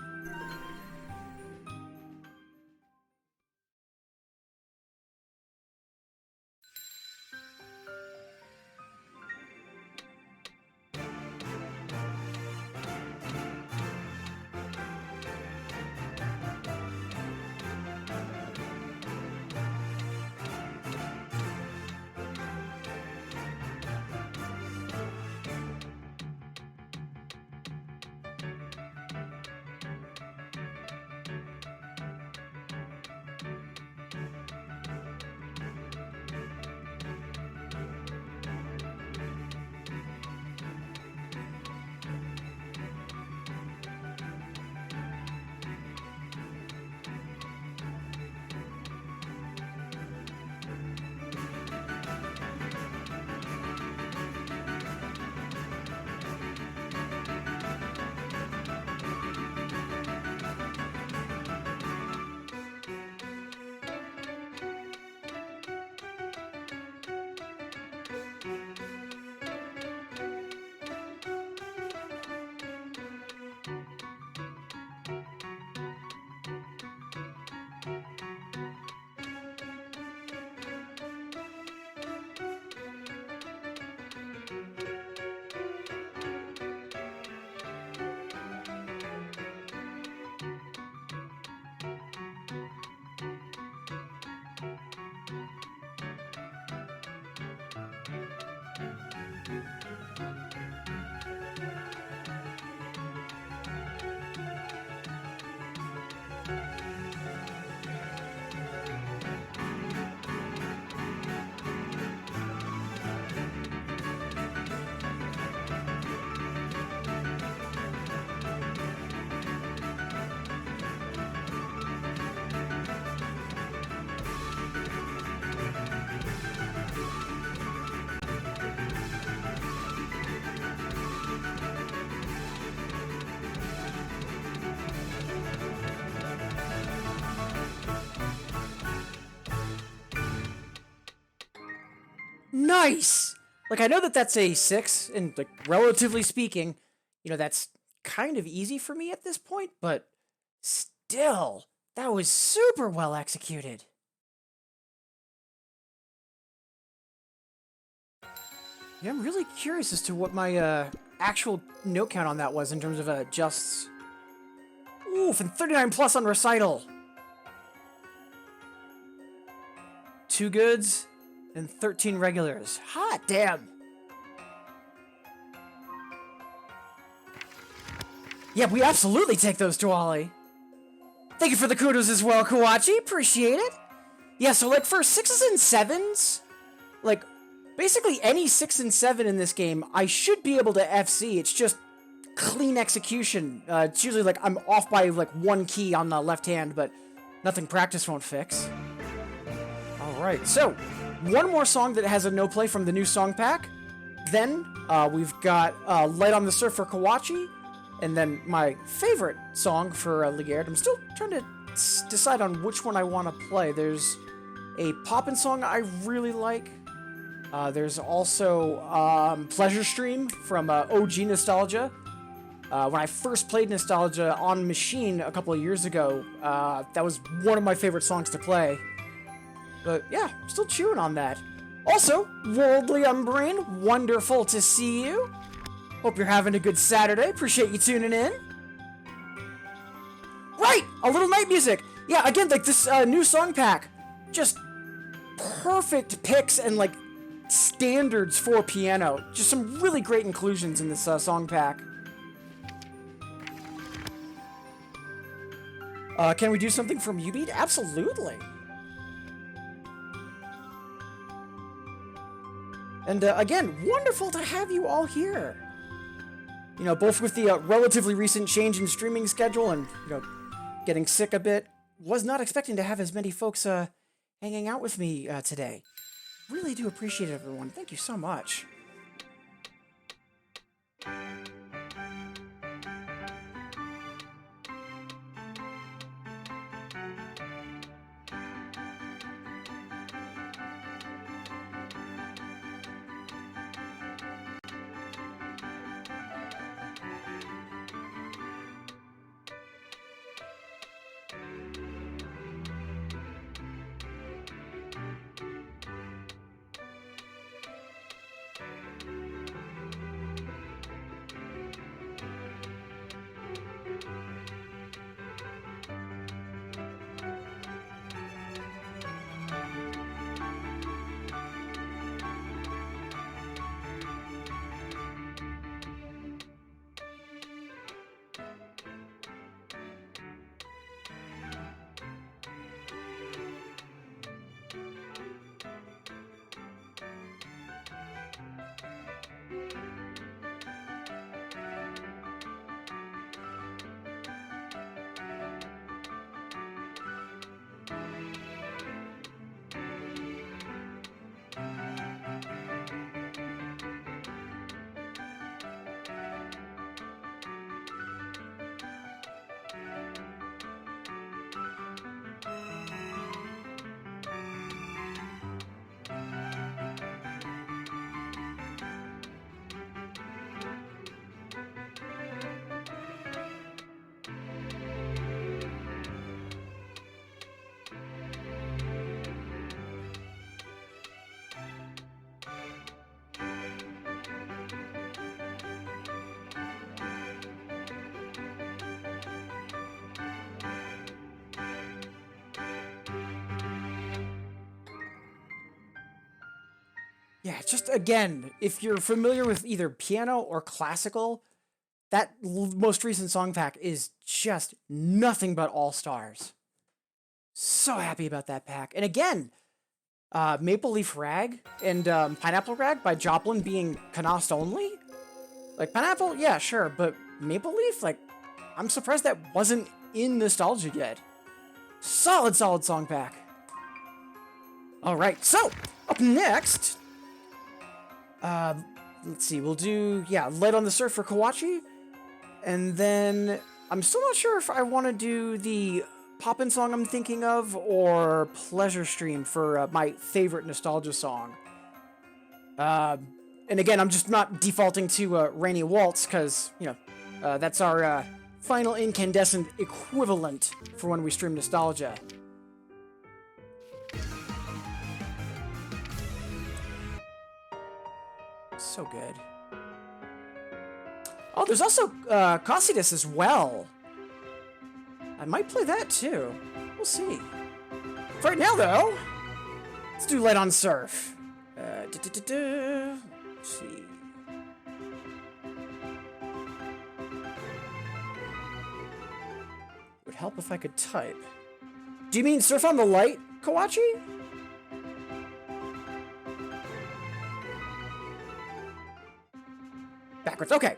Nice! Like, I know that that's a 6, and, like, relatively speaking, that's kind of easy for me at this point, but still, that was super well executed. Yeah, I'm really curious as to what my actual note count on that was in terms of adjusts. Oof, and 39 plus on recital. 2 goods and 13 regulars. Hot damn. Yeah, we absolutely take those, Dwali. Thank you for the kudos as well, Kawachi. Appreciate it. Yeah, so like for 6s and 7s, like basically any 6 and 7 in this game, I should be able to FC. It's just clean execution. It's usually like I'm off by like 1 key on the left hand, but nothing practice won't fix. Alright, so one more song that has a no play from the new song pack. Then we've got Light on the Surf for Kawachi. And then my favorite song for Ligierd. I'm still trying to decide on which one I want to play. There's a poppin' song I really like. There's also Pleasure Stream from OG Nostalgia. When I first played Nostalgia on Machine a couple of years ago, that was one of my favorite songs to play. But yeah, still chewing on that. Also, Worldly Umbrain, wonderful to see you. Hope you're having a good Saturday. Appreciate you tuning in. Right! A little night music! Yeah, again, like this new song pack. Just perfect picks and like standards for piano. Just some really great inclusions in this song pack. Can we do something from Ubeat? Absolutely. And again, wonderful to have you all here. Both with the relatively recent change in streaming schedule and, getting sick a bit, was not expecting to have as many folks hanging out with me today. Really do appreciate it, everyone. Thank you so much. Yeah, just again, if you're familiar with either piano or classical, that most recent song pack is just nothing but all stars. So happy about that pack. And again, Maple Leaf Rag and Pineapple Rag by Joplin being Konaste only. Like, Pineapple, yeah, sure, but Maple Leaf, like, I'm surprised that wasn't in Nostalgia yet. Solid song pack. Alright, so, up next... let's see, we'll do, Light on the Surf for Kawachi, and then I'm still not sure if I want to do the Poppin' song I'm thinking of, or Pleasure Stream for my favorite Nostalgia song. And again, I'm just not defaulting to Rainy Waltz, because, you know, that's our final incandescent equivalent for when we stream Nostalgia. So good. Oh, there's also Konaste as well. I might play that too. We'll see. For right now, though, let's do Light on Surf. Let's see. Would help if I could type. Do you mean Surf on the Light, Kawachi? Backwards. Okay.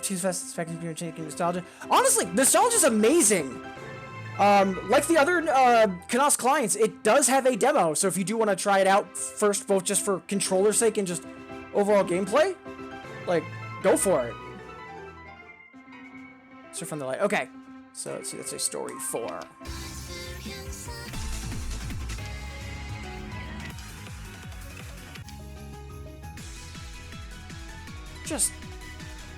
Choose fast expecting to taking Nostalgia. Honestly, Nostalgia's amazing. Like the other Konaste clients, it does have a demo, so if you do want to try it out first, both just for controller's sake and just overall gameplay, like, go for it. Surf on the Light. Okay, so let's see, that's a story 4. Just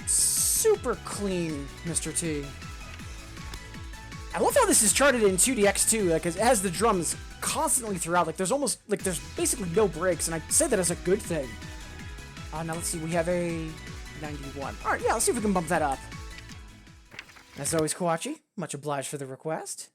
super clean, Mr. T. I love how this is charted in 2DX too, like, it has the drums constantly throughout. Like, there's basically no breaks, and I say that as a good thing. Now let's see, we have a 91. All right, yeah, let's see if we can bump that up. As always, Kawachi, much obliged for the request.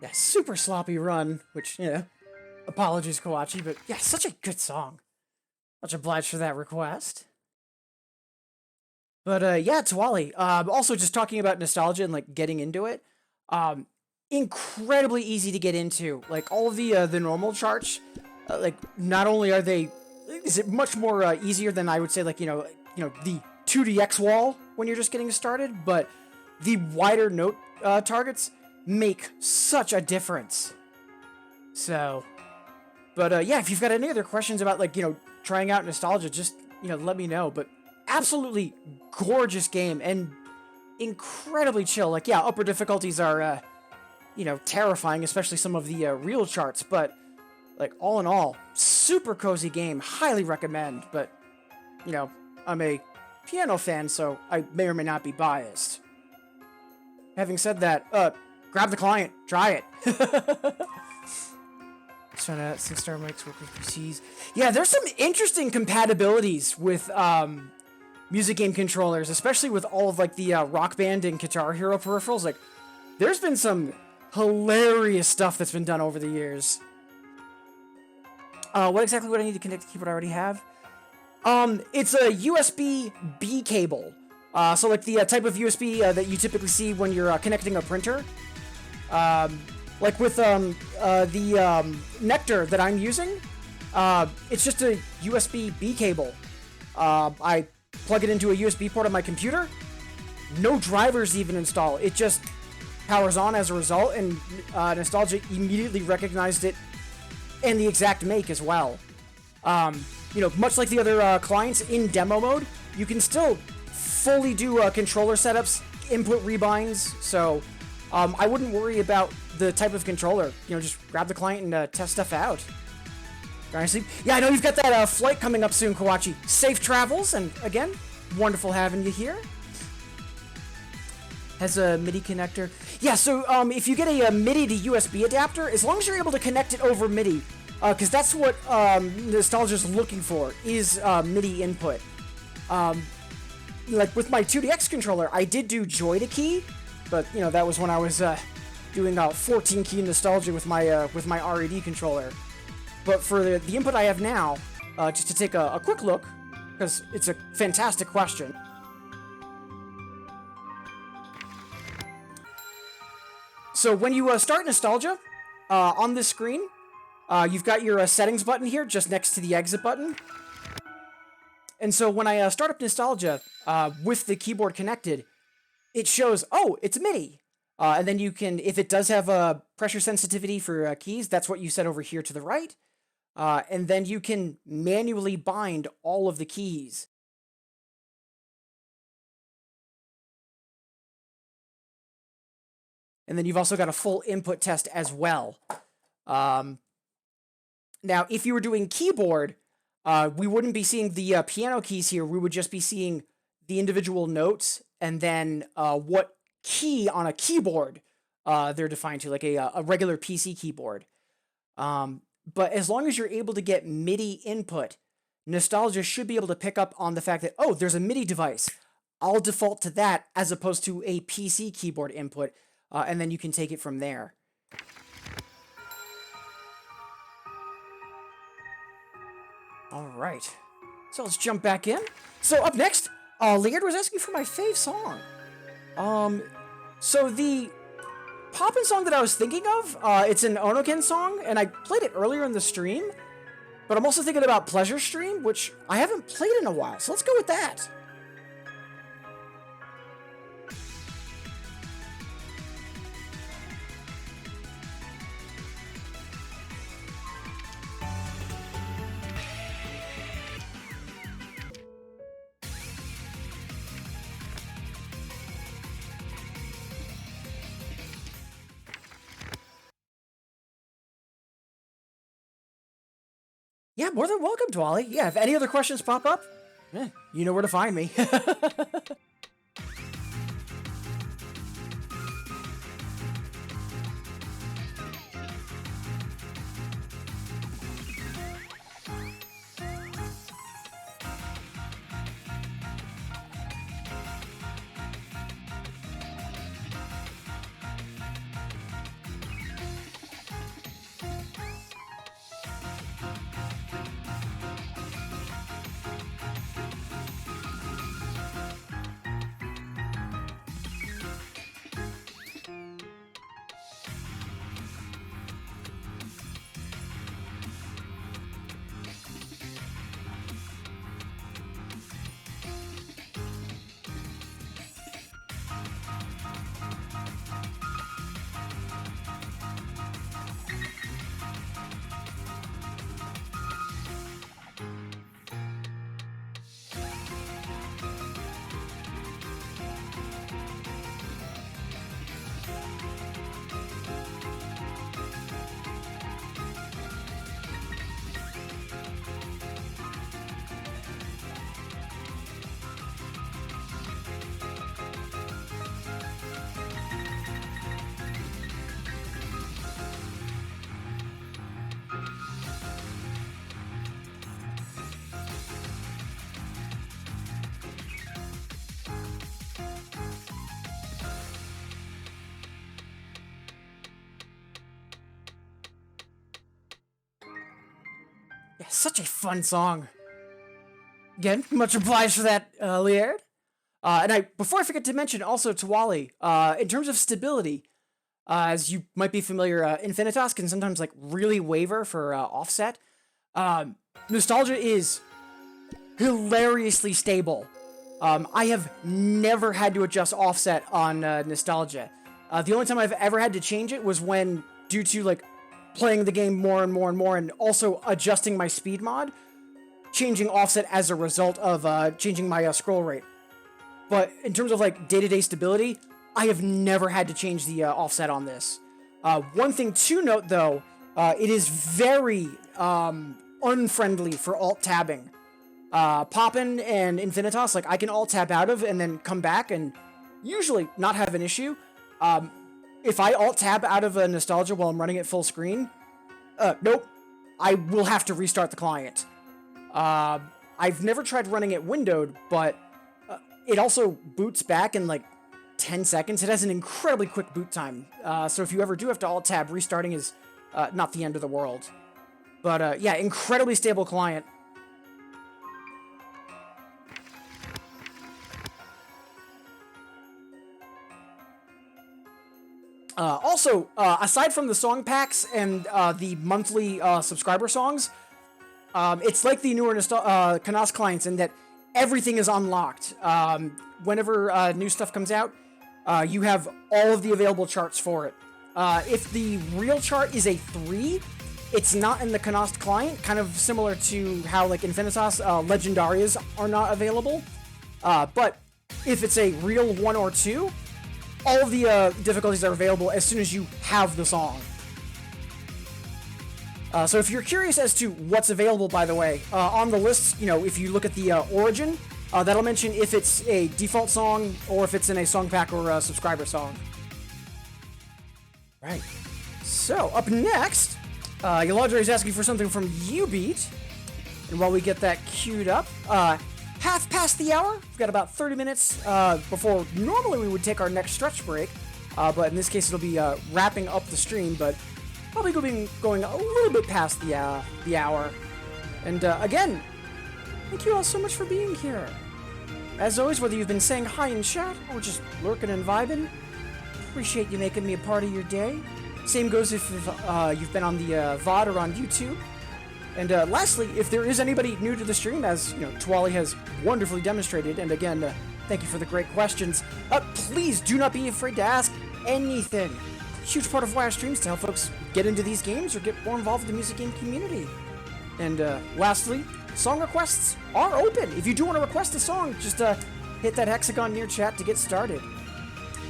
Yeah, super sloppy run, which, you know, apologies, Kawachi, but yeah, such a good song. Much obliged for that request. But, yeah, Tawali, also just talking about Nostalgia and, like, getting into it, incredibly easy to get into. Like, all of the normal charts, like, not only are they, is it much more, easier than I would say, like, you know, the 2DX wall when you're just getting started, but the wider note, targets make such a difference. So, but yeah, if you've got any other questions about, like, you know, trying out Nostalgia, just, you know, let me know. But absolutely gorgeous game and incredibly chill. Like, yeah, upper difficulties are, you know, terrifying, especially some of the real charts. But, like, all in all, super cozy game. Highly recommend. But, you know, I'm a piano fan, so I may or may not be biased. Having said that, grab the client. Try it. Just found out 6-star mics work with PCs. Yeah, there's some interesting compatibilities with music game controllers, especially with all of like the Rock Band and Guitar Hero peripherals. Like, there's been some hilarious stuff that's been done over the years. What exactly would I need to connect to the keyboard I already have? It's a USB-B cable. So like the type of USB that you typically see when you're connecting a printer. Like with the Nectar that I'm using, it's just a USB-B cable. I plug it into a USB port on my computer. No drivers even install. It just powers on as a result, and Nostalgia immediately recognized it and the exact make as well. You know, much like the other clients in demo mode, you can still fully do controller setups, input rebinds, so I wouldn't worry about the type of controller. You know, just grab the client and test stuff out. Honestly, yeah, I know you've got that flight coming up soon, Kawachi. Safe travels, and again, wonderful having you here. Has a MIDI connector. Yeah, so if you get a MIDI to USB adapter, as long as you're able to connect it over MIDI, because that's what Nostalgia's looking for, is MIDI input. Like with my 2DX controller, I did do Joy to key, but you know that was when I was doing 14 key Nostalgia with my RED controller. But for the input I have now, just to take a quick look, because it's a fantastic question. So when you start Nostalgia, on this screen, you've got your settings button here, just next to the exit button. And so when I start up Nostalgia with the keyboard connected, it shows, oh, it's MIDI. And then you can, if it does have a pressure sensitivity for keys, that's what you set over here to the right. And then you can manually bind all of the keys. And then you've also got a full input test as well. Now, if you were doing keyboard, we wouldn't be seeing the piano keys here. We would just be seeing the individual notes and then what key on a keyboard they're defined to, like a regular PC keyboard. But as long as you're able to get MIDI input, Nostalgia should be able to pick up on the fact that, oh, there's a MIDI device. I'll default to that as opposed to a PC keyboard input, and then you can take it from there. All right, so let's jump back in. So up next, Leard was asking for my fave song. So the poppin' song that I was thinking of, it's an Onoken song, and I played it earlier in the stream, but I'm also thinking about Pleasure Stream, which I haven't played in a while, so let's go with that. Yeah, more than welcome, Dwally. Yeah, if any other questions pop up, you know where to find me. Yeah, such a fun song. Again, much obliged for that, Liard. Before I forget to mention also to Wally, in terms of stability, as you might be familiar, Infinitas can sometimes like really waver for offset. Nostalgia is hilariously stable. I have never had to adjust offset on Nostalgia. The only time I've ever had to change it was when, due to like playing the game more and more and more, and also adjusting my speed mod, changing offset as a result of changing my scroll rate. But in terms of like day-to-day stability, I have never had to change the offset on this. One thing to note though, it is very unfriendly for alt-tabbing. Poppin and Infinitas, like I can alt-tab out of and then come back and usually not have an issue. If I alt-tab out of a Nostalgia while I'm running it full screen, nope, I will have to restart the client. I've never tried running it windowed, but it also boots back in like 10 seconds. It has an incredibly quick boot time. So if you ever do have to alt-tab, restarting is not the end of the world. But yeah, incredibly stable client. Also, aside from the song packs and the monthly subscriber songs, it's like the newer Konaste clients in that everything is unlocked. Whenever new stuff comes out, you have all of the available charts for it. If the real chart is a 3, it's not in the Konaste client, kind of similar to how like Infinitas Legendarias are not available. But if it's a real 1 or 2, all of the difficulties are available as soon as you have the song. So if you're curious as to what's available, by the way, on the list, you know, if you look at the origin, that'll mention if it's a default song or if it's in a song pack or a subscriber song. Right. So up next, Yaladra is asking for something from Ubeat. And while we get that queued up, half past the hour, we've got about 30 minutes before normally we would take our next stretch break. But in this case, it'll be wrapping up the stream, but probably going a little bit past the hour. And again, thank you all so much for being here. As always, whether you've been saying hi in chat or just lurking and vibing, appreciate you making me a part of your day. Same goes if you've been on the VOD or on YouTube. And lastly, if there is anybody new to the stream, as you know, Twali has wonderfully demonstrated, and again, thank you for the great questions, please do not be afraid to ask anything. Huge part of why I stream is to help folks get into these games or get more involved in the music game community. And lastly, song requests are open. If you do want to request a song, just hit that hexagon near chat to get started.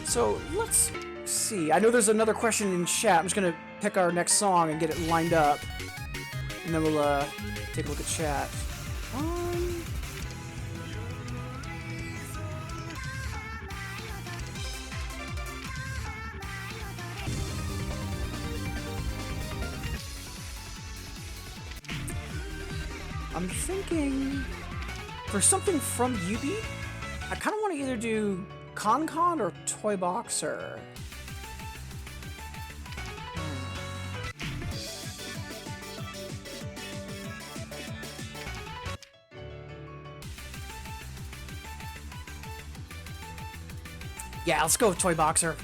So let's see. I know there's another question in chat. I'm just going to pick our next song and get it lined up. And then we'll take a look at chat. I'm thinking for something from Ubi, I kind of want to either do Con or Toy Boxer. Yeah, let's go with Toy Boxer.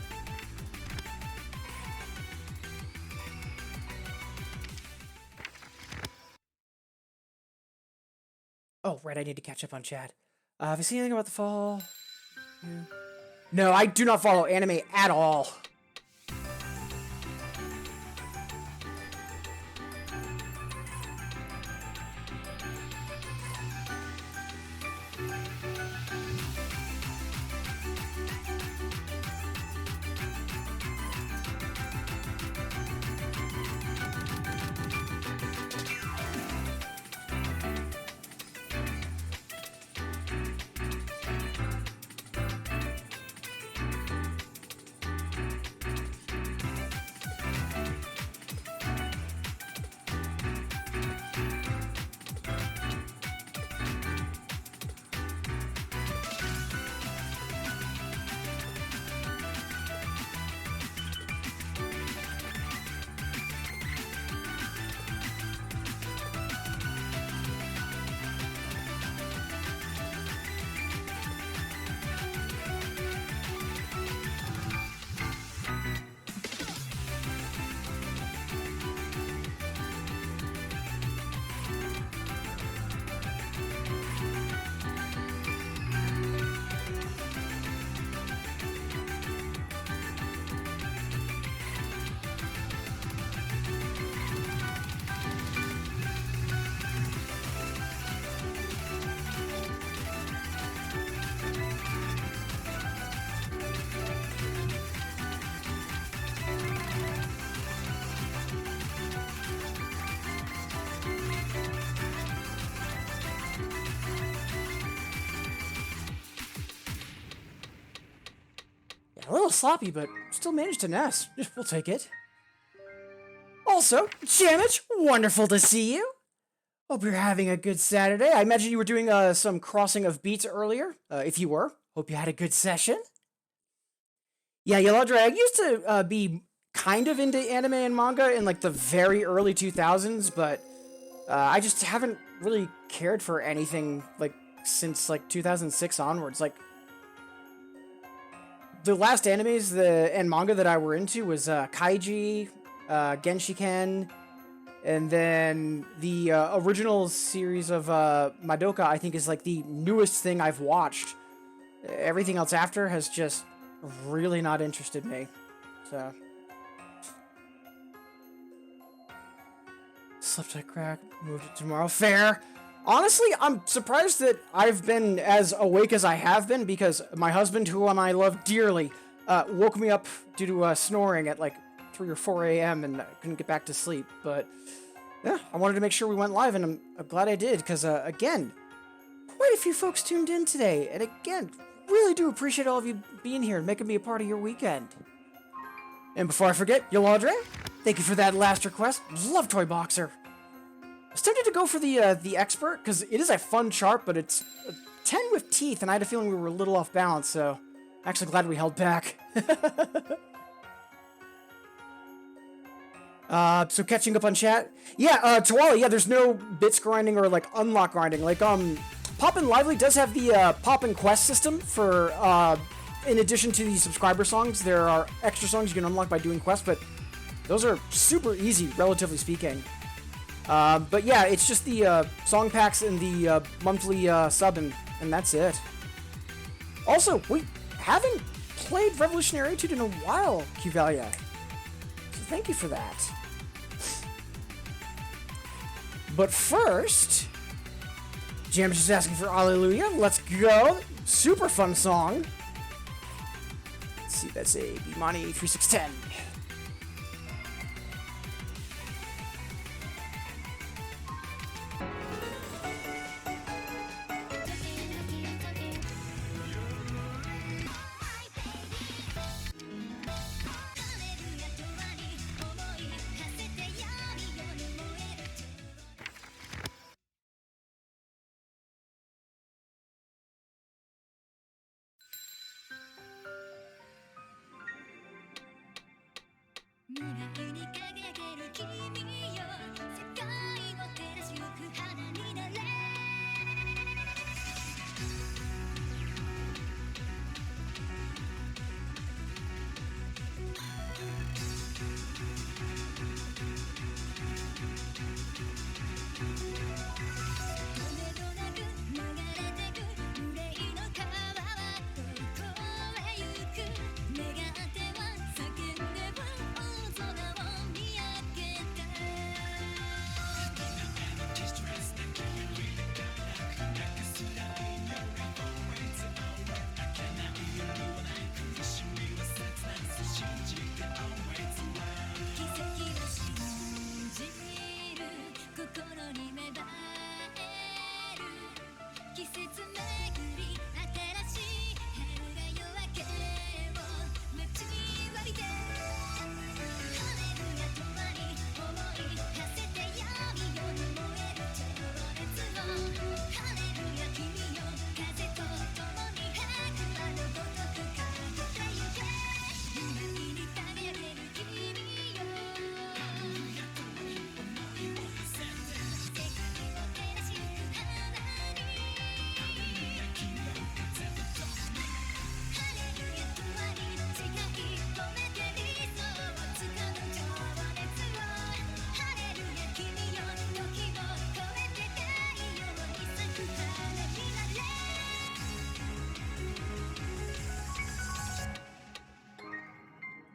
Oh, right, I need to catch up on chat. Have you seen anything about the fall? Yeah. No, I do not follow anime at all. little sloppy, but still managed to nest. We'll take it. Also, Jamich, wonderful to see you. Hope you're having a good Saturday. I imagine you were doing some crossing of beats earlier. If you were, hope you had a good session. Yeah, Yeladra, I used to be kind of into anime and manga in like the very early 2000s, but I just haven't really cared for anything like since like 2006 onwards. Like the last animes and manga that I were into was Kaiji, Genshiken, and then the original series of Madoka, I think, is like the newest thing I've watched. Everything else after has just really not interested me. So. Slept at crack, moved it tomorrow. Fair. Honestly, I'm surprised that I've been as awake as I have been, because my husband, whom I love dearly, woke me up due to snoring at like 3 or 4 a.m. and I couldn't get back to sleep. But yeah, I wanted to make sure we went live, and I'm glad I did, because again, quite a few folks tuned in today, and again, really do appreciate all of you being here and making me a part of your weekend. And before I forget, Yoladre, thank you for that last request. Love Toy Boxer. I was tempted to go for the expert, because it is a fun chart, but it's a 10 with teeth, and I had a feeling we were a little off balance, so I'm actually glad we held back. So catching up on chat. Yeah, Tawala, yeah, there's no bits grinding or, like, unlock grinding. Like, Poppin' Lively does have the, Poppin' Quest system for, in addition to the subscriber songs, there are extra songs you can unlock by doing quests, but those are super easy, relatively speaking. But yeah, it's just the, song packs and the, monthly, sub, and that's it. Also, we haven't played Revolutionary Etude in a while, Qvalia. So thank you for that. But first, Jam's just asking for Hallelujah. Let's go. Super fun song. Let's see, that's a Bimani 3610.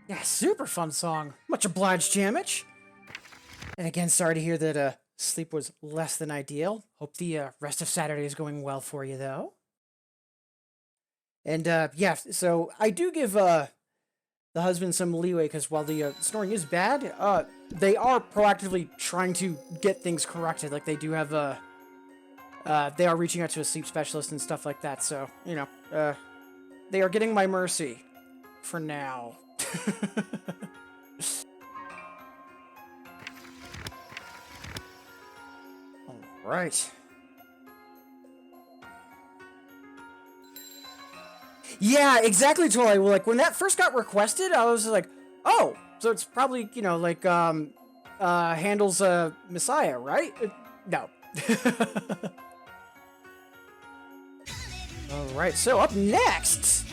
Yeah, super fun song. Much obliged, Jamich. And again, sorry to hear that sleep was less than ideal. Hope the rest of Saturday is going well for you, though. And yeah, so I do give the husband some leeway, because while the snoring is bad, they are proactively trying to get things corrected. Like, they do have they are reaching out to a sleep specialist and stuff like that. So, you know, they are getting my mercy. for now. Alright. Yeah, exactly, Troy. Well, like, when that first got requested, I was like, oh, so it's probably, you know, like, Handel's, Messiah, right? No. Alright, so up next,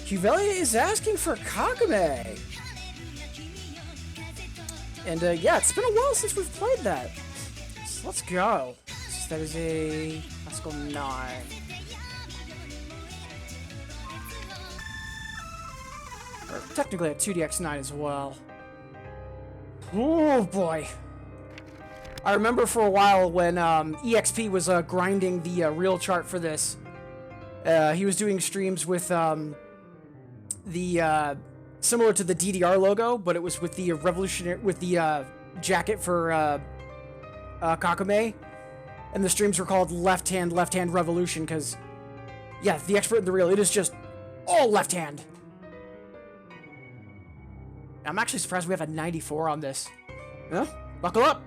Cuvelia is asking for Kakame. And, yeah, it's been a while since we've played that. So let's go. So that is a classical 9. Or technically a 2DX9 as well. Oh boy. I remember for a while when EXP was grinding the real chart for this. He was doing streams with the similar to the DDR logo, but it was with the revolutionary jacket for Kakame, and the streams were called Left Hand Revolution because, yeah, the expert in the real, it is just all left hand. I'm actually surprised we have a 94 on this. Huh? Buckle up!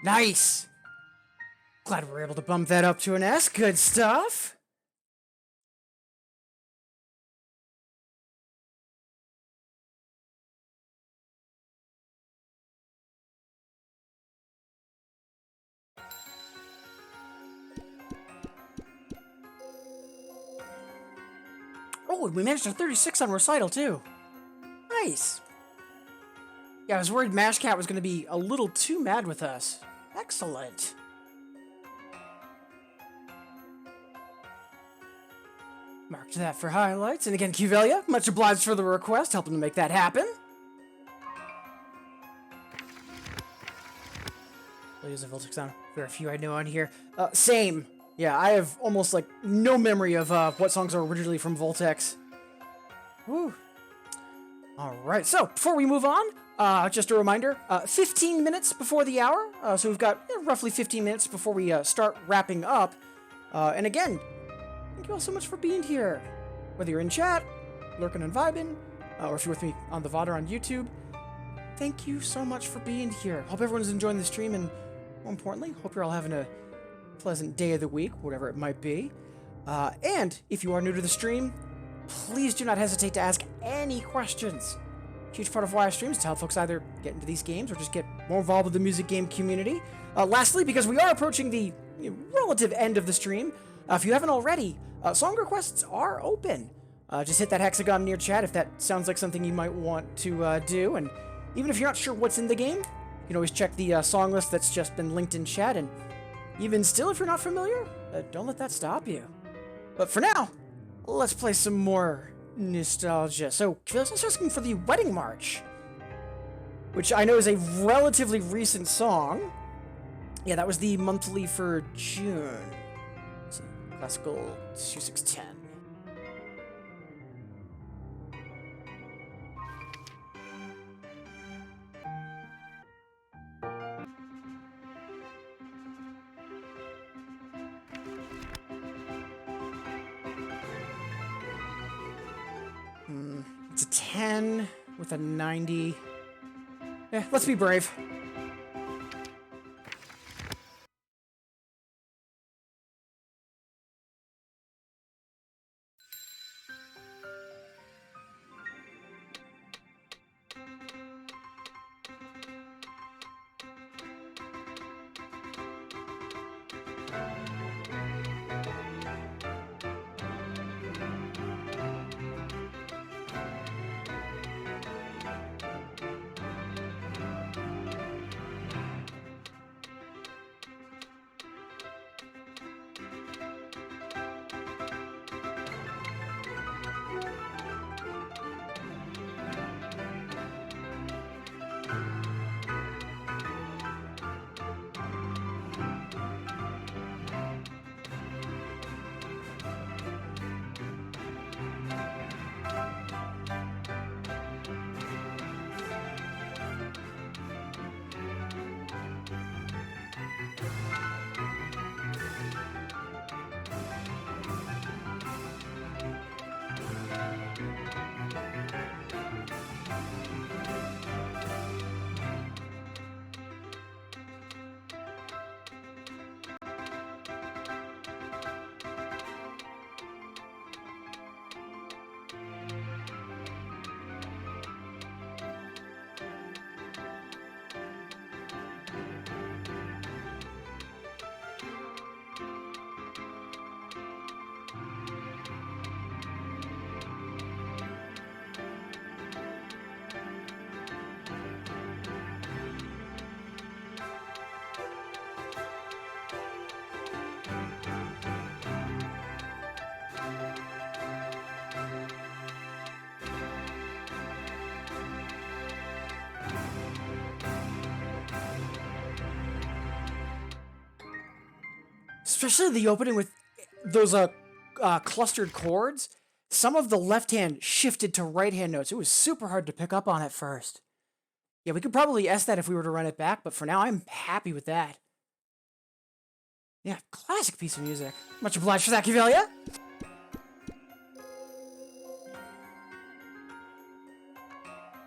Nice! Glad we were able to bump that up to an S. Good stuff! Oh, we managed a 36 on Recital, too. Nice! Yeah, I was worried Mashcat was going to be a little too mad with us. Excellent. Marked that for highlights. And again, Cuvelia, much obliged for the request, helping to make that happen. I'll use a Voltex on. There are a few I know on here. Same. Yeah, I have almost, like, no memory of what songs are originally from Voltex. Woo. Alright, so, before we move on, just a reminder, 15 minutes before the hour, so we've got roughly 15 minutes before we start wrapping up. And again, thank you all so much for being here. Whether you're in chat, lurking and vibing, or if you're with me on the VOD or on YouTube, thank you so much for being here. Hope everyone's enjoying the stream, and more importantly, hope you're all having a pleasant day of the week, whatever it might be. And if you are new to the stream, please do not hesitate to ask any questions. Huge part of why I stream is to help folks either get into these games or just get more involved with the music game community. Lastly, because we are approaching the relative end of the stream, if you haven't already, song requests are open. Just hit that hexagon near chat if that sounds like something you might want to do. And even if you're not sure what's in the game, you can always check the song list that's just been linked in chat. And even still, if you're not familiar, don't let that stop you. But for now, let's play some more nostalgia. So, let's asking for the Wedding March, which I know is a relatively recent song. Yeah, that was the monthly for June. Let's see, classical 2610. It's a 10 with a 90. Yeah, let's be brave. Especially the opening with those clustered chords. Some of the left hand shifted to right hand notes. It was super hard to pick up on at first. Yeah, we could probably S that if we were to run it back, but for now I'm happy with that. Yeah, classic piece of music. Much obliged for that, Cavelia.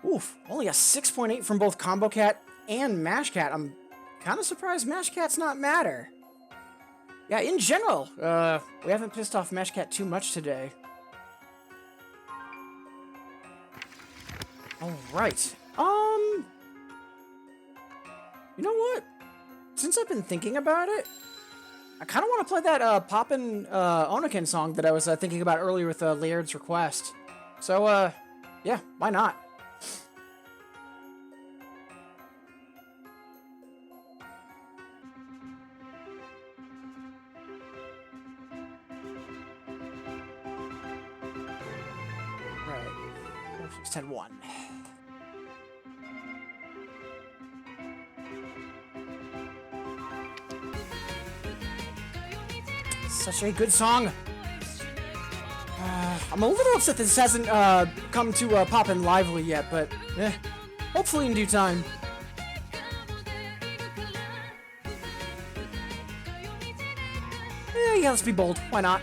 Oof, only a 6.8 from both Combo Cat and Mash Cat. I'm kind of surprised Mash Cat's not madder. Yeah, in general, we haven't pissed off Mash Cat too much today. Alright. You know what? Since I've been thinking about it, I kind of want to play that Poppin' Onakin song that I was thinking about earlier with Laird's request. So, yeah, why not? Right. 4, 6, 10, 1. Such a good song. I'm a little upset this hasn't come to Poppin' Lively yet, but hopefully in due time. Yeah, let's be bold. Why not?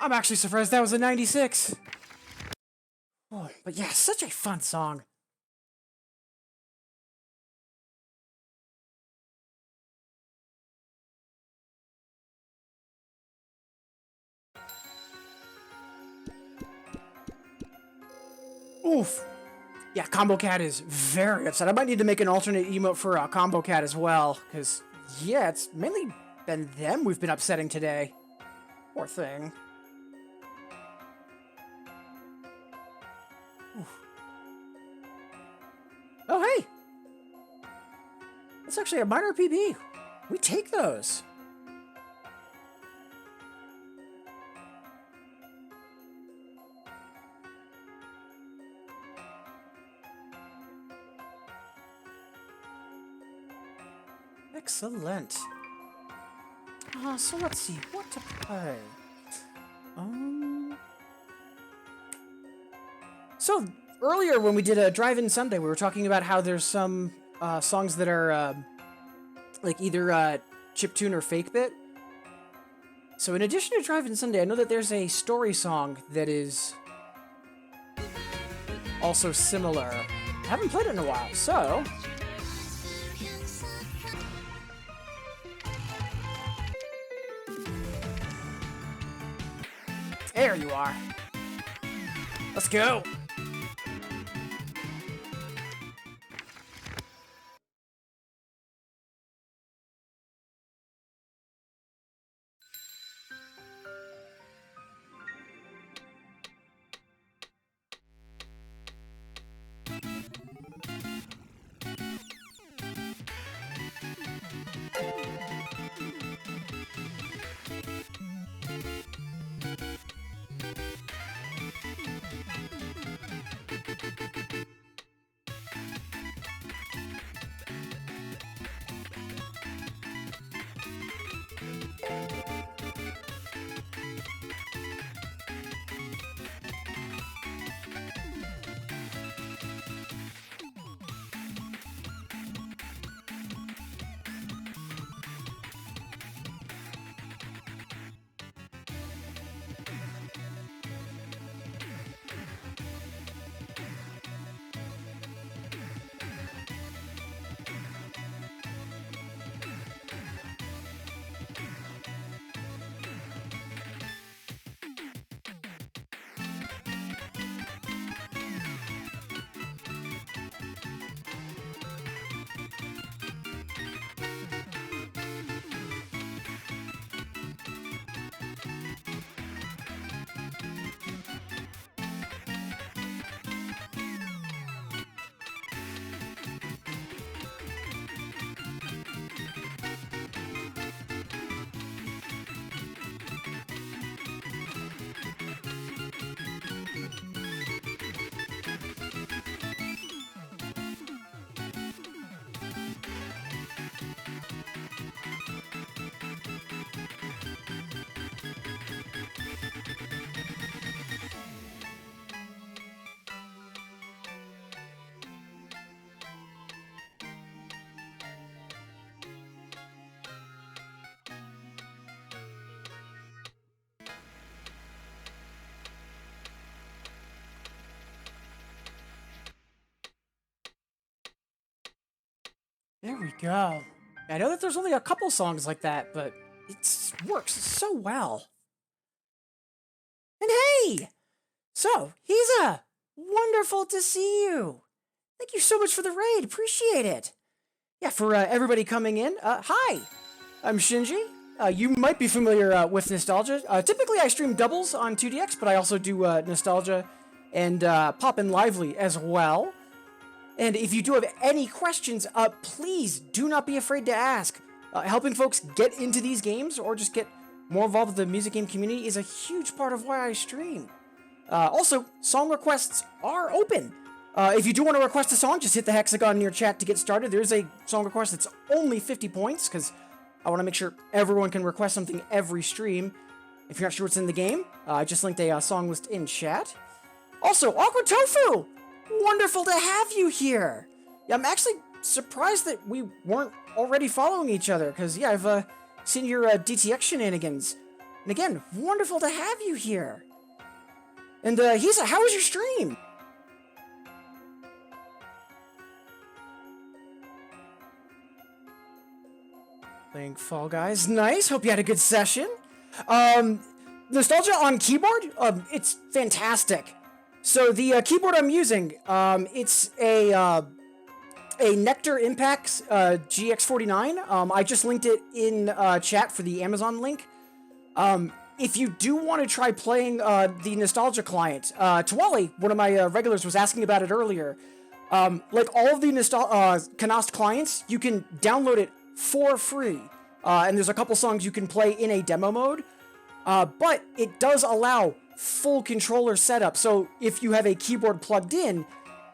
I'm actually surprised that was a 96. Boy, but yeah, such a fun song. Oof. Yeah, Combo Cat is very upset. I might need to make an alternate emote for Combo Cat as well, because, yeah, it's mainly been them we've been upsetting today. Poor thing. Oof. Oh, hey! That's actually a minor PB. We take those. Excellent. So let's see what to play. So earlier when we did a drive-in Sunday, we were talking about how there's some songs that are like either chiptune or fake bit. So in addition to drive-in Sunday, I know that there's a story song that is also similar. I haven't played it in a while, so there you are. Let's go. There we go. I know that there's only a couple songs like that, but it works so well. And hey! So, Hiza! Wonderful to see you! Thank you so much for the raid, appreciate it! Yeah, for everybody coming in, hi! I'm Shinji. You might be familiar with Nostalgia. Typically I stream doubles on 2DX, but I also do Nostalgia and Poppin' Lively as well. And if you do have any questions, please do not be afraid to ask. Helping folks get into these games or just get more involved with the music game community is a huge part of why I stream. Also, song requests are open. If you do want to request a song, just hit the hexagon in your chat to get started. There's a song request that's only 50 points, because I want to make sure everyone can request something every stream. If you're not sure what's in the game, I just linked a song list in chat. Also, Awkward Tofu! Wonderful to have you here! Yeah, I'm actually surprised that we weren't already following each other, because, yeah, I've seen your DTX shenanigans And again, wonderful to have you here. And Hisa, how was your stream? Playing Fall Guys. Nice. Hope you had a good session. Nostalgia on keyboard? It's fantastic. So the keyboard I'm using, it's a Nectar Impacts GX49. I just linked it in chat for the Amazon link. If you do want to try playing the Nostalgia client, Tawali, one of my regulars, was asking about it earlier. Like all of the Konaste clients, you can download it for free. And there's a couple songs you can play in a demo mode. But it does allow full controller setup. So if you have a keyboard plugged in,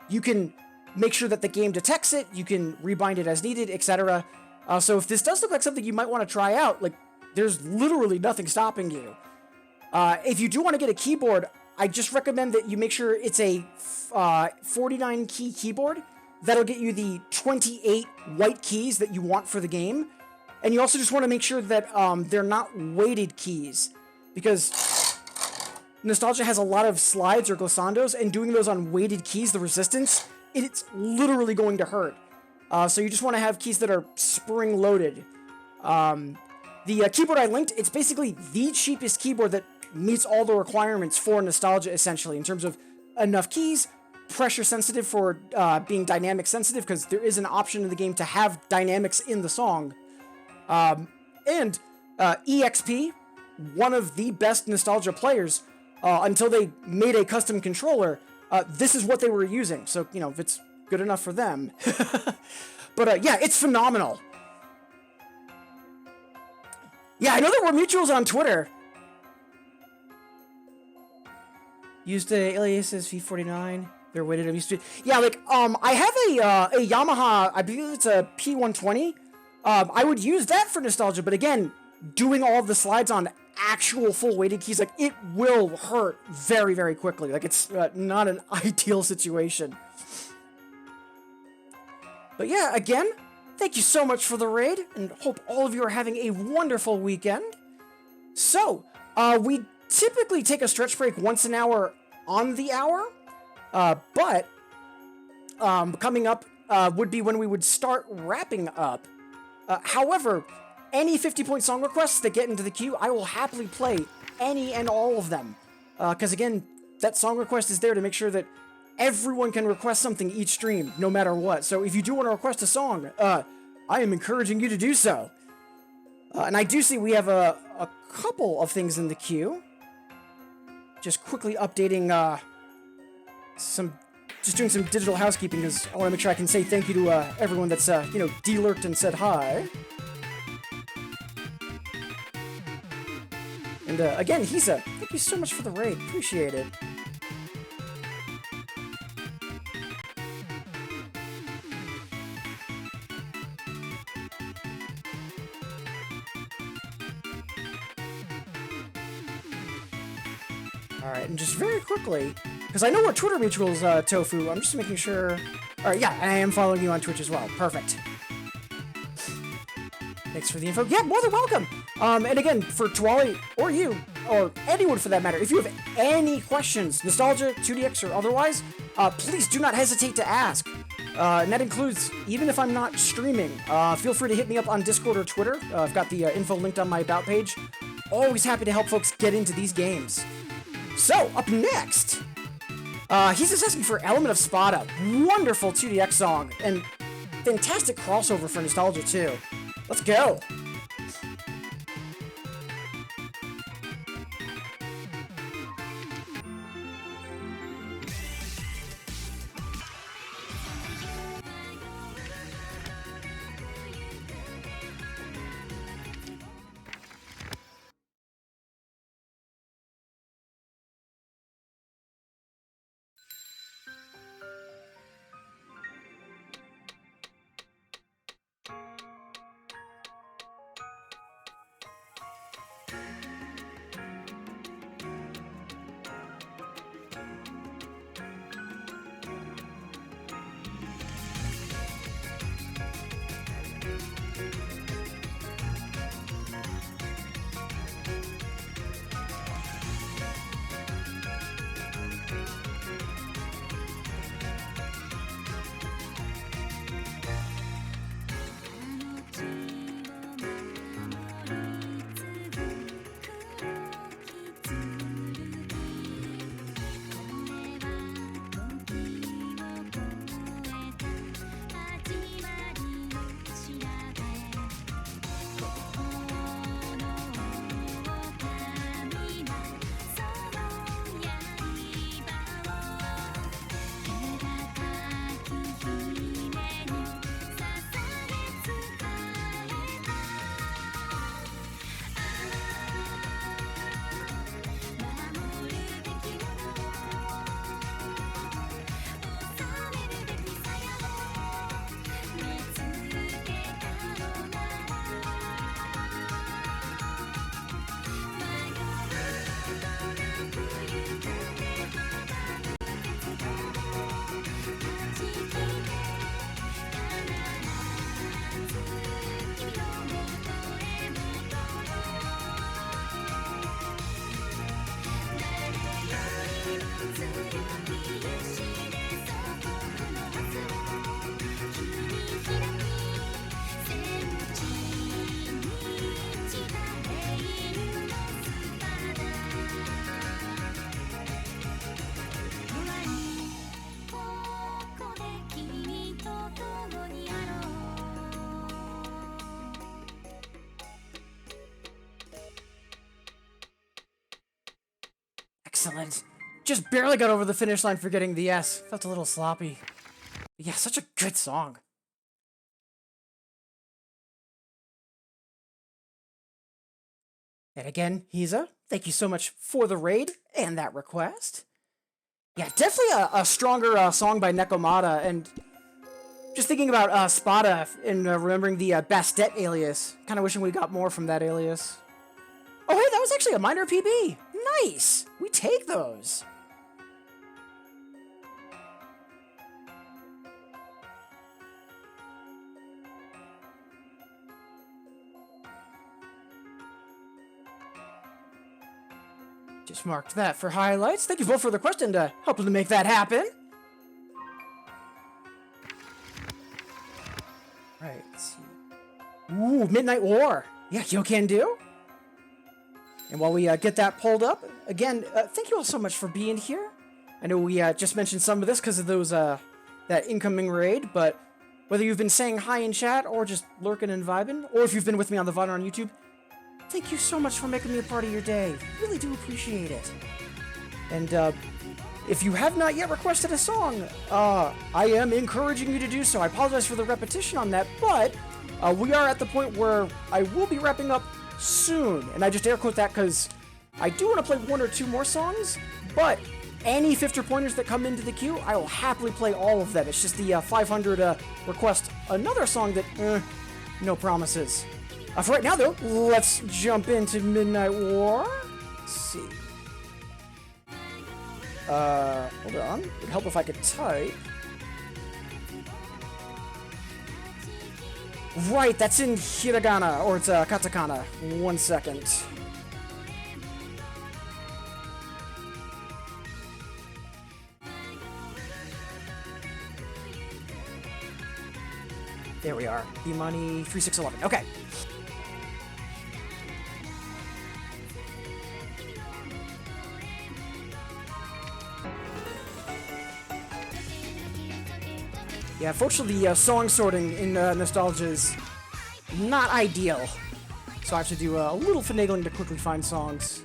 you can make sure that the game detects it, you can rebind it as needed, etc. So if this does look like something you might want to try out, like, there's literally nothing stopping you. If you do want to get a keyboard, I just recommend that you make sure it's a 49 key keyboard. That'll get you the 28 white keys that you want for the game. And you also just want to make sure that they're not weighted keys, because Nostalgia has a lot of slides or glissandos, and doing those on weighted keys, the resistance, it's literally going to hurt. So you just want to have keys that are spring-loaded. The keyboard I linked, it's basically the cheapest keyboard that meets all the requirements for Nostalgia, essentially, in terms of enough keys, pressure sensitive for being dynamic sensitive, because there is an option in the game to have dynamics in the song. And EXP, one of the best Nostalgia players, until they made a custom controller, this is what they were using. So, you know, if it's good enough for them. But yeah, it's phenomenal. Yeah, I know there were mutuals on Twitter. Used aliases V49. They're weighted. I'm used to. Yeah, like I have a Yamaha. I believe it's a P120. I would use that for Nostalgia, but again, doing all of the slides on actual full weighted keys, like, it will hurt very, very quickly. Like, it's not an ideal situation. But yeah, again, thank you so much for the raid, and hope all of you are having a wonderful weekend. So, we typically take a stretch break once an hour on the hour, but coming up would be when we would start wrapping up. However, any 50-point song requests that get into the queue, I will happily play any and all of them. Because again, that song request is there to make sure that everyone can request something each stream, no matter what. So if you do want to request a song, I am encouraging you to do so. And I do see we have a couple of things in the queue. Just quickly updating just doing some digital housekeeping, because I want to make sure I can say thank you to everyone that's, you know, de-lurked and said hi. And again, Hisa, thank you so much for the raid. Appreciate it. Alright, and just very quickly, because I know we're Twitter mutuals, Tofu, I'm just making sure... Alright, yeah, I am following you on Twitch as well. Perfect. Thanks for the info. Yeah, more than welcome! And again, for Tawali, or you, or anyone for that matter, if you have any questions, Nostalgia, 2DX, or otherwise, please do not hesitate to ask. And that includes, even if I'm not streaming, feel free to hit me up on Discord or Twitter. I've got the info linked on my About page. Always happy to help folks get into these games. So, up next, he's just asking for Element of Spada. Wonderful 2DX song, and fantastic crossover for Nostalgia, too. Let's go! Excellent. Just barely got over the finish line for getting the S. Felt a little sloppy. But yeah, such a good song. And again, Hiza, thank you so much for the raid and that request. Yeah, definitely a stronger song by Nekomata, and just thinking about Spada and remembering the Bastet alias. Kind of wishing we got more from that alias. Oh, hey, that was actually a minor PB. Nice! We take those. Just marked that for highlights. Thank you both for the question to helping to make that happen. Right, let's see. Ooh, Midnight War. Yeah, you can do. And while we get that pulled up, again, thank you all so much for being here. I know we just mentioned some of this because of those that incoming raid, but whether you've been saying hi in chat or just lurking and vibing, or if you've been with me on the VOD or on YouTube, thank you so much for making me a part of your day. Really do appreciate it. And if you have not yet requested a song, I am encouraging you to do so. I apologize for the repetition on that, but we are at the point where I will be wrapping up soon. And I just air quote that because I do want to play one or two more songs, but any 50 pointers that come into the queue, I will happily play all of them. It's just the 500 request another song that, no promises. For right now, though, let's jump into Midnight War. Let's see. Hold on. It would help if I could type. Right, that's in hiragana, or it's katakana. 1 second. There we are. B-Money 3611. Okay. Yeah, unfortunately, the song sorting in Nostalgia is not ideal. So I have to do a little finagling to quickly find songs.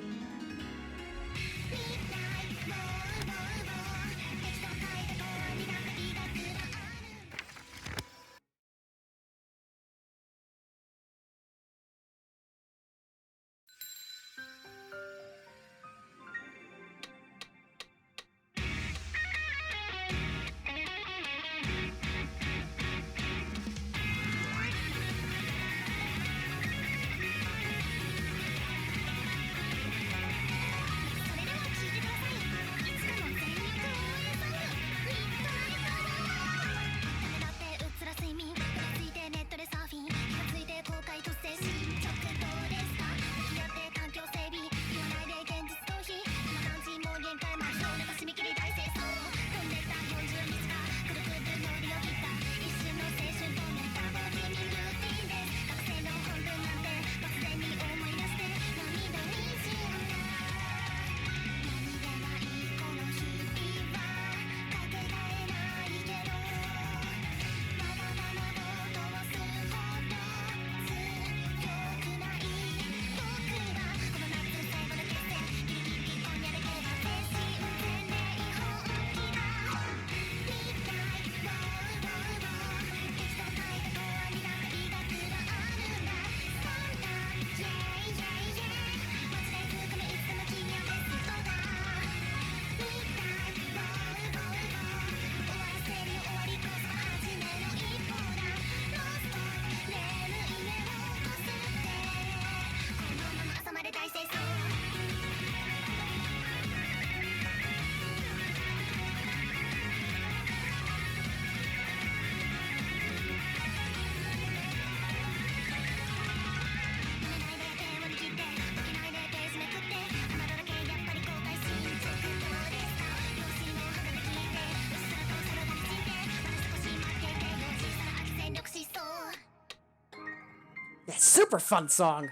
Super fun song.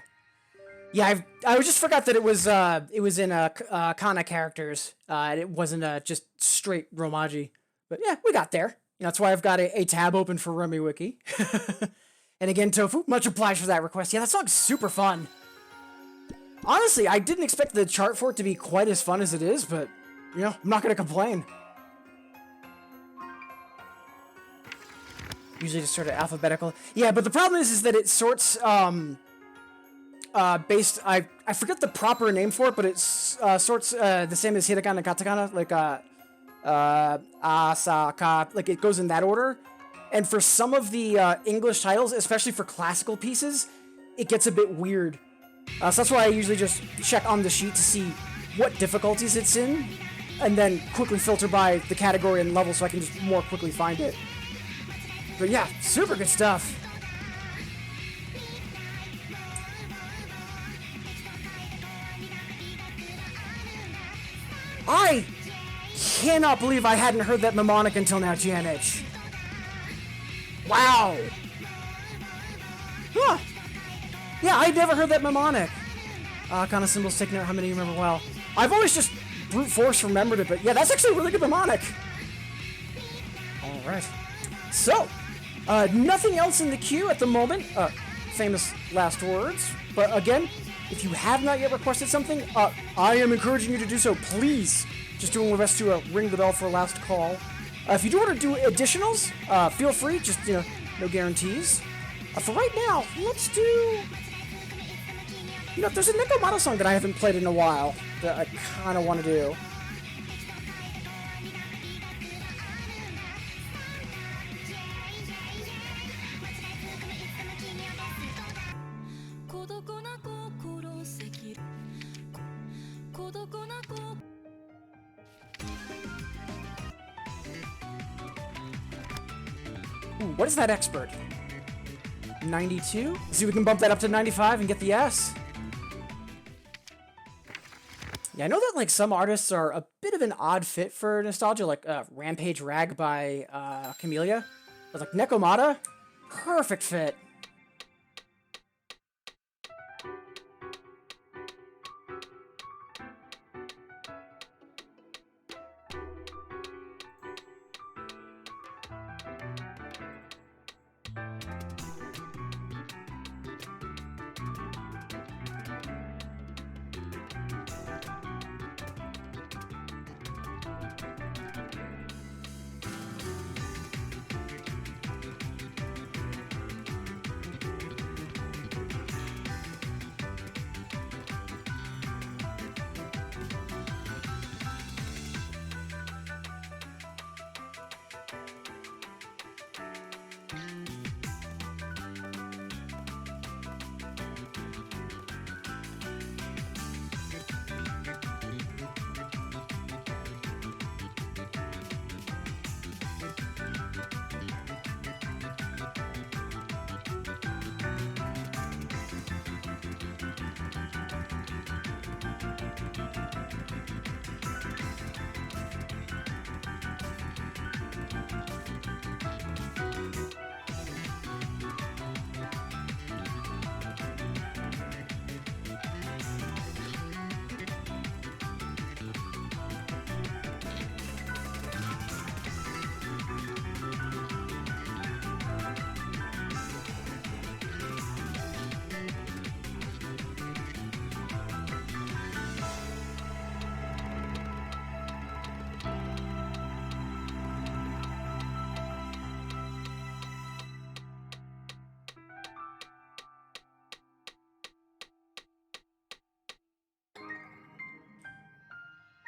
Yeah, I just forgot that it was in kana characters. It wasn't just straight Romaji. But yeah, we got there. You know, that's why I've got a tab open for Remy Wiki. And again, Tofu, much obliged for that request. Yeah, that song's super fun. Honestly, I didn't expect the chart for it to be quite as fun as it is, but, you know, I'm not gonna complain. Usually just sort of alphabetical. Yeah, but the problem is that it sorts, based, I forget the proper name for it, but it sorts, the same as hiragana and katakana, like, asaka, like it goes in that order. And for some of the, English titles, especially for classical pieces, it gets a bit weird. So that's why I usually just check on the sheet to see what difficulties it's in, and then quickly filter by the category and level so I can just more quickly find it. But yeah, super good stuff. I cannot believe I hadn't heard that mnemonic until now, GNH. Wow. Huh. Yeah, I'd never heard that mnemonic. Kind of symbols, take note how many you remember well. I've always just brute force remembered it, but yeah, that's actually a really good mnemonic. Alright. So, nothing else in the queue at the moment. Famous last words. But again, if you have not yet requested something, I am encouraging you to do so. Please, just doing my best to ring the bell for a last call. If you do want to do additionals, feel free. Just, you know, no guarantees. For right now, let's do... You know, there's a Nekomata song that I haven't played in a while that I kind of want to do. Ooh, what is that expert? 92? See if we can bump that up to 95 and get the S. Yeah, I know that, like, some artists are a bit of an odd fit for nostalgia, like Rampage Rag by Camellia. But, like, Nekomata, perfect fit.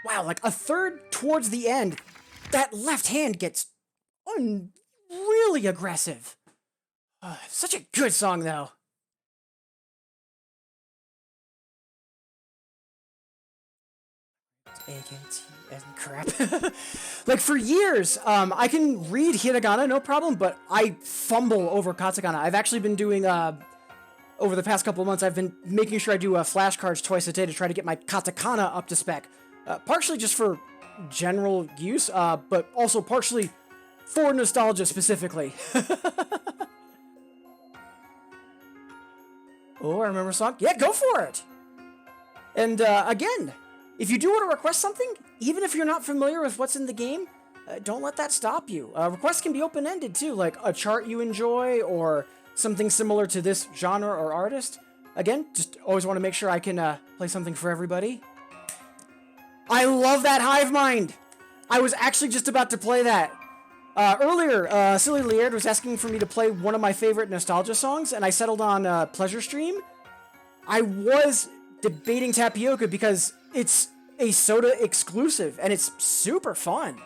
Wow, like a third towards the end, that left hand gets really aggressive. Such a good song, though. AKT and crap. Like, for years, I can read hiragana, no problem, but I fumble over katakana. I've actually been doing, over the past couple of months, I've been making sure I do flashcards twice a day to try to get my katakana up to spec. Partially just for general use, but also partially for nostalgia specifically. Oh, I remember a song. Yeah, go for it! And again, if you do want to request something, even if you're not familiar with what's in the game, don't let that stop you. Requests can be open-ended too, like a chart you enjoy or something similar to this genre or artist. again, just always want to make sure I can play something for everybody. I love that Hive Mind! I was actually just about to play that. Earlier, Silly Liard was asking for me to play one of my favorite nostalgia songs, and I settled on Pleasure Stream. I was debating Tapioca because it's a Soda exclusive, and it's super fun.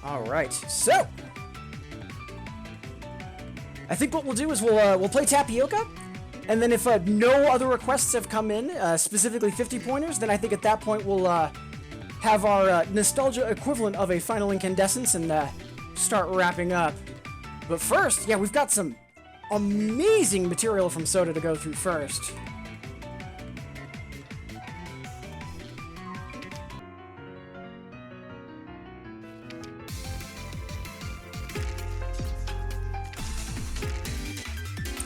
Alright, so I think what we'll do is we'll play Tapioca, and then if no other requests have come in, specifically 50 pointers, then I think at that point we'll have our nostalgia equivalent of a final incandescence and start wrapping up. But first, yeah, we've got some amazing material from Soda to go through first.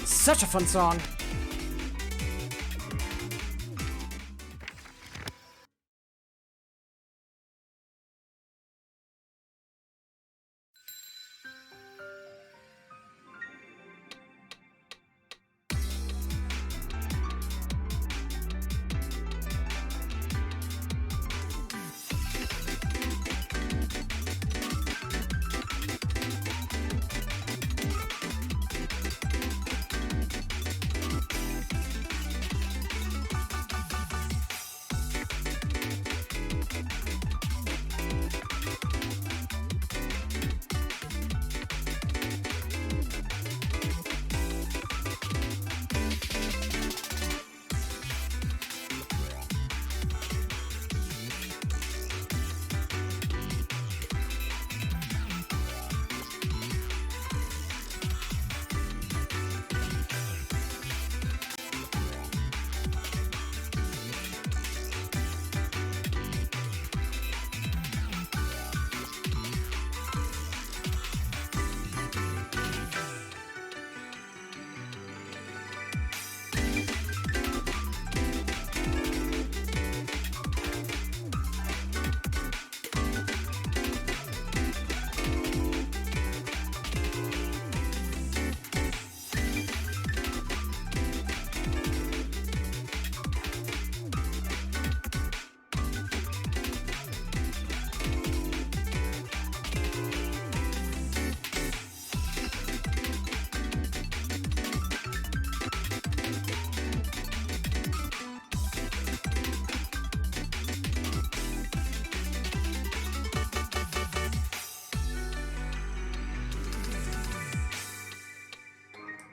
Such a fun song.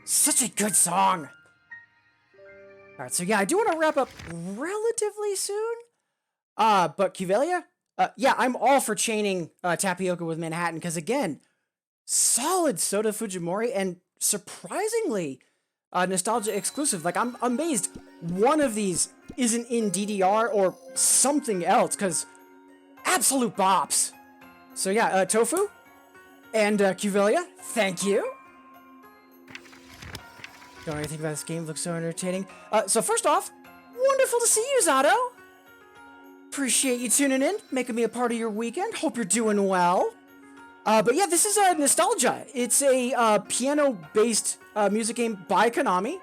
Such a good song! Alright, so yeah, I do want to wrap up relatively soon. But Cuvelia? Yeah, I'm all for chaining Tapioca with Manhattan, because again, solid Soda Fujimori, and surprisingly, nostalgia exclusive. Like, I'm amazed one of these isn't in DDR or something else, because absolute bops. So yeah, Tofu and Cuvelia, thank you. Don't really think about this game, looks so entertaining. So first off, wonderful to see you, Zato. Appreciate you tuning in, making me a part of your weekend. Hope you're doing well. But yeah, this is Nostalgia. It's a piano-based music game by Konami.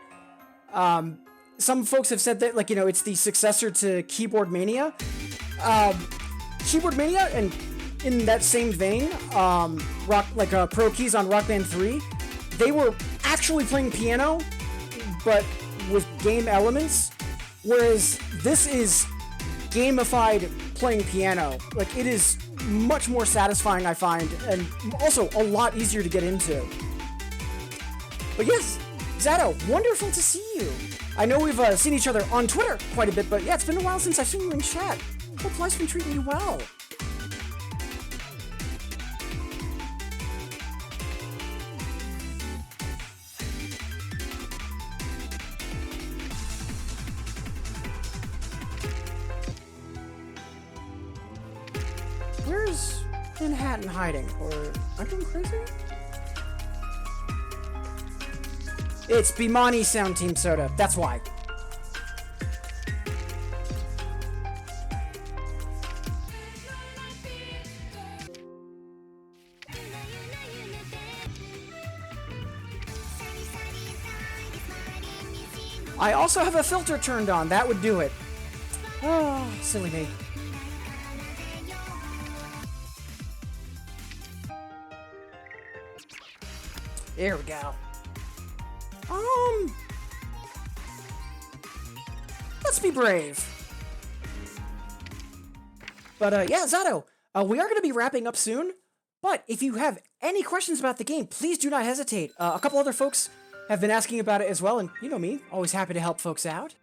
Some folks have said that, like, you know, it's the successor to Keyboard Mania. Keyboard Mania, and in that same vein, Pro Keys on Rock Band 3, they were actually playing piano, but with game elements, whereas this is gamified playing piano. Like, it is much more satisfying, I find, and also a lot easier to get into. But yes, Zato, wonderful to see you. I know we've seen each other on Twitter quite a bit, but yeah, it's been a while since I've seen you in chat. Hope life's been treating you well. Where's Manhattan hiding? Or am I going crazy? It's Bimani Sound Team Soda. That's why. I also have a filter turned on. That would do it. Oh, silly me. There we go. Let's be brave. But, yeah, Zato, we are going to be wrapping up soon, but if you have any questions about the game, please do not hesitate. A couple other folks have been asking about it as well, and you know me, always happy to help folks out.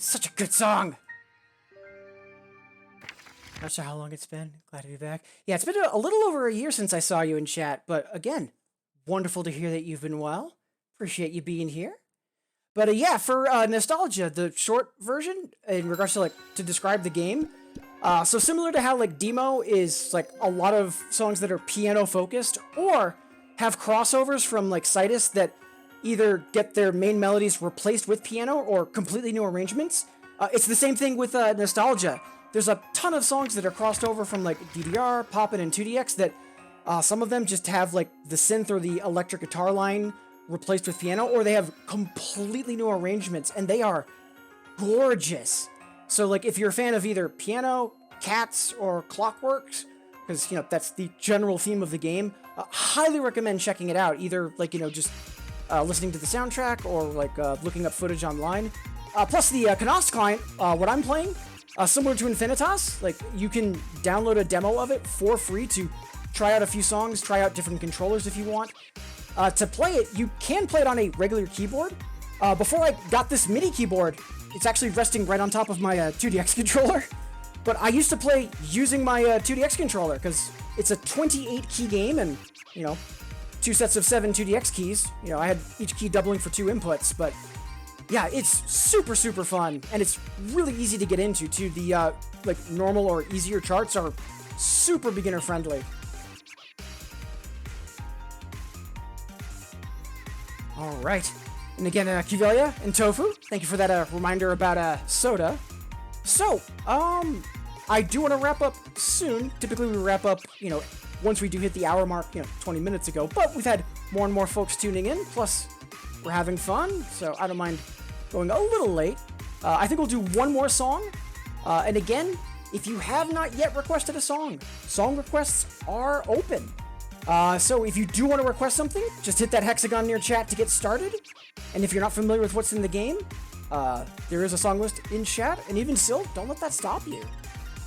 Such a good song! Not sure how long it's been. Glad to be back. Yeah, it's been a little over a year since I saw you in chat, but again, wonderful to hear that you've been well. Appreciate you being here. But yeah, for Nostalgia, the short version, in regards to to describe the game, so similar to how Demo is a lot of songs that are piano focused, or have crossovers from Citus that either get their main melodies replaced with piano or completely new arrangements. It's the same thing with Nostalgia. There's a ton of songs that are crossed over from DDR, Poppin', and 2DX that some of them just have the synth or the electric guitar line replaced with piano, or they have completely new arrangements, and they are gorgeous. So if you're a fan of either piano, Cats, or Clockworks, because that's the general theme of the game, highly recommend checking it out. Either just listening to the soundtrack or looking up footage online. Plus the Konaste client, what I'm playing, similar to Infinitas, you can download a demo of it for free to try out a few songs, try out different controllers if you want. To play it, you can play it on a regular keyboard. Before I got this MIDI keyboard, it's actually resting right on top of my 2DX controller. But I used to play using my 2DX controller because it's a 28 key game, and 2 sets of 7 2DX keys. I had each key doubling for 2 inputs, but yeah, it's super, super fun, and it's really easy to get into, too. The, normal or easier charts are super beginner-friendly. Alright. And again, Kivelia and Tofu, thank you for that reminder about soda. So, I do want to wrap up soon. Typically, we wrap up, once we do hit the hour mark, 20 minutes ago. But we've had more and more folks tuning in, plus we're having fun, so I don't mind going a little late. I think we'll do one more song. And again, if you have not yet requested a song requests are open. So if you do want to request something, just hit that hexagon near chat to get started. And if you're not familiar with what's in the game, there is a song list in chat, and even still, don't let that stop you.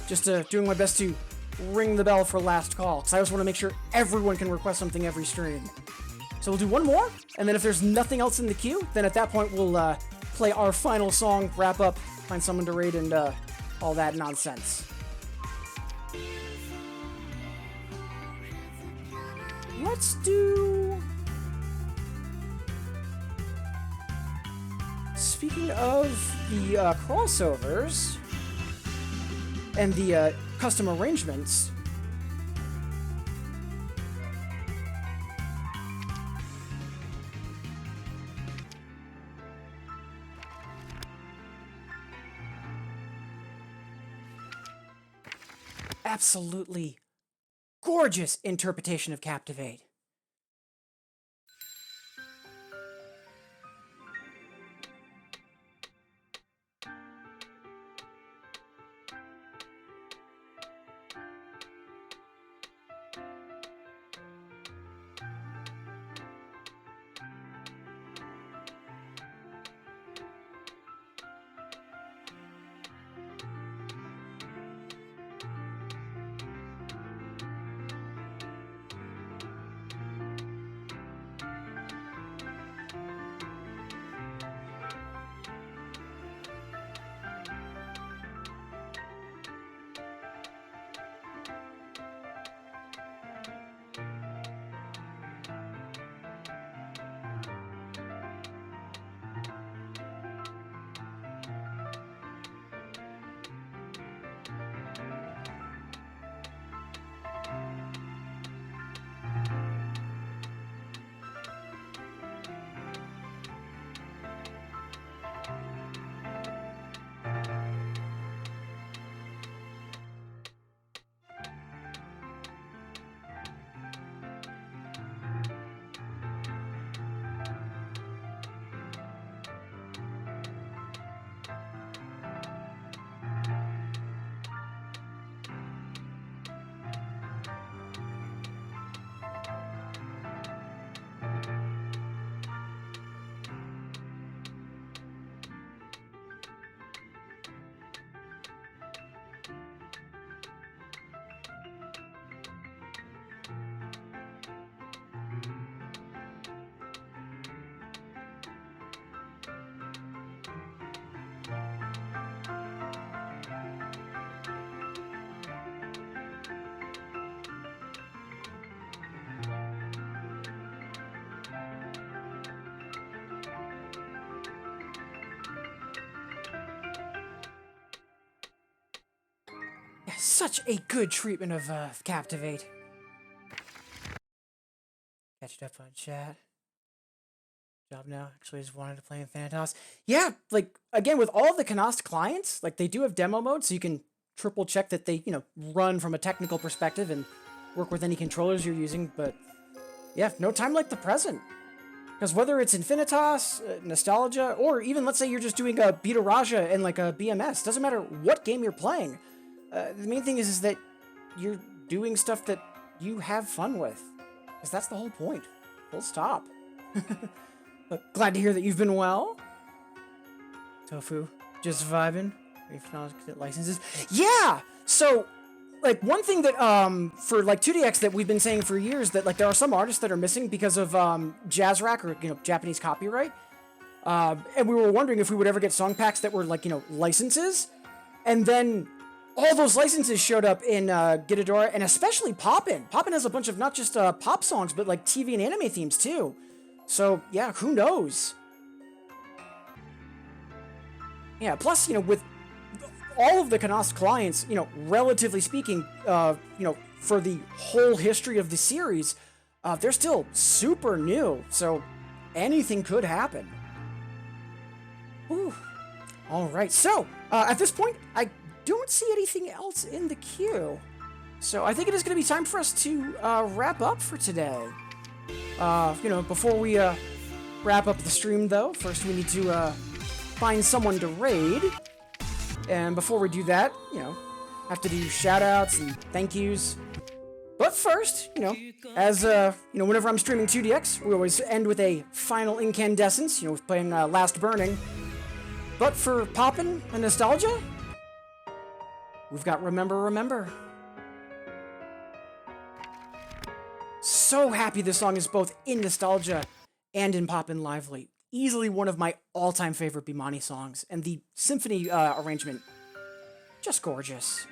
Just doing my best to ring the bell for last call, because I just want to make sure everyone can request something every stream. So we'll do one more, and then if there's nothing else in the queue, then at that point we'll play our final song, wrap up, find someone to raid, and all that nonsense. Let's do... Speaking of the crossovers and the custom arrangements, absolutely gorgeous interpretation of Captivate. Such a good treatment of Captivate. Catch it up on chat. Job now. Actually, just wanted to play in Thanatos. Yeah, like, again, with all the Konaste clients, like, they do have demo mode, so you can triple check that they, run from a technical perspective and work with any controllers you're using, but yeah, no time like the present. Because whether it's Infinitas, Nostalgia, or even, let's say you're just doing a Beta Raja and, like, a BMS, doesn't matter what game you're playing. The main thing is that you're doing stuff that you have fun with. Because that's the whole point. Full stop. But glad to hear that you've been well. Tofu, just vibing. Wait for licenses. Yeah! So, like, one thing that, for, like, 2DX that we've been saying for years, that, like, there are some artists that are missing because of, jazz rack or, Japanese copyright. And we were wondering if we would ever get song packs that were, like, licenses. And then all those licenses showed up in Gitadora, and especially Poppin'. Poppin' has a bunch of not just pop songs, but like TV and anime themes too. So yeah, who knows? Yeah, plus, with all of the Konaste clients, relatively speaking, for the whole history of the series, they're still super new, so anything could happen. Ooh. All right, so at this point, I don't see anything else in the queue. So I think it is going to be time for us to wrap up for today. Before we wrap up the stream, though, first we need to find someone to raid. And before we do that, have to do shout-outs and thank yous. But first, as, whenever I'm streaming 2DX, we always end with a final incandescence, with playing Last Burning. But for Poppin' and Nostalgia, we've got Remember, Remember. So happy this song is both in Nostalgia and in Poppin' Lively. Easily one of my all-time favorite Bimani songs, and the symphony arrangement, just gorgeous.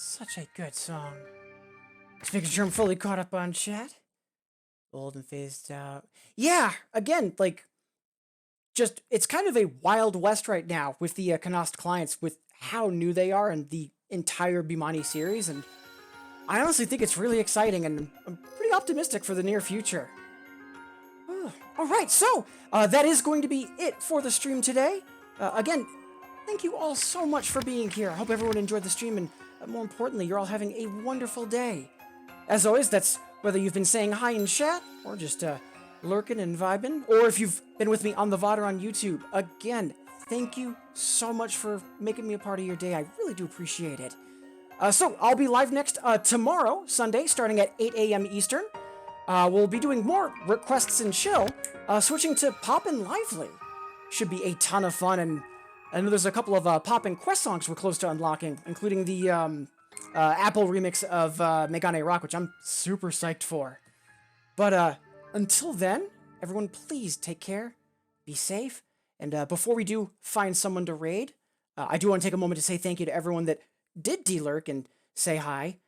Such a good song. Just making sure I'm fully caught up on chat. Old and phased out. Yeah, again, like, just, it's kind of a wild west right now with the Konaste clients, with how new they are and the entire Bimani series, and I honestly think it's really exciting, and I'm pretty optimistic for the near future. Alright, so, that is going to be it for the stream today. Again, thank you all so much for being here. I hope everyone enjoyed the stream, and more importantly, you're all having a wonderful day. As always, that's whether you've been saying hi in chat, or just lurking and vibing, or if you've been with me on the VOD or on YouTube. Again, thank you so much for making me a part of your day. I really do appreciate it. So, I'll be live next tomorrow, Sunday, starting at 8 a.m. Eastern. We'll be doing more Requests and Chill, switching to Poppin' Lively. Should be a ton of fun, and I know there's a couple of Poppin' Quest songs we're close to unlocking, including the Apple remix of Megane Rock, which I'm super psyched for. But until then, everyone please take care, be safe, and before we do find someone to raid, I do want to take a moment to say thank you to everyone that did de-lurk and say hi.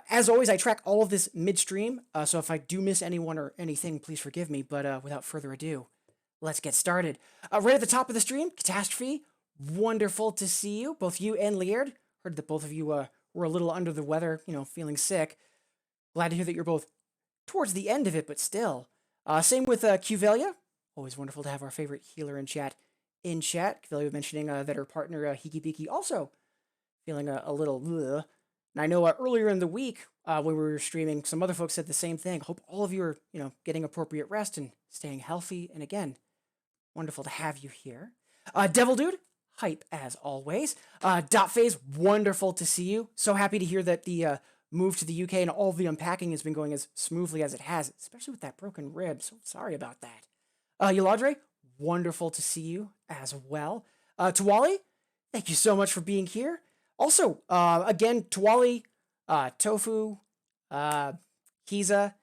As always, I track all of this midstream, so if I do miss anyone or anything, please forgive me, but without further ado, let's get started. Right at the top of the stream, Catastrophe, wonderful to see you, both you and Liard. Heard that both of you were a little under the weather, you know, feeling sick. Glad to hear that you're both towards the end of it, but still. Same with Cuvelia. Always wonderful to have our favorite healer in chat. Cuvelia mentioning that her partner, Hiki Biki, also feeling a little ugh. And I know earlier in the week, when we were streaming, some other folks said the same thing. Hope all of you are, you know, getting appropriate rest and staying healthy. And again, wonderful to have you here. Devil Dude, hype as always. Dot Phase, wonderful to see you. So happy to hear that the move to the UK and all of the unpacking has been going as smoothly as it has, especially with that broken rib. So sorry about that. Yoladre, wonderful to see you as well. Tawali, thank you so much for being here. Also, again, Tawali, Tofu, Kiza,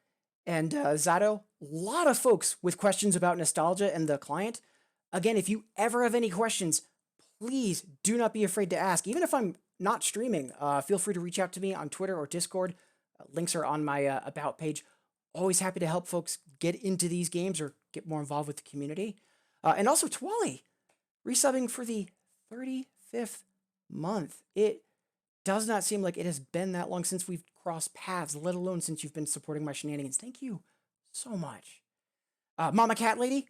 and Zato, a lot of folks with questions about nostalgia and the client. Again, if you ever have any questions, please do not be afraid to ask. Even if I'm not streaming, feel free to reach out to me on Twitter or Discord. Links are on my About page. Always happy to help folks get into these games or get more involved with the community. And also, Tawali, resubbing for the 35th month. It does not seem like it has been that long since we've crossed paths, let alone since you've been supporting my shenanigans. Thank you so much. Mama Cat Lady,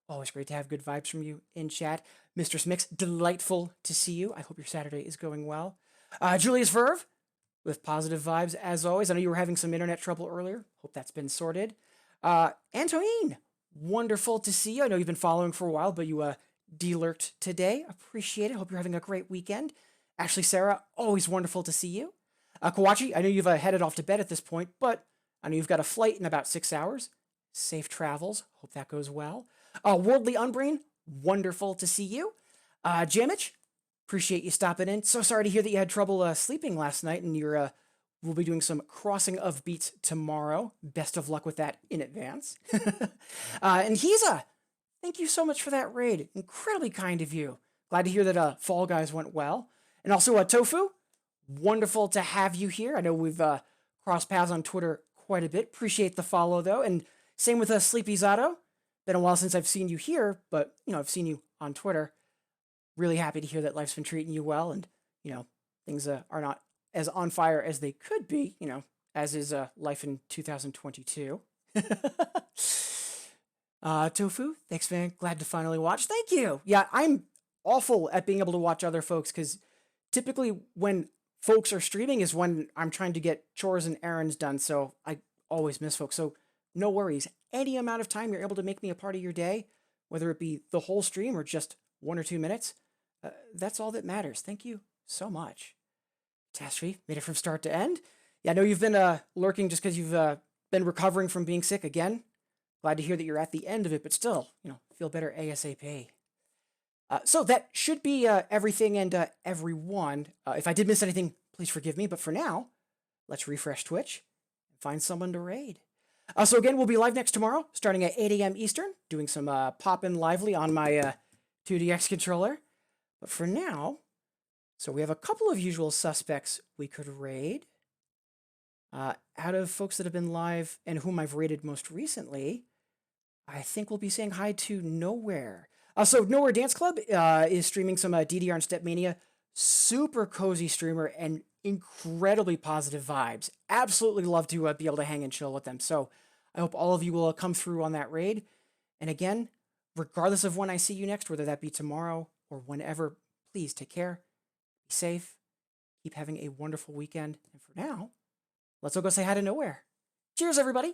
always great to have good vibes from you in chat. Mistress Mix, delightful to see you. I hope your Saturday is going well. Julius Verve, with positive vibes as always. I know you were having some internet trouble earlier. Hope that's been sorted. Antonine, wonderful to see you. I know you've been following for a while, but you de-lurked today. Appreciate it. Hope you're having a great weekend. Ashley Sarah, always wonderful to see you. Kawachi, I know you've headed off to bed at this point, but I know you've got a flight in about 6 hours. Safe travels. Hope that goes well. Worldly Unbrain, Wonderful to see you. Jamich, appreciate you stopping in. So sorry to hear that you had trouble sleeping last night, and we'll be doing some crossing of beats tomorrow. Best of luck with that in advance. And Hiza, thank you so much for that raid. Incredibly kind of you. Glad to hear that Fall Guys went well. And also Tofu, wonderful to have you here. I know we've crossed paths on Twitter quite a bit. Appreciate the follow though. And same with Sleepy Zato. Been a while since I've seen you here, but I've seen you on Twitter. Really happy to hear that life's been treating you well, and things are not as on fire as they could be. As is life in 2022. Tofu, thanks man. Glad to finally watch. Thank you. Yeah, I'm awful at being able to watch other folks because typically when folks are streaming is when I'm trying to get chores and errands done. So I always miss folks. So no worries. Any amount of time you're able to make me a part of your day, whether it be the whole stream or just 1 or 2 minutes, that's all that matters. Thank you so much. Catastrophe, made it from start to end. Yeah, I know you've been lurking just because you've been recovering from being sick again. Glad to hear that you're at the end of it, but still, feel better ASAP. So that should be everything and everyone. If I did miss anything, please forgive me. But for now, let's refresh Twitch and find someone to raid. So again, we'll be live next tomorrow, starting at 8 a.m. Eastern, doing some Poppin' Lively on my 2DX controller. But for now, so we have a couple of usual suspects we could raid. Out of folks that have been live and whom I've raided most recently, I think we'll be saying hi to Nowhere. So Nowhere Dance Club is streaming some DDR and Stepmania. Super cozy streamer and incredibly positive vibes. Absolutely love to be able to hang and chill with them. So I hope all of you will come through on that raid. And again, regardless of when I see you next, whether that be tomorrow or whenever, please take care, be safe, keep having a wonderful weekend. And for now, let's all go say hi to Nowhere. Cheers, everybody.